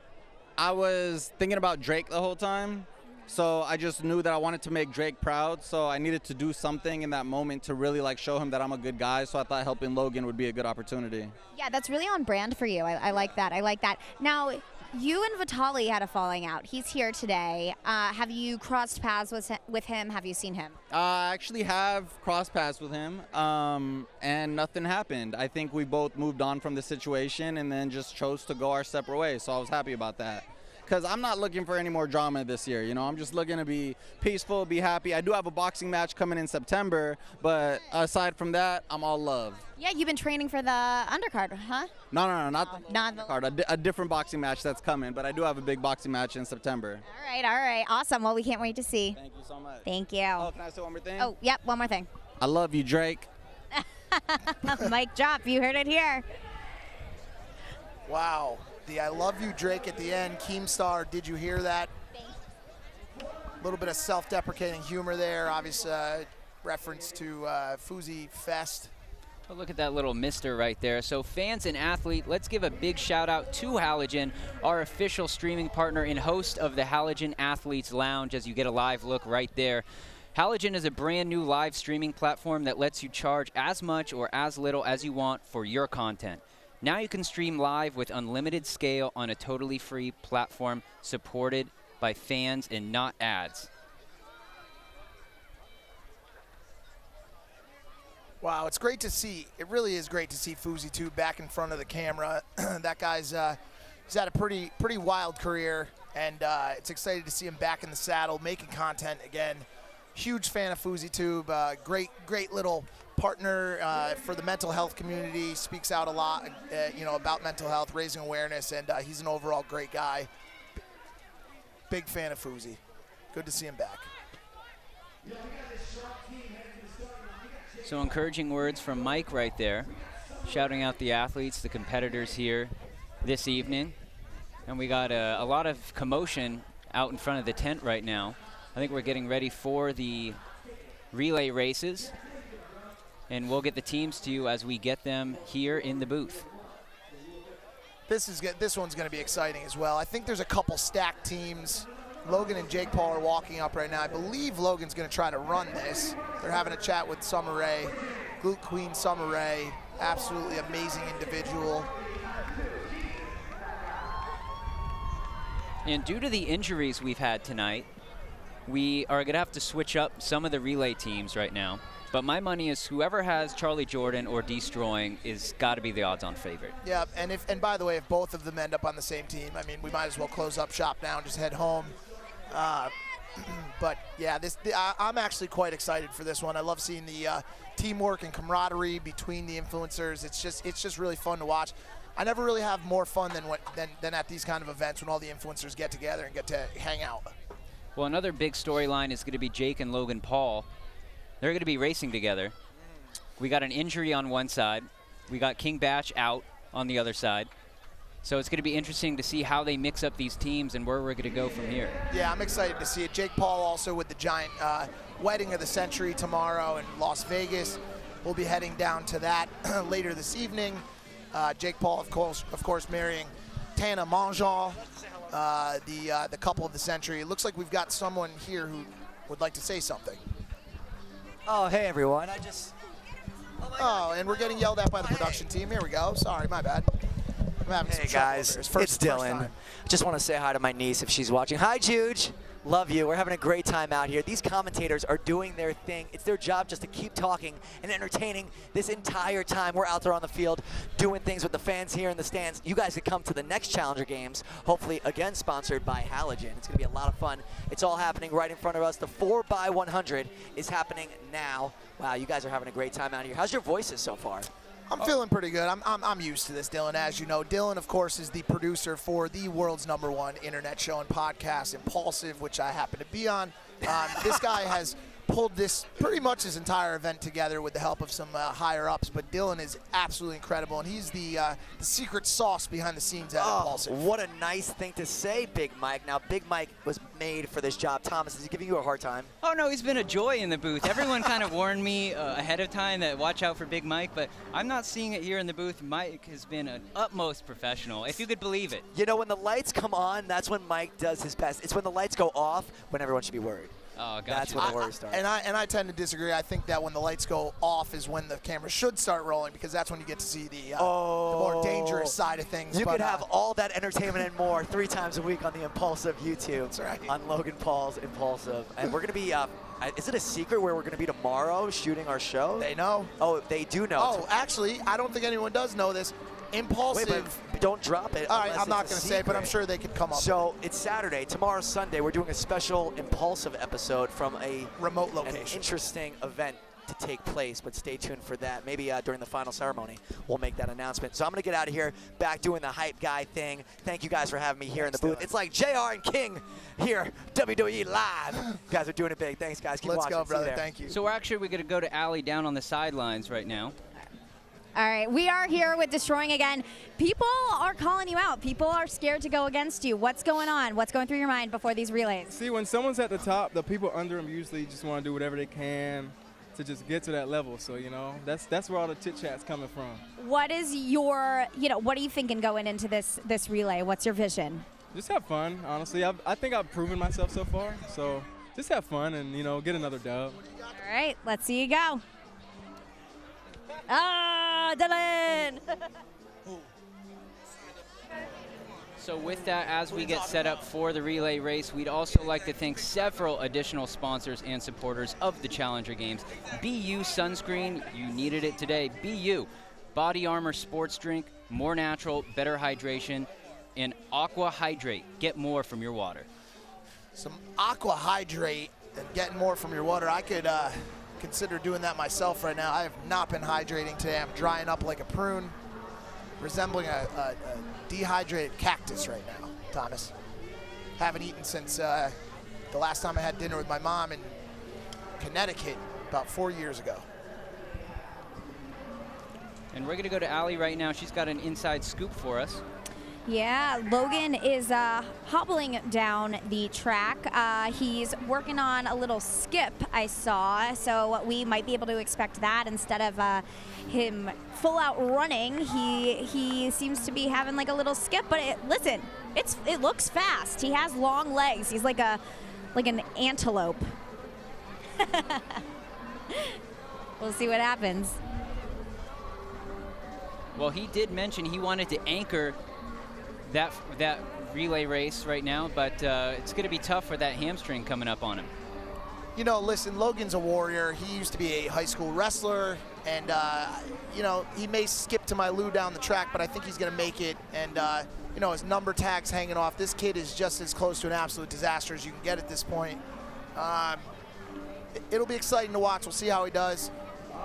was thinking about Drake the whole time, so I just knew that I wanted to make Drake proud, so I needed to do something in that moment to really, like, show him that I'm a good guy, so I thought helping Logan would be a good opportunity. Yeah, that's really on brand for you. I like that. I like that. Now, you and Vitaly had a falling out. He's here today. Have you crossed paths with him? Have you seen him? I actually have crossed paths with him, and nothing happened. I think we both moved on from the situation and then just chose to go our separate ways, so I was happy about that. Because I'm not looking for any more drama this year, you know. I'm just looking to be peaceful, be happy. I do have a boxing match coming in September, but aside from that, I'm all love. Yeah, you've been training for the undercard, huh? No, not the card. A different boxing match that's coming, but I do have a big boxing match in September. All right, awesome. Well, we can't wait to see. Thank you so much. Thank you. Oh, can I say one more thing? Oh, yep, one more thing. I love you, Drake. Mic drop, you heard it here. Wow. The I love you Drake at the end. Keemstar, did you hear that? A little bit of self-deprecating humor there. Obvious reference to Fuzi Fest. Oh, look at that little mister right there. So fans and athlete, let's give a big shout out to Halogen, our official streaming partner and host of the Halogen Athletes Lounge, as you get a live look right there. Halogen is a brand new live streaming platform that lets you charge as much or as little as you want for your content. Now you can stream live with unlimited scale on a totally free platform supported by fans and not ads. Wow, it's great to see. It really is great to see Fuzi too back in front of the camera. That guy's he's had a pretty wild career, and it's exciting to see him back in the saddle, making content again. Huge fan of FouseyTube. Great little partner for the mental health community. Speaks out a lot, about mental health, raising awareness, and he's an overall great guy. Big fan of Fousey. Good to see him back. So encouraging words from Mike right there, shouting out the athletes, the competitors here this evening. And we got a lot of commotion out in front of the tent right now. I think we're getting ready for the relay races, and we'll get the teams to you as we get them here in the booth. This one's going to be exciting as well. I think there's a couple stacked teams. Logan and Jake Paul are walking up right now. I believe Logan's going to try to run this. They're having a chat with Summer Rae, Glute Queen Summer Rae, absolutely amazing individual. And due to the injuries we've had tonight, we are going to have to switch up some of the relay teams right now. But my money is whoever has Charlie Jordan or Destroying is got to be the odds-on favorite. Yeah, and by the way, if both of them end up on the same team, I mean, we might as well close up shop now and just head home. But yeah, I'm actually quite excited for this one. I love seeing the teamwork and camaraderie between the influencers. It's just really fun to watch. I never really have more fun than at these kind of events when all the influencers get together and get to hang out. Well, another big storyline is going to be Jake and Logan Paul. They're going to be racing together. We got an injury on one side. We got King Batch out on the other side. So it's going to be interesting to see how they mix up these teams and where we're going to go from here. Yeah, I'm excited to see it. Jake Paul also with the giant wedding of the century tomorrow in Las Vegas. We'll be heading down to that later this evening. Jake Paul, of course, marrying Tana Mongeau, the couple of the century. It looks like we've got someone here who would like to say something. Oh, hey, everyone. And we're getting yelled at by the production team. Here we go. Sorry, my bad. I'm having Hey, guys. It's Dylan. Just want to say hi to my niece if she's watching. Hi, Juge. Love you. We're having a great time out here. These commentators are doing their thing. It's their job just to keep talking and entertaining this entire time we're out there on the field doing things with the fans here in the stands. You guys can come to the next Challenger Games, hopefully again sponsored by Halogen. It's going to be a lot of fun. It's all happening right in front of us. The 4x100 is happening now. Wow, you guys are having a great time out here. How's your voices so far? I'm feeling pretty good. I'm used to this, Dylan. As you know, Dylan, of course, is the producer for the world's #1 internet show and podcast, Impulsive, which I happen to be on. This guy has pulled this pretty much his entire event together with the help of some higher ups, but Dylan is absolutely incredible, and he's the secret sauce behind the scenes at Impulsive. What a nice thing to say, Big Mike. Now, Big Mike was made for this job. Thomas, is he giving you a hard time? Oh, no, he's been a joy in the booth. Everyone kind of warned me ahead of time that watch out for Big Mike, but I'm not seeing it here in the booth. Mike has been an utmost professional, if you could believe it. You know, when the lights come on, that's when Mike does his best. It's when the lights go off when everyone should be worried. Oh, gotcha. That's when the worry starts. And I tend to disagree. I think that when the lights go off is when the camera should start rolling, because that's when you get to see the more dangerous side of things. You could have all that entertainment and more 3 times a week on the Impulsive YouTube. That's right. On Logan Paul's Impulsive. And we're going to be, is it a secret where we're going to be tomorrow shooting our show? They know. Oh, they do know. Oh, actually, I don't think anyone does know this. Impulsive. Wait, but don't drop it. All right, I'm not going to say it, but I'm sure they could come up. So it's Saturday. Tomorrow's Sunday. We're doing a special Impulsive episode from a remote location. An interesting event to take place, but stay tuned for that. Maybe during the final ceremony, we'll make that announcement. So I'm going to get out of here, back doing the hype guy thing. Thank you guys for having me here in the booth. It's like JR and King here, WWE Live. You guys are doing it big. Thanks, guys. Keep Let's watching. go, brother. See you there. Thank you. So we're going to go to Allie down on the sidelines right now. All right, we are here with Destroying again. People are calling you out. People are scared to go against you. What's going on? What's going through your mind before these relays? See, when someone's at the top, the people under them usually just want to do whatever they can to just get to that level. So, you know, that's where all the chit-chat's coming from. What is your, what are you thinking going into this relay? What's your vision? Just have fun, honestly. I think I've proven myself so far. So just have fun and, get another dub. All right, let's see you go. Dylan! So with that, as we get set up for the relay race, we'd also like to thank several additional sponsors and supporters of the Challenger Games. BU Sunscreen, you needed it today. BU, Body Armor Sports Drink, more natural, better hydration. and Aqua Hydrate. Get more from your water. Some Aqua Hydrate and getting more from your water. I could consider doing that myself right now. I have not been hydrating today. I'm drying up like a prune, resembling a dehydrated cactus right now, Thomas. Haven't eaten since the last time I had dinner with my mom in Connecticut about 4 years ago. And we're going to go to Allie right now. She's got an inside scoop for us. Yeah, Logan is hobbling down the track. He's working on a little skip, I saw, so we might be able to expect that instead of him full out running. He seems to be having like a little skip, but listen, it looks fast. He has long legs. He's like an antelope. We'll see what happens. Well, he did mention he wanted to anchor that relay race right now, but it's going to be tough for that hamstring coming up on him. You know, listen, Logan's a warrior. He used to be a high school wrestler, and, you know, he may skip to my Lou down the track, but I think he's going to make it. And, you know, his number tag's hanging off. This kid is just as close to an absolute disaster as you can get at this point. It'll be exciting to watch. We'll see how he does.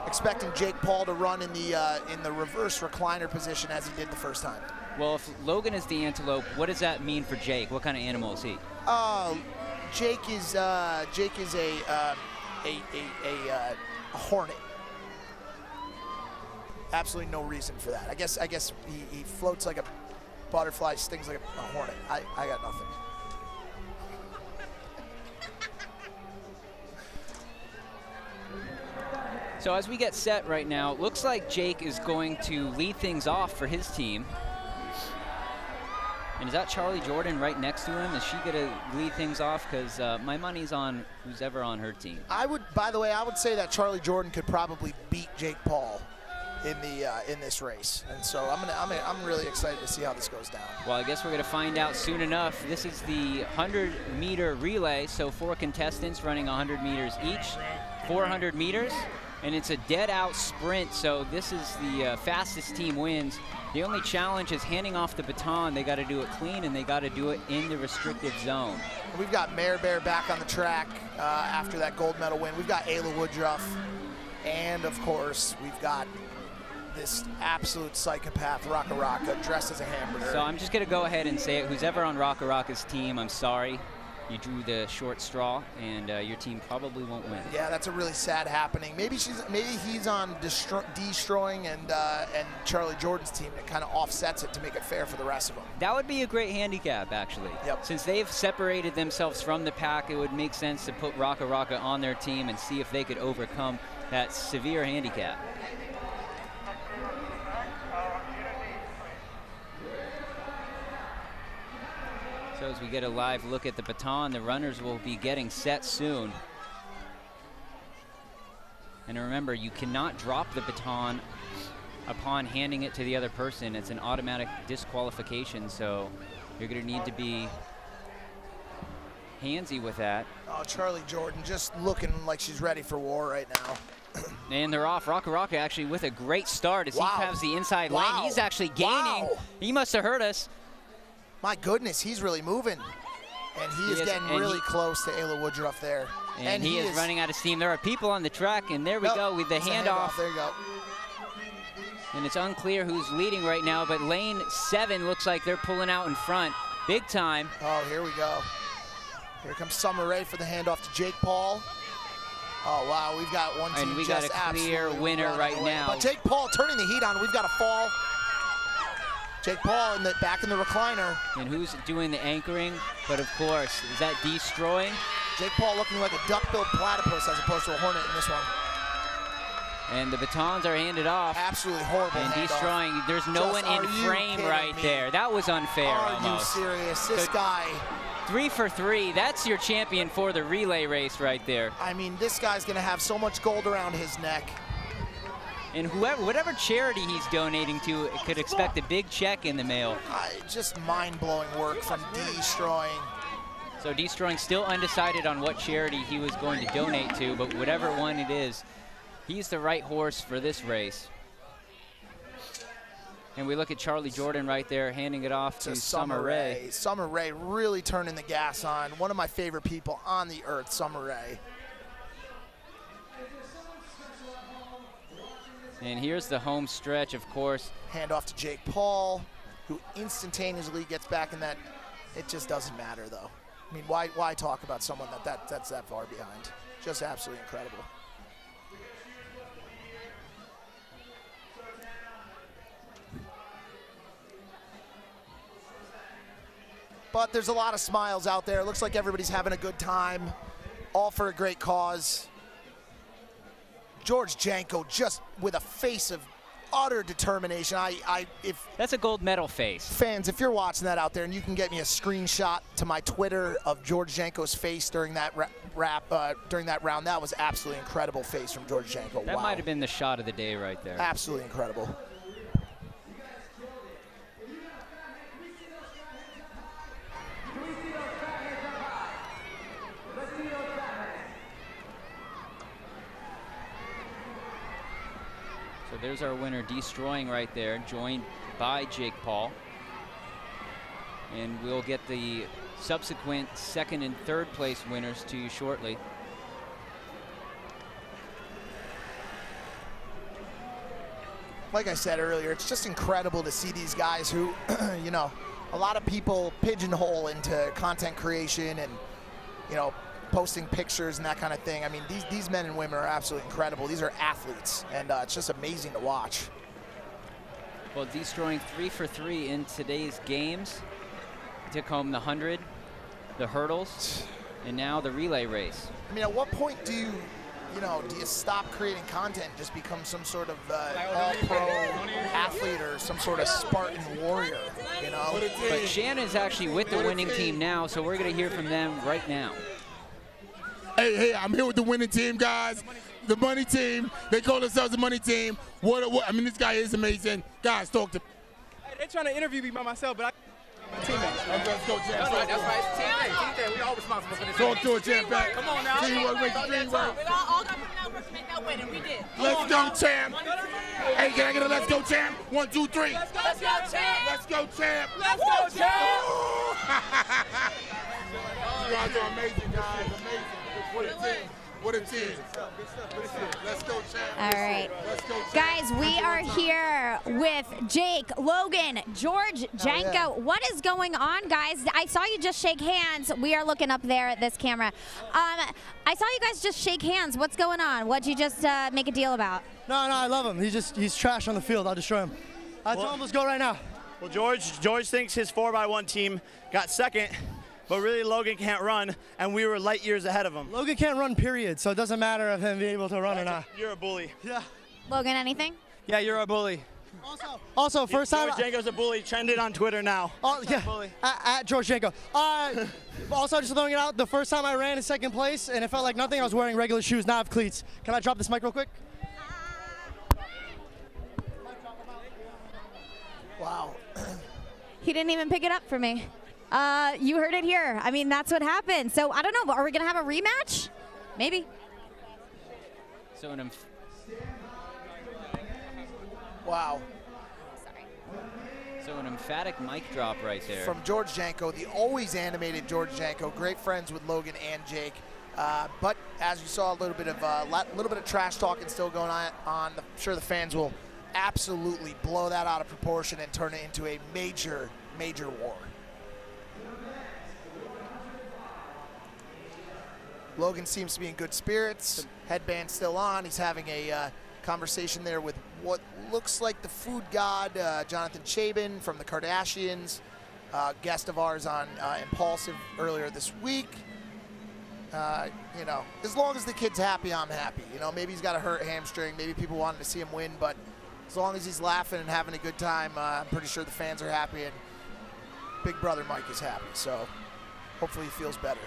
Expecting Jake Paul to run in the reverse recliner position as he did the first time. Well, if Logan is the antelope, what does that mean for Jake? What kind of animal is he? Jake is a hornet. Absolutely no reason for that. I guess he floats like a butterfly, stings like a hornet. I got nothing. So as we get set right now, looks like Jake is going to lead things off for his team. And is that Charlie Jordan right next to him? Is she going to lead things off? Because my money's on who's ever on her team. By the way, I would say that Charlie Jordan could probably beat Jake Paul in this race, and so I'm really excited to see how this goes down. Well, I guess we're going to find out soon enough. This is the 100-meter relay, so 4 contestants running 100 meters each, 400 meters. And it's a dead-out sprint, so this is the fastest team wins. The only challenge is handing off the baton. They got to do it clean, and they got to do it in the restricted zone. We've got Mare Bear back on the track after that gold medal win. We've got Ayla Woodruff, and of course, we've got this absolute psychopath, Raka Raka, dressed as a hamburger. So I'm just going to go ahead and say it. Who's ever on Raka Raka's team, I'm sorry. You drew the short straw, and your team probably won't win. Yeah, that's a really sad happening. Maybe he's on destroying and Charlie Jordan's team. It kind of offsets it to make it fair for the rest of them. That would be a great handicap, actually. Yep. Since they've separated themselves from the pack, it would make sense to put Raka Raka on their team and see if they could overcome that severe handicap. So as we get a live look at the baton, the runners will be getting set soon. And remember, you cannot drop the baton upon handing it to the other person. It's an automatic disqualification, so you're going to need to be handsy with that. Oh, Charlie Jordan just looking like she's ready for war right now. And they're off. Raka Raka actually with a great start as he has the inside lane. He's actually gaining. He must have heard us. My goodness, he's really moving. And he is getting really close to Ayla Woodruff there. And he is running out of steam. There are people on the track, and there we go with the handoff. There you go. And it's unclear who's leading right now, but lane 7 looks like they're pulling out in front. Big time. Oh, here we go. Here comes Summer Rae for the handoff to Jake Paul. Oh, wow, we've got one team and we got a clear winner right now. But Jake Paul turning the heat on. We've got a fall. Jake Paul back in the recliner. And who's doing the anchoring? But of course, is that destroying? Jake Paul looking like a duck-billed platypus as opposed to a hornet in this one. And the batons are handed off. Absolutely horrible. And destroying. There's no one in frame right there. That was unfair almost. Are you serious? This guy. 3 for 3. That's your champion for the relay race right there. I mean, this guy's going to have so much gold around his neck. And whatever charity he's donating to could expect a big check in the mail. Just mind-blowing work from Destroying. So Destroying still undecided on what charity he was going to donate to, but whatever one it is, he's the right horse for this race. And we look at Charlie Jordan right there, handing it off to Summer Rae. Summer Rae really turning the gas on. One of my favorite people on the earth, Summer Rae. And here's the home stretch, of course. Hand off to Jake Paul, who instantaneously gets back in that. It just doesn't matter, though. I mean, why talk about someone that's that far behind? Just absolutely incredible. But there's a lot of smiles out there. It looks like everybody's having a good time, all for a great cause. George Janko just with a face of utter determination. If that's a gold medal face. Fans, if you're watching that out there and you can get me a screenshot to my Twitter of George Janko's face during that during that round, that was absolutely incredible face from George Janko. That wow. might have been the shot of the day right there. Absolutely incredible. So there's our winner destroying right there, joined by Jake Paul. And we'll get the subsequent second and third place winners to you shortly. Like I said earlier, it's just incredible to see these guys who, you know, a lot of people pigeonhole into content creation and, you know, posting pictures and that kind of thing. I mean, these men and women are absolutely incredible. These are athletes, and it's just amazing to watch. Well, destroying 3 for 3 in today's games. Took home the 100, the hurdles, and now the relay race. I mean, at what point do you stop creating content and just become some sort of all-pro athlete or some sort of Spartan warrior, you know? But Shannon's actually with the winning team now, so we're going to hear from them right now. Hey, I'm here with the winning team, guys. The money team. They call themselves the money team. I mean, this guy is amazing. Guys, talk to me. Hey, they're trying to interview me by myself, but my teammates. Let's go, champ. That's right. Team day. We all responsible for this. Talk to a champ back. Come on now. Teamwork makes the dream work. We all got to put that work to make that win, and we did. Let's go, champ. Hey, can I get a let's go, champ? 1, 2, 3. Let's go, champ. Let's go, champ. Let's go, champ. You guys are amazing, guys. Amazing. What a team. What a team. Let's go, champ. All right. Let's go, champ. Guys, we are here with Jake, Logan, George Janko. Yeah. What is going on, guys? I saw you just shake hands. We are looking up there at this camera. I saw you guys just shake hands. What's going on? What'd you just make a deal about? No, I love him. He's trash on the field. I'll destroy him. I told him let's go right now. Well, George thinks his 4x1 team got second, but really Logan can't run, and we were light years ahead of him. Logan can't run, period, so it doesn't matter if him being able to run or not. You're a bully. Yeah. Logan, anything? Yeah, you're a bully. Also, first time. George Janko's a bully. Trended on Twitter now. Oh, yeah, at George Janko. Also, just throwing it out, the first time I ran in second place, and it felt like nothing, I was wearing regular shoes, not have cleats. Can I drop this mic real quick? Wow. He didn't even pick it up for me. You heard it here. I mean, that's what happened. So, I don't know. Are we going to have a rematch? Maybe. So Wow. So an emphatic mic drop right there. From George Janko, the always animated George Janko, great friends with Logan and Jake. But as you saw, a little bit of trash talking still going on. I'm sure the fans will absolutely blow that out of proportion and turn it into a major, major war. Logan seems to be in good spirits. Headband still on. He's having a conversation there with what looks like the food god, Jonathan Chabin from the Kardashians, guest of ours on Impulsive earlier this week. You know, as long as the kid's happy, I'm happy. You know, maybe he's got a hurt hamstring. Maybe people wanted to see him win, but as long as he's laughing and having a good time, I'm pretty sure the fans are happy, and Big Brother Mike is happy. So hopefully he feels better.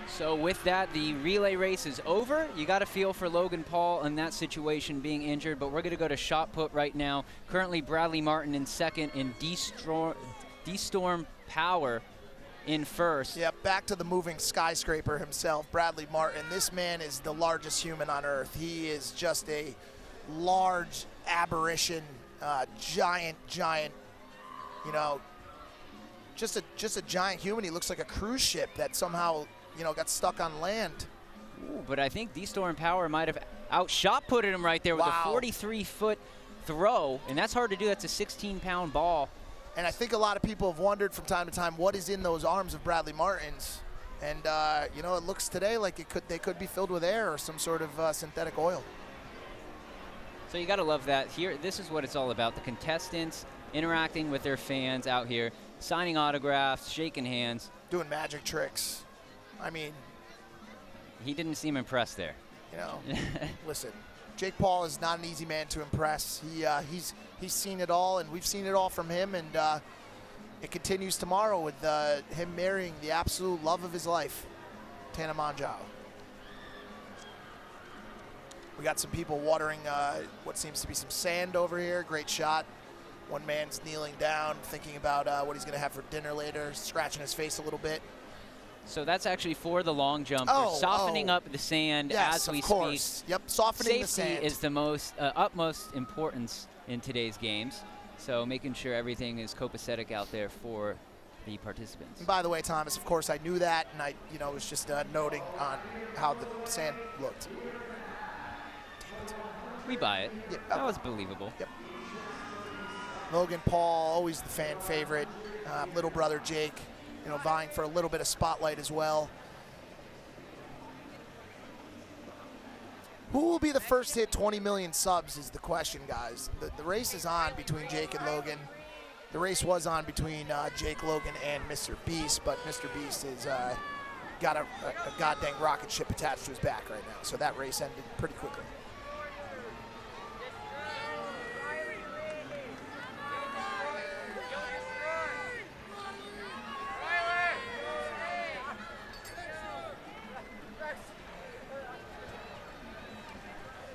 So with that, the relay race is over. You got to feel for Logan Paul in that situation, being injured, but we're going to go to shot put right now. Currently Bradley Martin in second and D-Storm Power in first. Yeah, back to the moving skyscraper himself, Bradley Martin. This man is the largest human on earth. He is just a large aberration giant, you know, just a giant human. He looks like a cruise ship that somehow, you know, got stuck on land. Ooh, but I think D-Storm Power might have outshot-putted him right there with a 43-foot throw, and that's hard to do. That's a 16-pound ball. And I think a lot of people have wondered from time to time what is in those arms of Bradley Martin's. And, you know, it looks today like they could be filled with air or some sort of synthetic oil. So you got to love that. Here, this is what it's all about. The contestants interacting with their fans out here, signing autographs, shaking hands. Doing magic tricks. I mean, he didn't seem impressed there. You know, listen, Jake Paul is not an easy man to impress. He's seen it all, and we've seen it all from him, and it continues tomorrow with him marrying the absolute love of his life, Tana Mongeau. We got some people watering what seems to be some sand over here. Great shot. One man's kneeling down, thinking about what he's going to have for dinner later, scratching his face a little bit. So that's actually for the long jump. They're softening up the sand as we speak. Yep, softening the sand. Safety is the most utmost importance in today's games. So making sure everything is copacetic out there for the participants. And by the way, Thomas, of course I knew that, and I, you know, was just noting on how the sand looked. We buy it. Yep. That was believable. Yep. Logan Paul, always the fan favorite. Little brother Jake, you know, vying for a little bit of spotlight as well. Who will be the first to hit 20 million subs is the question, guys. The race is on between Jake and Logan. The race was on between Jake, Logan, and Mr. Beast, but Mr. Beast has got a goddamn rocket ship attached to his back right now, so that race ended pretty quickly.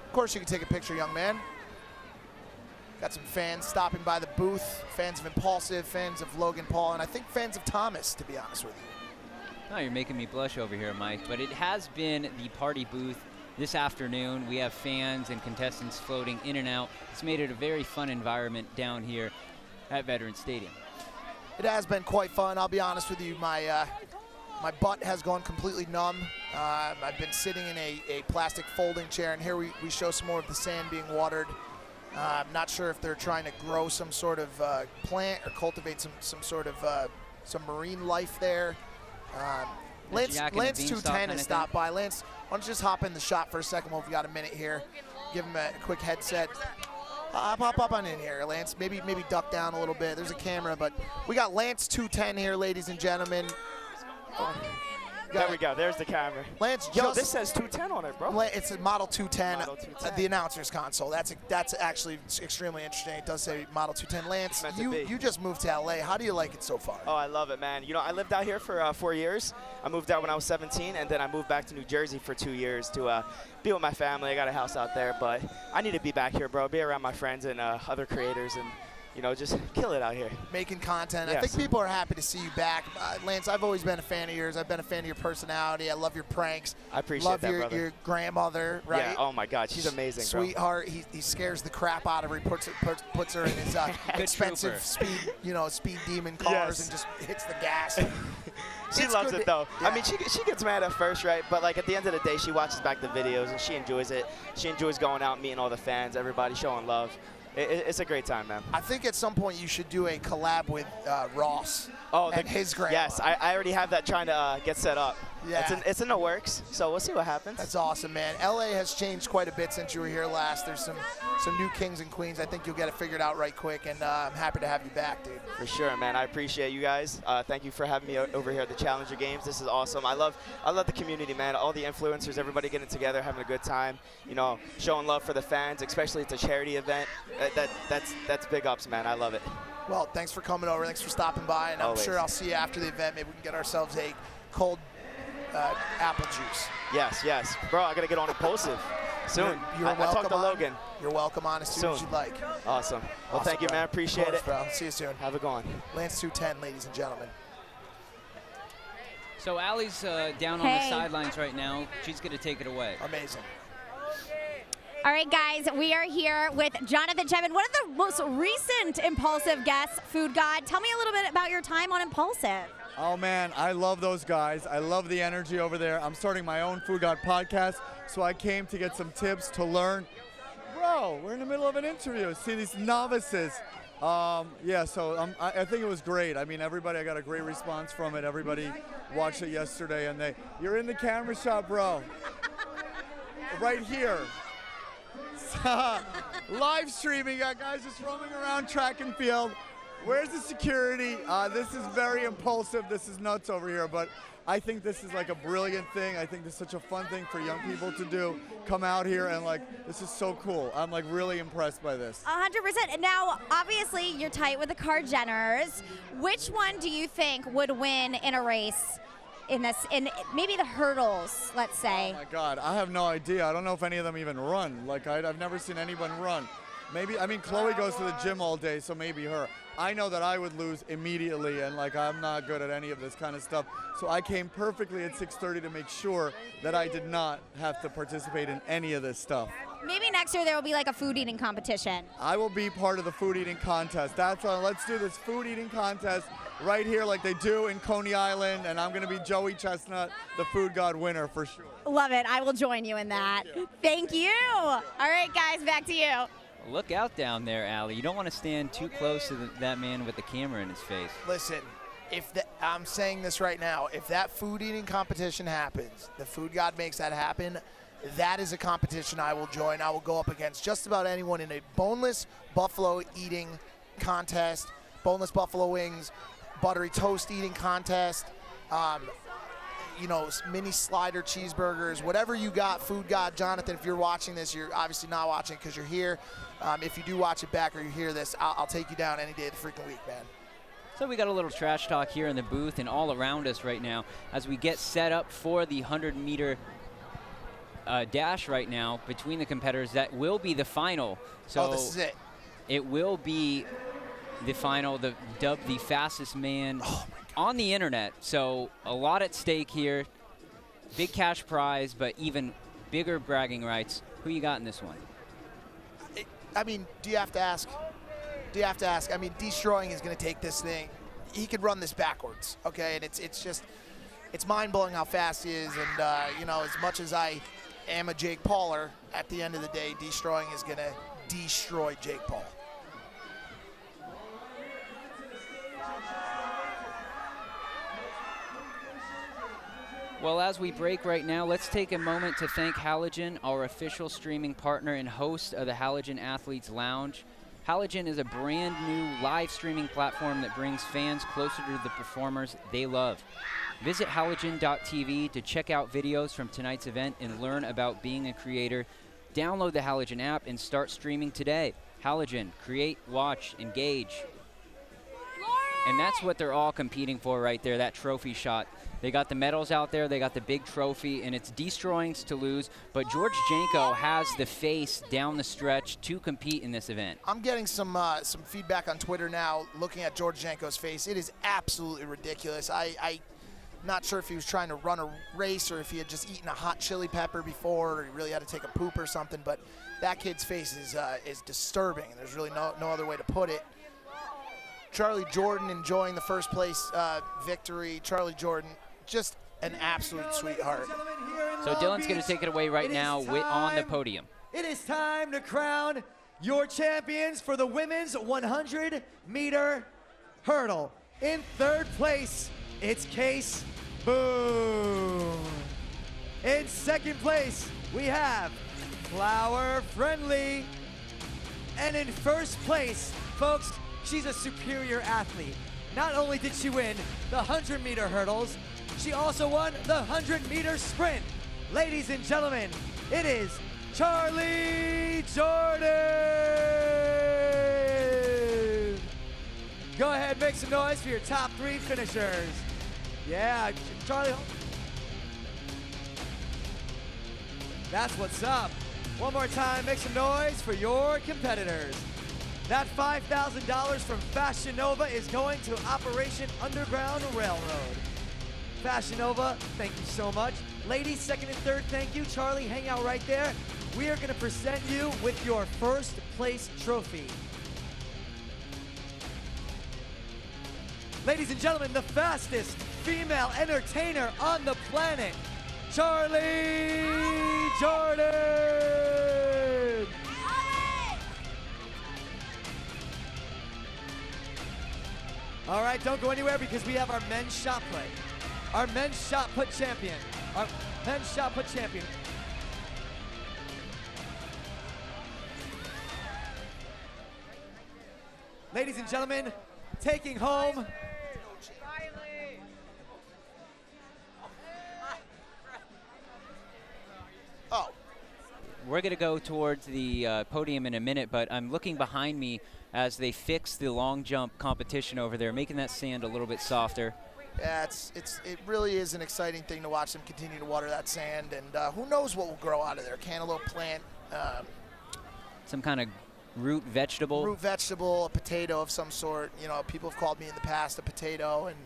Of course, you can take a picture, young man. Got some fans stopping by the booth, fans of Impulsive, fans of Logan Paul, and I think fans of Thomas, to be honest with you. Oh, you're making me blush over here, Mike. But it has been the party booth this afternoon. We have fans and contestants floating in and out. It's made it a very fun environment down here at Veterans Stadium. It has been quite fun. I'll be honest with you. My butt has gone completely numb. I've been sitting in a plastic folding chair, and here we show some more of the sand being watered. I'm not sure if they're trying to grow some sort of plant or cultivate some sort of some marine life there. Lance 210 has stopped by. Lance, why don't you just hop in the shot for a second while we've got a minute here. Give him a quick headset. Pop up on in here, Lance. Maybe duck down a little bit. There's a camera, but we got Lance 210 here, ladies and gentlemen. There we go. There's the camera. Lance, yo, this says 210 on it, bro. It's a Model 210. Model 210. The announcer's console. That's actually extremely interesting. It does say Model 210. Lance, you just moved to LA. How do you like it so far? Oh, I love it, man. You know, I lived out here for 4 years. I moved out when I was 17, and then I moved back to New Jersey for 2 years to be with my family. I got a house out there, but I need to be back here, bro. Be around my friends and other creators and, you know, just kill it out here. Making content. Yes. I think people are happy to see you back. Lance, I've always been a fan of yours. I've been a fan of your personality. I love your pranks. I appreciate that, brother. Your grandmother, right? Yeah, oh my God, she's amazing, Sweetheart. He scares the crap out of her. He puts her in his expensive speed demon cars and just hits the gas. She loves it, though. Yeah. I mean, she gets mad at first, right? But, like, at the end of the day, she watches back the videos, and she enjoys it. She enjoys going out, meeting all the fans, everybody showing love. It's a great time, man. I think at some point you should do a collab with Ross and his grandma. Yes, I already have that trying to get set up. Yeah. It's in the works, so we'll see what happens. That's awesome, man. LA has changed quite a bit since you were here last. There's some new kings and queens. I think you'll get it figured out right quick, and I'm happy to have you back, dude. For sure, man. I appreciate you guys. Thank you for having me over here at the Challenger Games. This is awesome. I love the community, man. All the influencers, everybody getting together, having a good time. You know, showing love for the fans, especially it's a charity event. That's big ups, man. I love it. Well, thanks for coming over. Thanks for stopping by, and I'm sure I'll see you after the event. Maybe we can get ourselves a cold apple juice. Yes. Bro, I got to get on Impulsive soon. You're welcome. I talked to Logan. You're welcome on as soon as you'd like. Awesome. Well, thank you, man. Appreciate it. Bro. See you soon. Have a good one. Lance 210, ladies and gentlemen. So Allie's down on the sidelines right now. She's going to take it away. Amazing. All right, guys, we are here with Jonathan Chapman, one of the most recent Impulsive guests, Food God. Tell me a little bit about your time on Impulsive. Oh man, I love those guys. I love the energy over there. I'm starting my own Food God podcast, so I came to get some tips to learn. Bro, we're in the middle of an interview. See these novices. Yeah, so I think it was great. I mean, everybody, I got a great response from it. Everybody watched it yesterday, and you're in the camera shot, bro. Right here. Live streaming, got guys just roaming around track and field. Where's the security? This is very impulsive. This is nuts over here, but I think this is like a brilliant thing. I think this is such a fun thing for young people to do. Come out here and like, this is so cool. I'm like really impressed by this. 100%. And now, obviously, you're tight with the Car Jenners. Which one do you think would win in a race? In maybe the hurdles, let's say. Oh my God, I have no idea. I don't know if any of them even run. Like I've never seen anyone run. Maybe, I mean, Chloe goes to the gym all day, so maybe her. I know that I would lose immediately, and like I'm not good at any of this kind of stuff. So I came perfectly at 6:30 to make sure that I did not have to participate in any of this stuff. Maybe next year there will be like a food eating competition. I will be part of the food eating contest. That's all. Let's do this food eating contest right here like they do in Coney Island, and I'm going to be Joey Chestnut, the Food God winner for sure. Love it. I will join you in that. Thank you. All right, guys, back to you. Look out down there, Allie. You don't want to stand too close to that man with the camera in his face. Listen, I'm saying this right now, if that food eating competition happens, the Food God makes that happen, that is a competition I will join. I will go up against just about anyone in a boneless buffalo eating contest, boneless buffalo wings, buttery toast eating contest, you know, mini slider cheeseburgers, whatever you got, Food God. Jonathan, if you're watching this, you're obviously not watching because you're here. If you do watch it back or you hear this, I'll take you down any day of the freaking week, man. So we got a little trash talk here in the booth and all around us right now as we get set up for the 100-meter dash right now between the competitors. That will be the final. So this is it. It will be the final, dubbed the fastest man on the internet. So a lot at stake here. Big cash prize, but even bigger bragging rights. Who you got in this one? I mean, do you have to ask? Do you have to ask? I mean, Destroying is going to take this thing. He could run this backwards, okay? And it's mind-blowing how fast he is. And, you know, as much as I am a Jake Pauler, at the end of the day, Destroying is going to destroy Jake Paul. Well, as we break right now, let's take a moment to thank Halogen, our official streaming partner and host of the Halogen Athletes Lounge. Halogen is a brand new live streaming platform that brings fans closer to the performers they love. Visit halogen.tv to check out videos from tonight's event and learn about being a creator. Download the Halogen app and start streaming today. Halogen, create, watch, engage. And that's what they're all competing for right there, that trophy shot. They got the medals out there, they got the big trophy, and it's Destroying's to lose, but George Janko has the face down the stretch to compete in this event. I'm getting some feedback on Twitter now looking at George Janko's face. It is absolutely ridiculous. I'm not sure if he was trying to run a race or if he had just eaten a hot chili pepper before or he really had to take a poop or something, but that kid's face is disturbing. There's really no other way to put it. Charlie Jordan enjoying the first place victory. Charlie Jordan, just an absolute sweetheart. So Dylan's going to take it away right now on the podium. It is time to crown your champions for the women's 100-meter hurdle. In third place, it's Case Boone. In second place, we have Flower Friendly. And in first place, folks, she's a superior athlete. Not only did she win the 100-meter hurdles, she also won the 100-meter sprint. Ladies and gentlemen, it is Charlie Jordan. Go ahead, make some noise for your top 3 finishers. Yeah, Charlie. That's what's up. One more time, make some noise for your competitors. That $5,000 from Fashion Nova is going to Operation Underground Railroad. Fashion Nova, thank you so much. Ladies, second and third, thank you. Charlie, hang out right there. We are going to present you with your first place trophy. Ladies and gentlemen, the fastest female entertainer on the planet, Charlie Jordan. All right, don't go anywhere because we have our men's shot put. Our men's shot put champion. Our men's shot put champion. Ladies and gentlemen, taking home. We're going to go towards the podium in a minute, but I'm looking behind me as they fix the long jump competition over there, making that sand a little bit softer. Yeah, it really is an exciting thing to watch them continue to water that sand, and who knows what will grow out of there. Cantaloupe plant. Some kind of root vegetable. Root vegetable, a potato of some sort. You know, people have called me in the past a potato, and,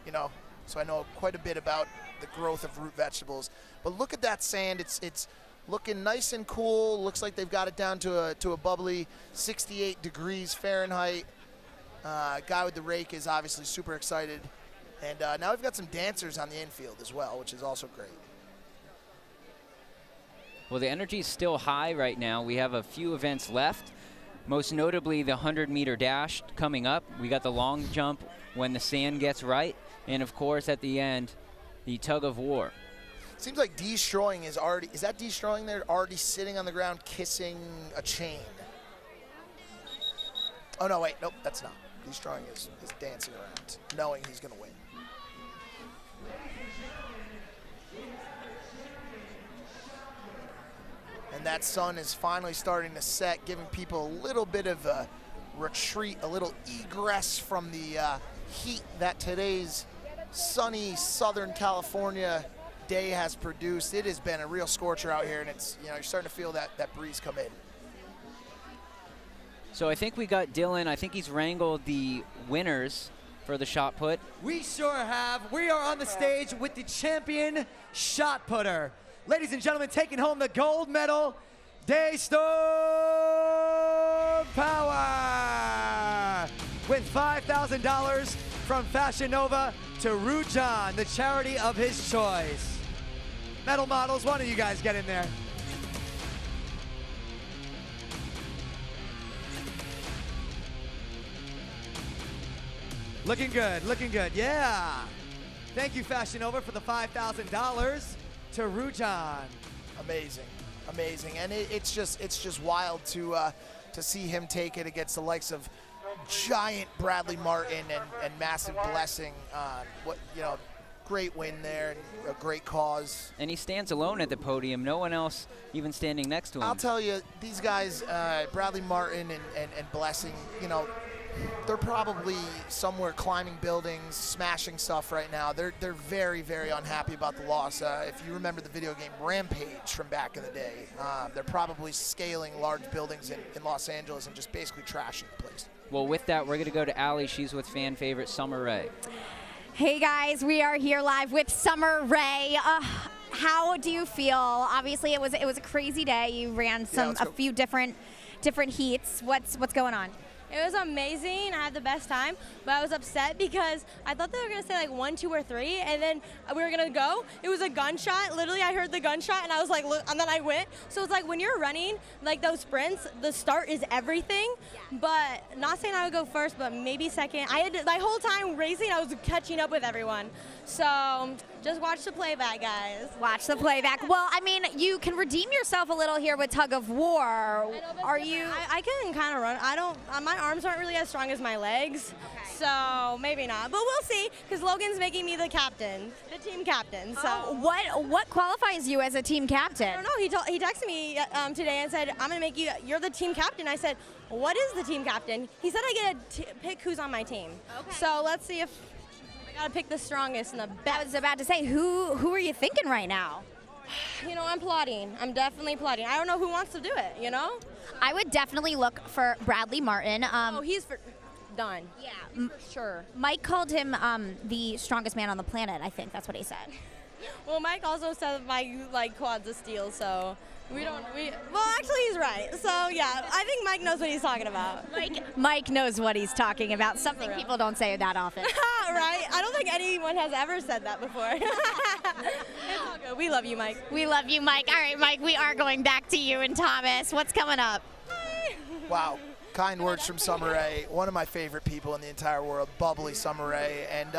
you know, so I know quite a bit about the growth of root vegetables. But look at that sand. It's looking nice and cool. Looks like they've got it down to a bubbly 68 degrees Fahrenheit. Guy with the rake is obviously super excited. And now we've got some dancers on the infield as well, which is also great. Well, the energy is still high right now. We have a few events left, most notably the 100-meter dash coming up. We got the long jump when the sand gets right. And, of course, at the end, the tug of war. Seems like destroying is that destroying there already sitting on the ground kissing a chain? Oh, no, wait, nope, that's not. Destroying is dancing around, knowing he's going to win. And that sun is finally starting to set, giving people a little bit of a retreat, a little egress from the heat that today's sunny Southern California day has produced. It has been a real scorcher out here, and it's, you know, you're starting to feel that breeze come in. So I think we got Dylan. I think he's wrangled the winners for the shot put. We sure have. We are on the stage with the champion shot putter. Ladies and gentlemen, taking home the gold medal, Daystorm Power, with $5,000 from Fashion Nova to Rujan, the charity of his choice. Medal models, why don't you guys get in there? Looking good, yeah. Thank you, Fashion Nova, for the $5,000 to Rujan. Amazing, and it's just wild to see him take it against the likes of giant Bradley Martin and Massive Blessing. Great win there and a great cause. And he stands alone at the podium. No one else even standing next to him. I'll tell you, these guys, Bradley Martin and Blessing, you know, they're probably somewhere climbing buildings, smashing stuff right now. They're very, very unhappy about the loss. If you remember the video game Rampage from back in the day, they're probably scaling large buildings in Los Angeles and just basically trashing the place. Well, with that, we're going to go to Allie. She's with fan favorite Summer Rae. Hey guys, we are here live with Summer Rae. How do you feel? Obviously, it was a crazy day. You ran a few different heats. What's going on? It was amazing. I had the best time, but I was upset because I thought they were going to say like 1, 2, or 3, and then we were going to go. It was a gunshot. Literally, I heard the gunshot, and I was like, look, and then I went. So it's like when you're running, like those sprints, the start is everything, but not saying I would go first, but maybe second. I had to, my whole time racing, I was catching up with everyone. So just watch the playback, guys. Watch the playback. Well, I mean, you can redeem yourself a little here with Tug of War. Are you? I can kind of run. I don't. My arms aren't really as strong as my legs, so maybe not. But we'll see, because Logan's making me the captain, the team captain. So what qualifies you as a team captain? I don't know. He texted me today and said, "I'm gonna make you. You're the team captain." I said, "What is the team captain?" He said, "I get to pick who's on my team." Okay. So let's see if. Gotta pick the strongest and the best. I was about to say, who are you thinking right now? You know, I'm plotting. I'm definitely plotting. I don't know who wants to do it, you know? I would definitely look for Bradley Martin. He's done. Yeah, for sure. Mike called him the strongest man on the planet, I think. That's what he said. Well, Mike also said my quad's a steal, so well, actually, he's right. So, yeah, I think Mike knows what he's talking about. Mike knows what he's talking about, something people don't say that often. Right? I don't think anyone has ever said that before. It's all good. We love you, Mike. We love you, Mike. All right, Mike, we are going back to you and Thomas. What's coming up? Wow. Kind words from Summer Rae, one of my favorite people in the entire world, bubbly Summer Rae. And,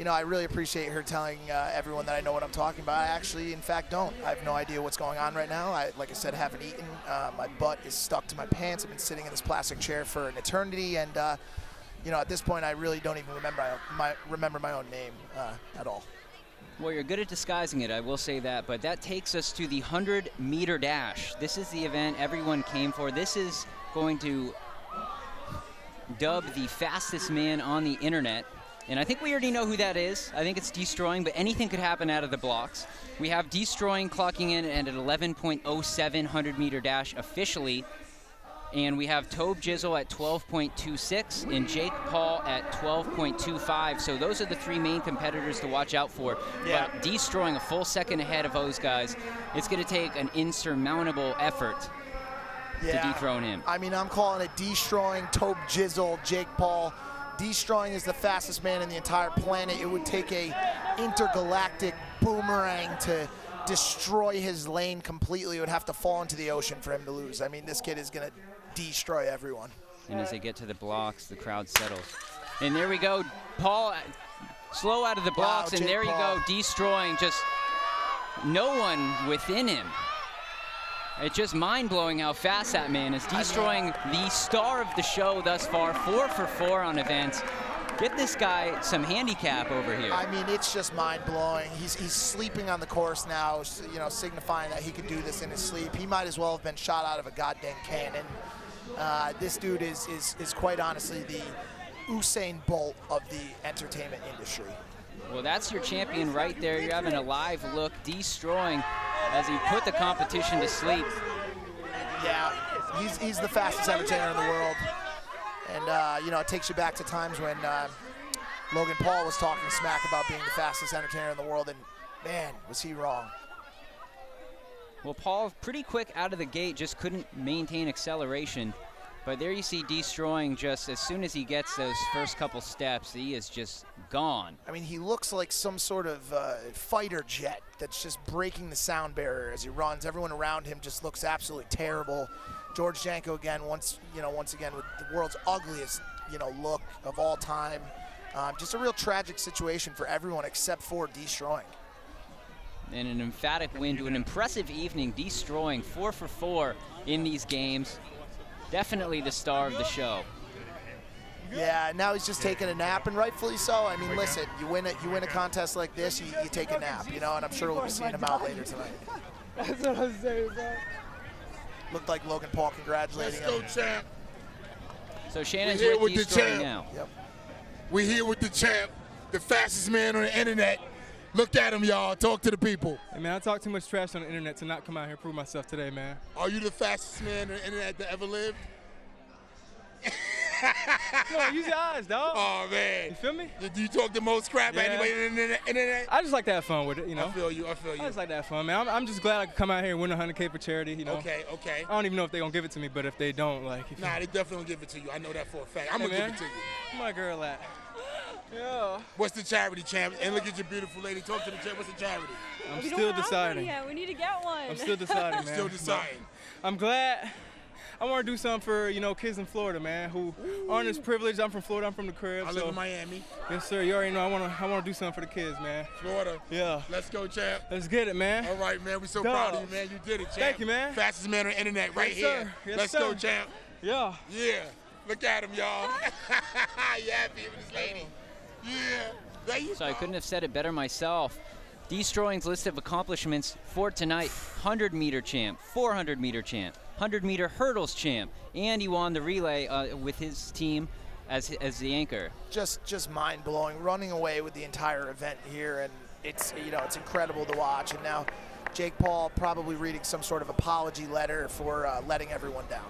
I really appreciate her telling everyone that I know what I'm talking about. I actually, in fact, don't. I have no idea what's going on right now. Like I said, haven't eaten. My butt is stuck to my pants. I've been sitting in this plastic chair for an eternity. And, at this point, I really don't even remember my own name at all. Well, you're good at disguising it, I will say that, but that takes us to the 100-meter dash. This is the event everyone came for. This is going to dub the fastest man on the internet, and I think we already know who that is. I think it's Destroying, but anything could happen out of the blocks. We have Destroying clocking in at an 11.07 100-meter dash officially, and we have Tobe Jizzle at 12.26 and Jake Paul at 12.25. So those are the three main competitors to watch out for. Yeah. But Destroying a full second ahead of those guys, it's going to take an insurmountable effort to dethrone him. I mean, I'm calling it Destroying, Tobe Jizzle, Jake Paul. Destroying is the fastest man in the entire planet. It would take a intergalactic boomerang to destroy his lane completely. It would have to fall into the ocean for him to lose. I mean, this kid is going to destroy everyone. And as they get to the blocks, the crowd settles. And there we go. Paul slow out of the blocks, and there you go. Destroying, just no one within him. It's just mind-blowing how fast that man is. Destroying the star of the show thus far, 4 for 4 on events. Get this guy some handicap over here. I mean, it's just mind-blowing. He's sleeping on the course now, signifying that he could do this in his sleep. He might as well have been shot out of a goddamn cannon. This dude is quite honestly the Usain Bolt of the entertainment industry. Well, that's your champion right there. You're having a live look. Destroying as he put the competition to sleep. Yeah, he's the fastest entertainer in the world. And, it takes you back to times when Logan Paul was talking smack about being the fastest entertainer in the world, and, man, was he wrong. Well, Paul, pretty quick out of the gate, just couldn't maintain acceleration. But there you see Destroying just as soon as he gets those first couple steps, he is just gone. I mean, he looks like some sort of fighter jet that's just breaking the sound barrier as he runs. Everyone around him just looks absolutely terrible. George Janko again, once again with the world's ugliest, look of all time. Just a real tragic situation for everyone except for Destroying. And an emphatic win to an impressive evening. Destroying 4 for 4 in these games. Definitely the star of the show. Yeah, now he's just taking a nap, and rightfully so. I mean, listen, you win a contest like this, you take a nap, and I'm sure we'll be seeing him out later tonight. That's what I'm saying, bro. Looked like Logan Paul congratulating him. Let's go, champ. So Shannon's We're here with with the Destroying champ. now. Yep. We're here with the champ, the fastest man on the internet. Look at him, y'all. Talk to the people. Hey, man, I talk too much trash on the internet to not come out here and prove myself today, man. Are you the fastest man on the internet that ever lived? No, use your eyes, dog. Oh, man. You feel me? Do you talk the most crap Yeah. anybody on the internet? I just like to have fun with it, I feel you. I just like to have fun, man. I'm just glad I could come out here and win 100K for charity, Okay. I don't even know if they're going to give it to me, but if they don't, Nah, they definitely gonna give it to you. I know that for a fact. I'm Hey, gonna give man. it to you. Where my girl at? Yeah. What's the charity, champ? And look at your beautiful lady. Talk to the champ. What's the charity? I'm still deciding. Yeah, we need to get one. I'm still deciding, man. Still deciding. I'm glad. I want to do something for, kids in Florida, man, who aren't as privileged. I'm from Florida. I'm from the crib. I live in Miami. Yes, sir. You already know. I want to do something for the kids, man. Florida. Yeah. Let's go, champ. Let's get it, man. All right, man. We're so Dog. proud of you, man. You did it, champ. Thank you, man. Fastest man on the internet right Yes, here. sir. Yes, Let's sir. go, champ. Yeah. Yeah. Look at him, y'all. You happy with this lady? Yeah. There you So go. I couldn't have said it better myself. Destroying's list of accomplishments for tonight: 100-meter champ, 400-meter champ, 100-meter hurdles champ, and he won the relay with his team as the anchor. Just mind-blowing, running away with the entire event here, and it's incredible to watch. And now Jake Paul probably reading some sort of apology letter for letting everyone down.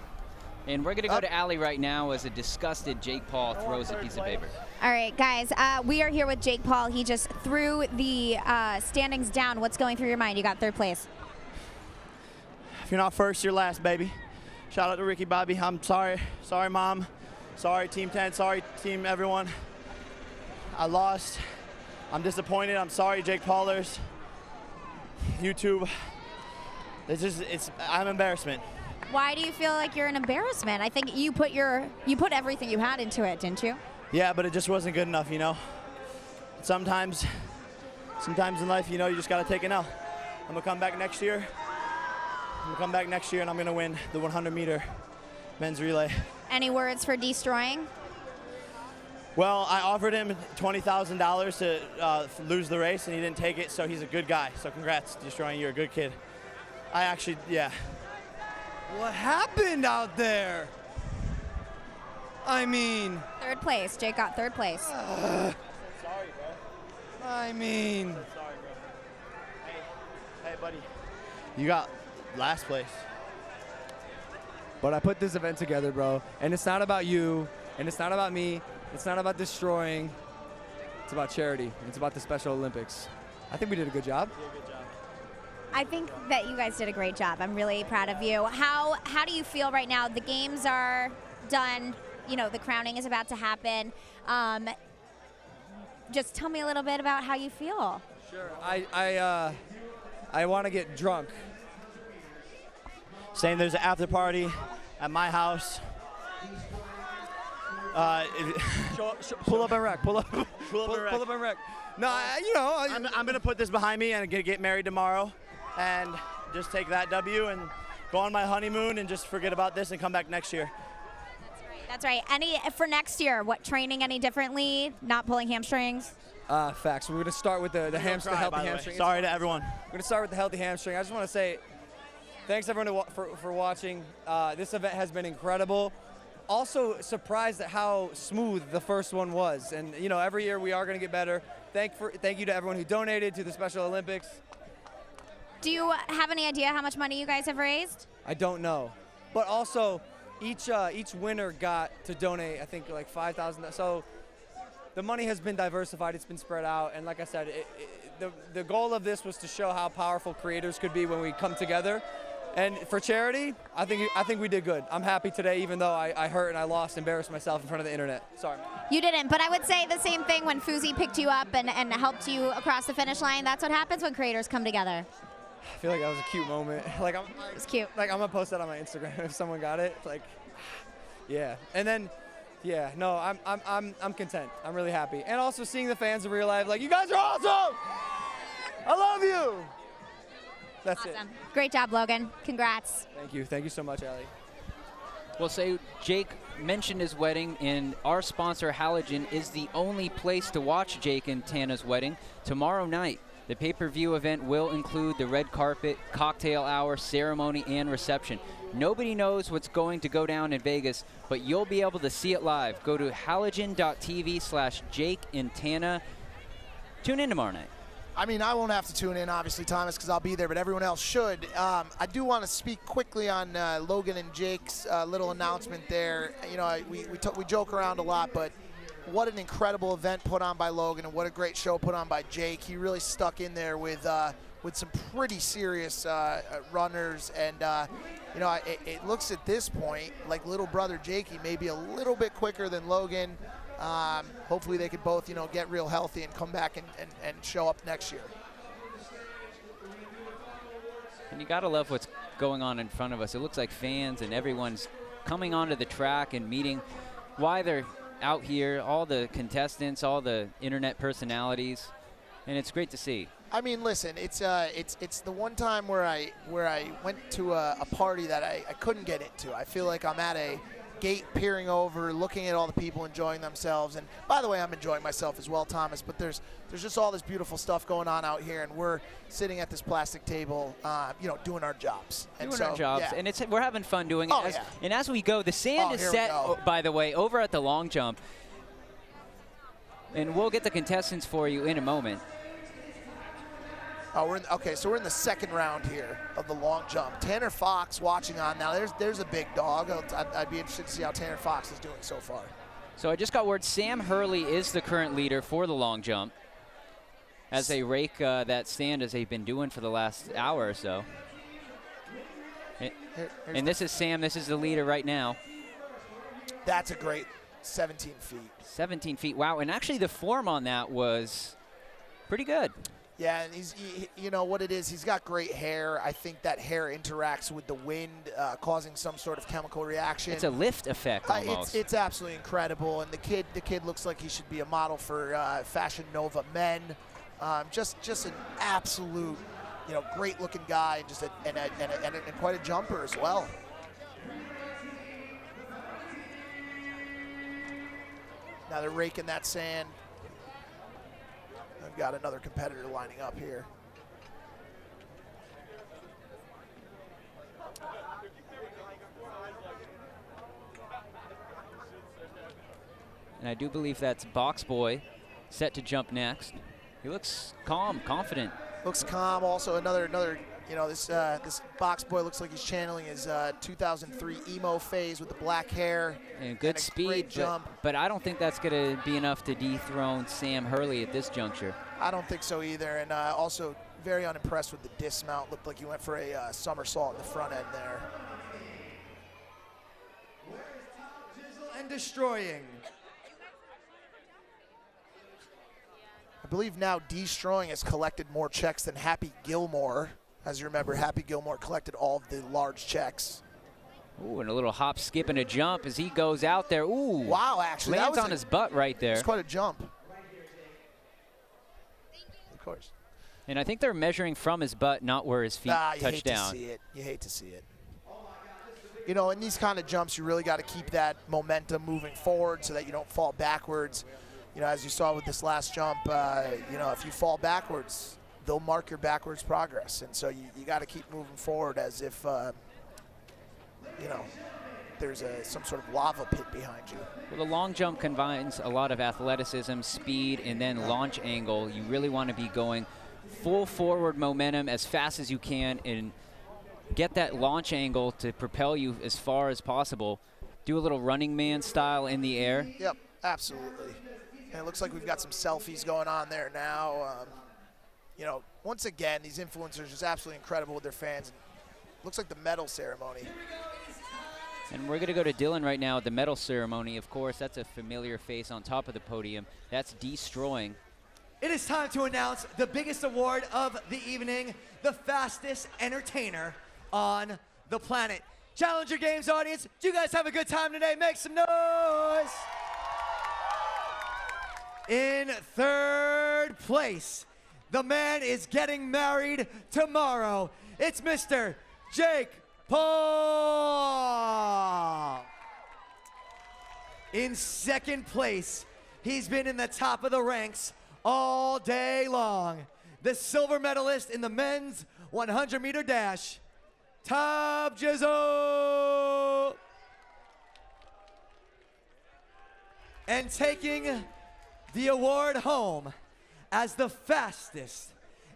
And we're going to go to Allie right now as a disgusted Jake Paul throws a piece of paper. All right, guys, we are here with Jake Paul. He just threw the standings down. What's going through your mind? You got third place. If you're not first, you're last, baby. Shout out to Ricky Bobby. I'm sorry. Sorry, Mom. Sorry, Team 10. Sorry, Team everyone. I lost. I'm disappointed. I'm sorry, Jake Paulers. YouTube. I'm embarrassment. Why do you feel like you're an embarrassment? I think you put everything you had into it, didn't you? Yeah, but it just wasn't good enough, you know. Sometimes in life, you know, you just gotta take an L. I'm gonna come back next year. And I'm gonna win the 100-meter men's relay. Any words for destroying? Well, I offered him $20,000 to lose the race, and he didn't take it, so he's a good guy. So congrats, destroying. You're a good kid. Yeah. What happened out there? I mean... Third place. Jake got third place. Sorry, bro. I mean... Sorry, bro. Hey, buddy. You got last place. But I put this event together, bro. And it's not about you, and it's not about me. It's not about destroying. It's about charity. It's about the Special Olympics. I think we did a good job. I think that you guys did a great job. I'm really proud of you. How do you feel right now? The games are done. You know, the crowning is about to happen. Just tell me a little bit about how you feel. Sure. I want to get drunk. Saying there's an after party at my house. Pull up and wreck. Pull up and wreck. No, I'm gonna put this behind me and get married tomorrow, and just take that W and go on my honeymoon and just forget about this and come back next year. That's right. For next year, what training any differently? Not pulling hamstrings? Facts. We're gonna start with the healthy hamstring. Sorry to everyone. We're gonna start with the healthy hamstring. I just want to say, thanks everyone for watching. This event has been incredible. Also surprised at how smooth the first one was, and you know, every year we are going to get better. Thank you to everyone who donated to the Special Olympics. Do you have any idea how much money you guys have raised? I don't know, but also each winner got to donate, I think, like $5,000. So the money has been diversified. It's been spread out, and like I said, the goal of this was to show how powerful creators could be when we come together. And for charity, I think we did good. I'm happy today, even though I hurt and I lost, embarrassed myself in front of the internet. Sorry. You didn't, but I would say the same thing when Fuzi picked you up and helped you across the finish line. That's what happens when creators come together. I feel like that was a cute moment. It was cute. Like, I'm gonna post that on my Instagram if someone got it. Like, yeah. And then, yeah. No, I'm content. I'm really happy. And also seeing the fans in real life, like, you guys are awesome. I love you. That's awesome. Great job, Logan. Congrats. Thank you. Thank you so much, Allie. Well, say Jake mentioned his wedding, and our sponsor, Halogen, is the only place to watch Jake and Tana's wedding tomorrow night. The pay-per-view event will include the red carpet, cocktail hour, ceremony, and reception. Nobody knows what's going to go down in Vegas, but you'll be able to see it live. Go to halogen.tv/Jake and Tana. Tune in tomorrow night. I mean, I won't have to tune in, obviously, Thomas, because I'll be there, but everyone else should. I do want to speak quickly on Logan and Jake's little announcement there. You know, we joke around a lot, but what an incredible event put on by Logan, and what a great show put on by Jake. He really stuck in there with some pretty serious runners, and you know, it looks at this point like little brother Jakey may be a little bit quicker than Logan. Hopefully they could both, you know, get real healthy and come back and show up next year. And you got to love what's going on in front of us. It looks like fans and everyone's coming onto the track and meeting why they're out here, all the contestants, all the internet personalities, and it's great to see. I mean, listen, it's the one time where I went to a party that I couldn't get into. I feel like I'm at a gate peering over, looking at all the people enjoying themselves. And by the way, I'm enjoying myself as well, Thomas, but there's just all this beautiful stuff going on out here, and we're sitting at this plastic table, you know, doing our jobs. And Yeah. And we're having fun doing it. And as we go, the sand is set, by the way, over at the long jump. And we'll get the contestants for you in a moment. Oh, so we're in the second round here of the long jump. Tanner Fox watching on now. There's a big dog. I'd be interested to see how Tanner Fox is doing so far. So I just got word Sam Hurley is the current leader for the long jump as they rake that stand as they've been doing for the last hour or so. And this is Sam. This is the leader right now. That's a great 17 feet. 17 feet. Wow. And actually the form on that was pretty good. Yeah, and you know what it is, he's got great hair. I think that hair interacts with the wind, causing some sort of chemical reaction. It's a lift effect almost. It's absolutely incredible, and the kid looks like he should be a model for Fashion Nova men. Just an absolute, great looking guy, and quite a jumper as well. Now they're raking that sand. I've got another competitor lining up here. And I do believe that's Box Boy set to jump next. He looks calm, confident. Looks calm. Also another this Box Boy looks like he's channeling his 2003 emo phase with the black hair. And good speed, jump. But I don't think that's going to be enough to dethrone Sam Hurley at this juncture. I don't think so either. And also very unimpressed with the dismount. Looked like he went for a somersault in the front end there. And destroying. I believe now Destroying has collected more checks than Happy Gilmore. As you remember, Happy Gilmore collected all of the large checks. Ooh, and a little hop, skip, and a jump as he goes out there. Ooh. Wow, actually. Lands on his butt right there. It's quite a jump. Of course. And I think they're measuring from his butt, not where his feet touch down. You hate to see it. You hate to see it. In these kind of jumps, you really got to keep that momentum moving forward so that you don't fall backwards. As you saw with this last jump, if you fall backwards, they'll mark your backwards progress. And so you got to keep moving forward as if, there's some sort of lava pit behind you. Well, the long jump combines a lot of athleticism, speed, and then launch angle. You really want to be going full forward momentum as fast as you can and get that launch angle to propel you as far as possible. Do a little Running Man style in the air. Yep, absolutely. And it looks like we've got some selfies going on there now. Once again, these influencers are just absolutely incredible with their fans. Looks like the medal ceremony. And we're going to go to Dylan right now at the medal ceremony. Of course, that's a familiar face on top of the podium. That's Destroying. It is time to announce the biggest award of the evening, the fastest entertainer on the planet. Challenger Games audience, do you guys have a good time today? Make some noise. In third place, the man is getting married tomorrow. It's Mr. Jake Paul. In second place, he's been in the top of the ranks all day long. The silver medalist in the men's 100-meter dash, Tab Jizzle. And taking the award home as the fastest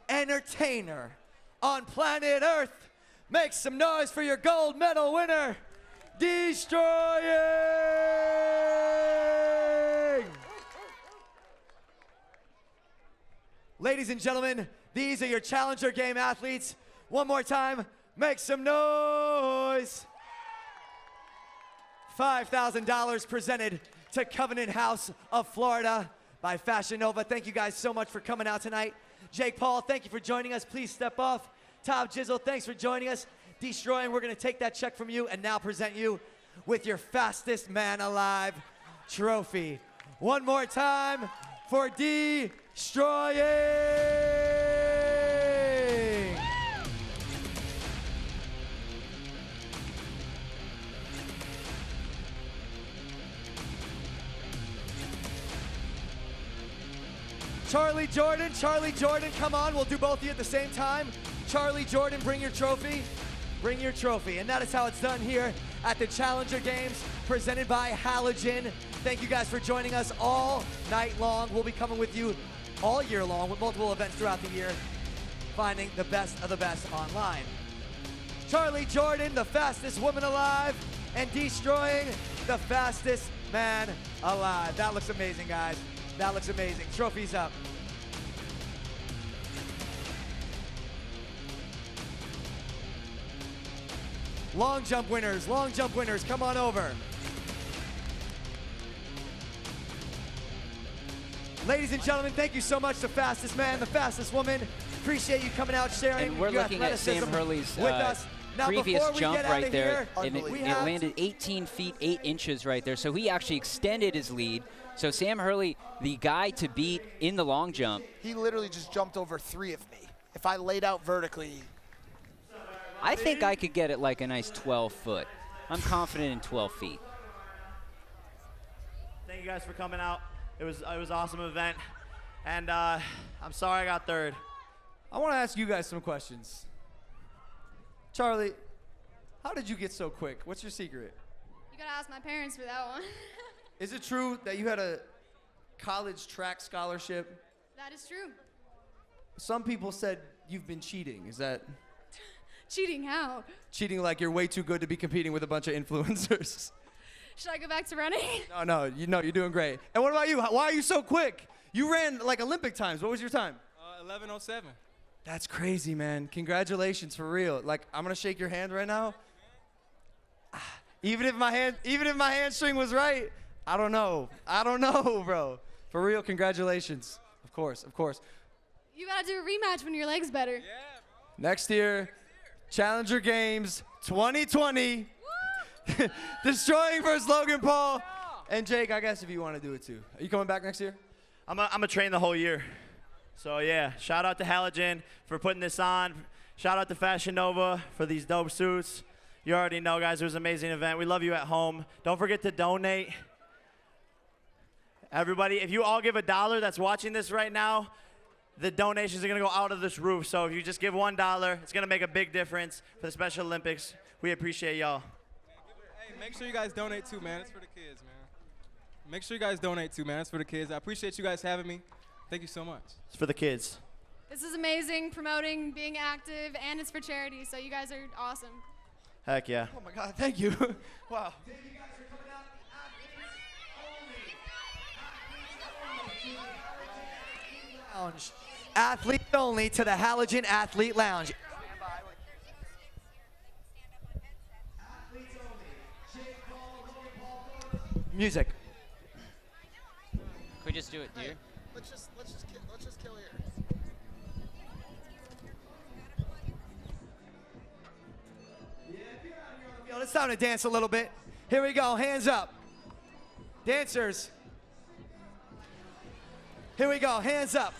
entertainer on planet Earth. Make some noise for your gold medal winner, Destroying! Ladies and gentlemen, these are your Challenger Game athletes. One more time, make some noise. $5,000 presented to Covenant House of Florida by Fashion Nova. Thank you guys so much for coming out tonight. Jake Paul, thank you for joining us. Please step off. Tab Jizzle, thanks for joining us. Destroying, we're gonna take that check from you and now present you with your fastest man alive trophy. One more time for Destroying. Charlie Jordan, come on. We'll do both of you at the same time. Charlie Jordan, bring your trophy. Bring your trophy. And that is how it's done here at the Challenger Games presented by Halogen. Thank you guys for joining us all night long. We'll be coming with you all year long with multiple events throughout the year. finding the best of the best online. Charlie Jordan, the fastest woman alive, and destroying the fastest man alive. That looks amazing, guys. That looks amazing. Trophies up. Long jump winners, come on over. Ladies and gentlemen, thank you so much, the fastest man, the fastest woman. Appreciate you coming out, sharing And we're your looking at Sam athleticism Hurley's with us. Now, previous before we jump get out right of there, here, and it we have landed 18 feet 8 inches right there. So he actually extended his lead. So Sam Hurley, the guy to beat in the long jump. He literally just jumped over 3 of me. If I laid out vertically. I think I could get it like a nice 12 foot. I'm confident in 12 feet. Thank you guys for coming out. It was an awesome event. And I'm sorry I got third. I want to ask you guys some questions. Charlie, how did you get so quick? What's your secret? You gotta ask my parents for that one. Is it true that you had a college track scholarship? That is true. Some people said you've been cheating. Is that Cheating how? cheating like you're way too good to be competing with a bunch of influencers? Should I go back to running? No, you're doing great. And what about you? Why are you so quick? You ran like Olympic times. What was your time? 11:07. That's crazy, man. Congratulations, for real. Like, I'm gonna shake your hand right now. Even if my hamstring was right, I don't know, bro. For real, congratulations. Of course. You gotta do a rematch when your leg's better. Next year, Challenger Games 2020. Destroying versus Logan Paul. And Jake, I guess if you want to do it too. Are you coming back next year? I'm gonna train the whole year. So yeah, shout out to Halogen for putting this on. Shout out to Fashion Nova for these dope suits. You already know, guys, it was an amazing event. We love you at home. Don't forget to donate. Everybody, if you all give $1 that's watching this right now, the donations are gonna go out of this roof. So if you just give $1, it's gonna make a big difference for the Special Olympics. We appreciate y'all. Hey, make sure you guys donate too, man. It's for the kids, man. Make sure you guys donate too, man. It's for the kids. I appreciate you guys having me. Thank you so much. It's for the kids. This is amazing, promoting, being active, and it's for charity, so you guys are awesome. Heck yeah. Oh my God, thank you. Wow. Lounge. Athletes only to the Halogen Athlete Lounge. Music. Can we just do it here? Let's just kill here. Yo, it's time to dance a little bit. Here we go, hands up. Dancers. Here we go, hands up.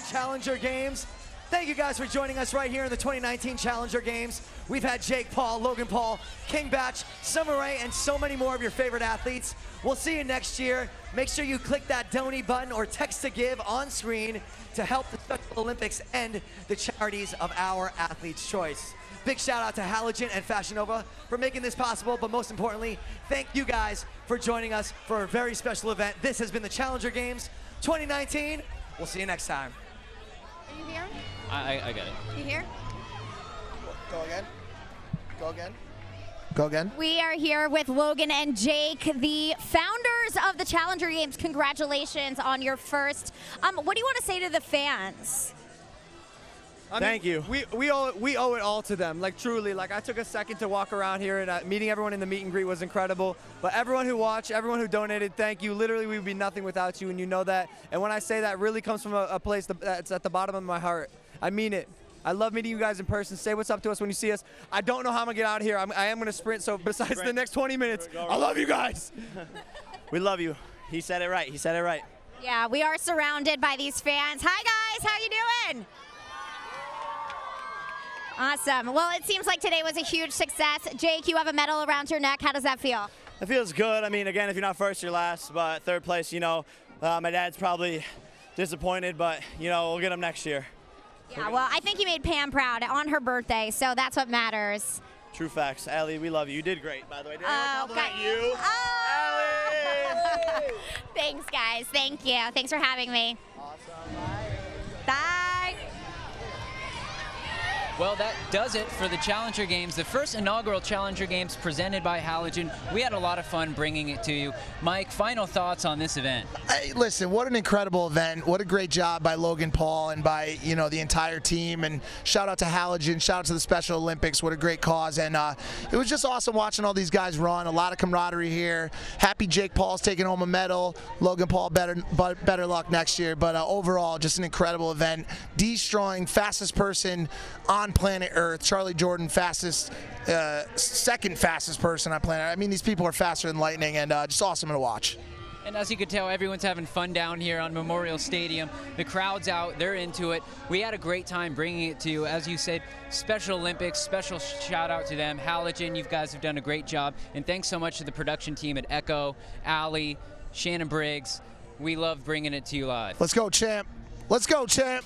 Challenger Games. Thank you guys for joining us right here in the 2019 Challenger Games. We've had Jake Paul, Logan Paul, King Batch, Summer Rae, and so many more of your favorite athletes. We'll see you next year. Make sure you click that donate button or text to give on screen to help the Special Olympics and the charities of our athletes' choice. Big shout out to Halogen and Fashion Nova for making this possible, but most importantly, thank you guys for joining us for a very special event. This has been the Challenger Games 2019. We'll see you next time. Are you here? I got it. You here? Go again. Go again. Go again. We are here with Logan and Jake, the founders winners of the Challenger Games, congratulations on your first. What do you want to say to the fans? Thank you. We owe it all to them. Like truly, like I took a second to walk around here, and meeting everyone in the meet and greet was incredible. But everyone who watched, everyone who donated, thank you. Literally, we would be nothing without you, and you know that. And when I say that, really comes from a place that's at the bottom of my heart. I mean it. I love meeting you guys in person. Say what's up to us when you see us. I don't know how I'm gonna get out of here. I am gonna sprint. So besides the next 20 minutes, I love you guys. We love you. He said it right. He said it right. Yeah, we are surrounded by these fans. Hi guys, how you doing? Awesome. Well, it seems like today was a huge success. Jake, you have a medal around your neck. How does that feel? It feels good. I mean, again, if you're not first, you're last. But third place, you know, my dad's probably disappointed, but, you know, we'll get him next year. Yeah, well, I think you made Pam proud on her birthday, so that's what matters. True facts. Allie, we love you. You did great, by the way. Did Oh, compliment you? Allie! Thanks, guys. Thank you. Thanks for having me. Awesome. Bye. Well, that does it for the Challenger Games, the first inaugural Challenger Games presented by Halogen. We had a lot of fun bringing it to you. Mike, final thoughts on this event? Hey, listen, what an incredible event. What a great job by Logan Paul and by, you know, the entire team. And shout out to Halogen, shout out to the Special Olympics. What a great cause. And it was just awesome watching all these guys run. A lot of camaraderie here. Happy Jake Paul's taking home a medal. Logan Paul, better luck next year. But overall, just an incredible event. Destroying fastest person on planet Earth. Charlie Jordan, fastest, second fastest person on planet Earth. I mean, these people are faster than lightning, and just awesome to watch. And as you can tell, everyone's having fun down here on Memorial Stadium. The crowd's out, they're into it. We had a great time bringing it to you. As you said, Special Olympics, special shout out to them. Halogen, you guys have done a great job. And thanks so much to the production team at Echo, Allie, Shannon Briggs. We love bringing it to you live. Let's go, champ. Let's go, champ.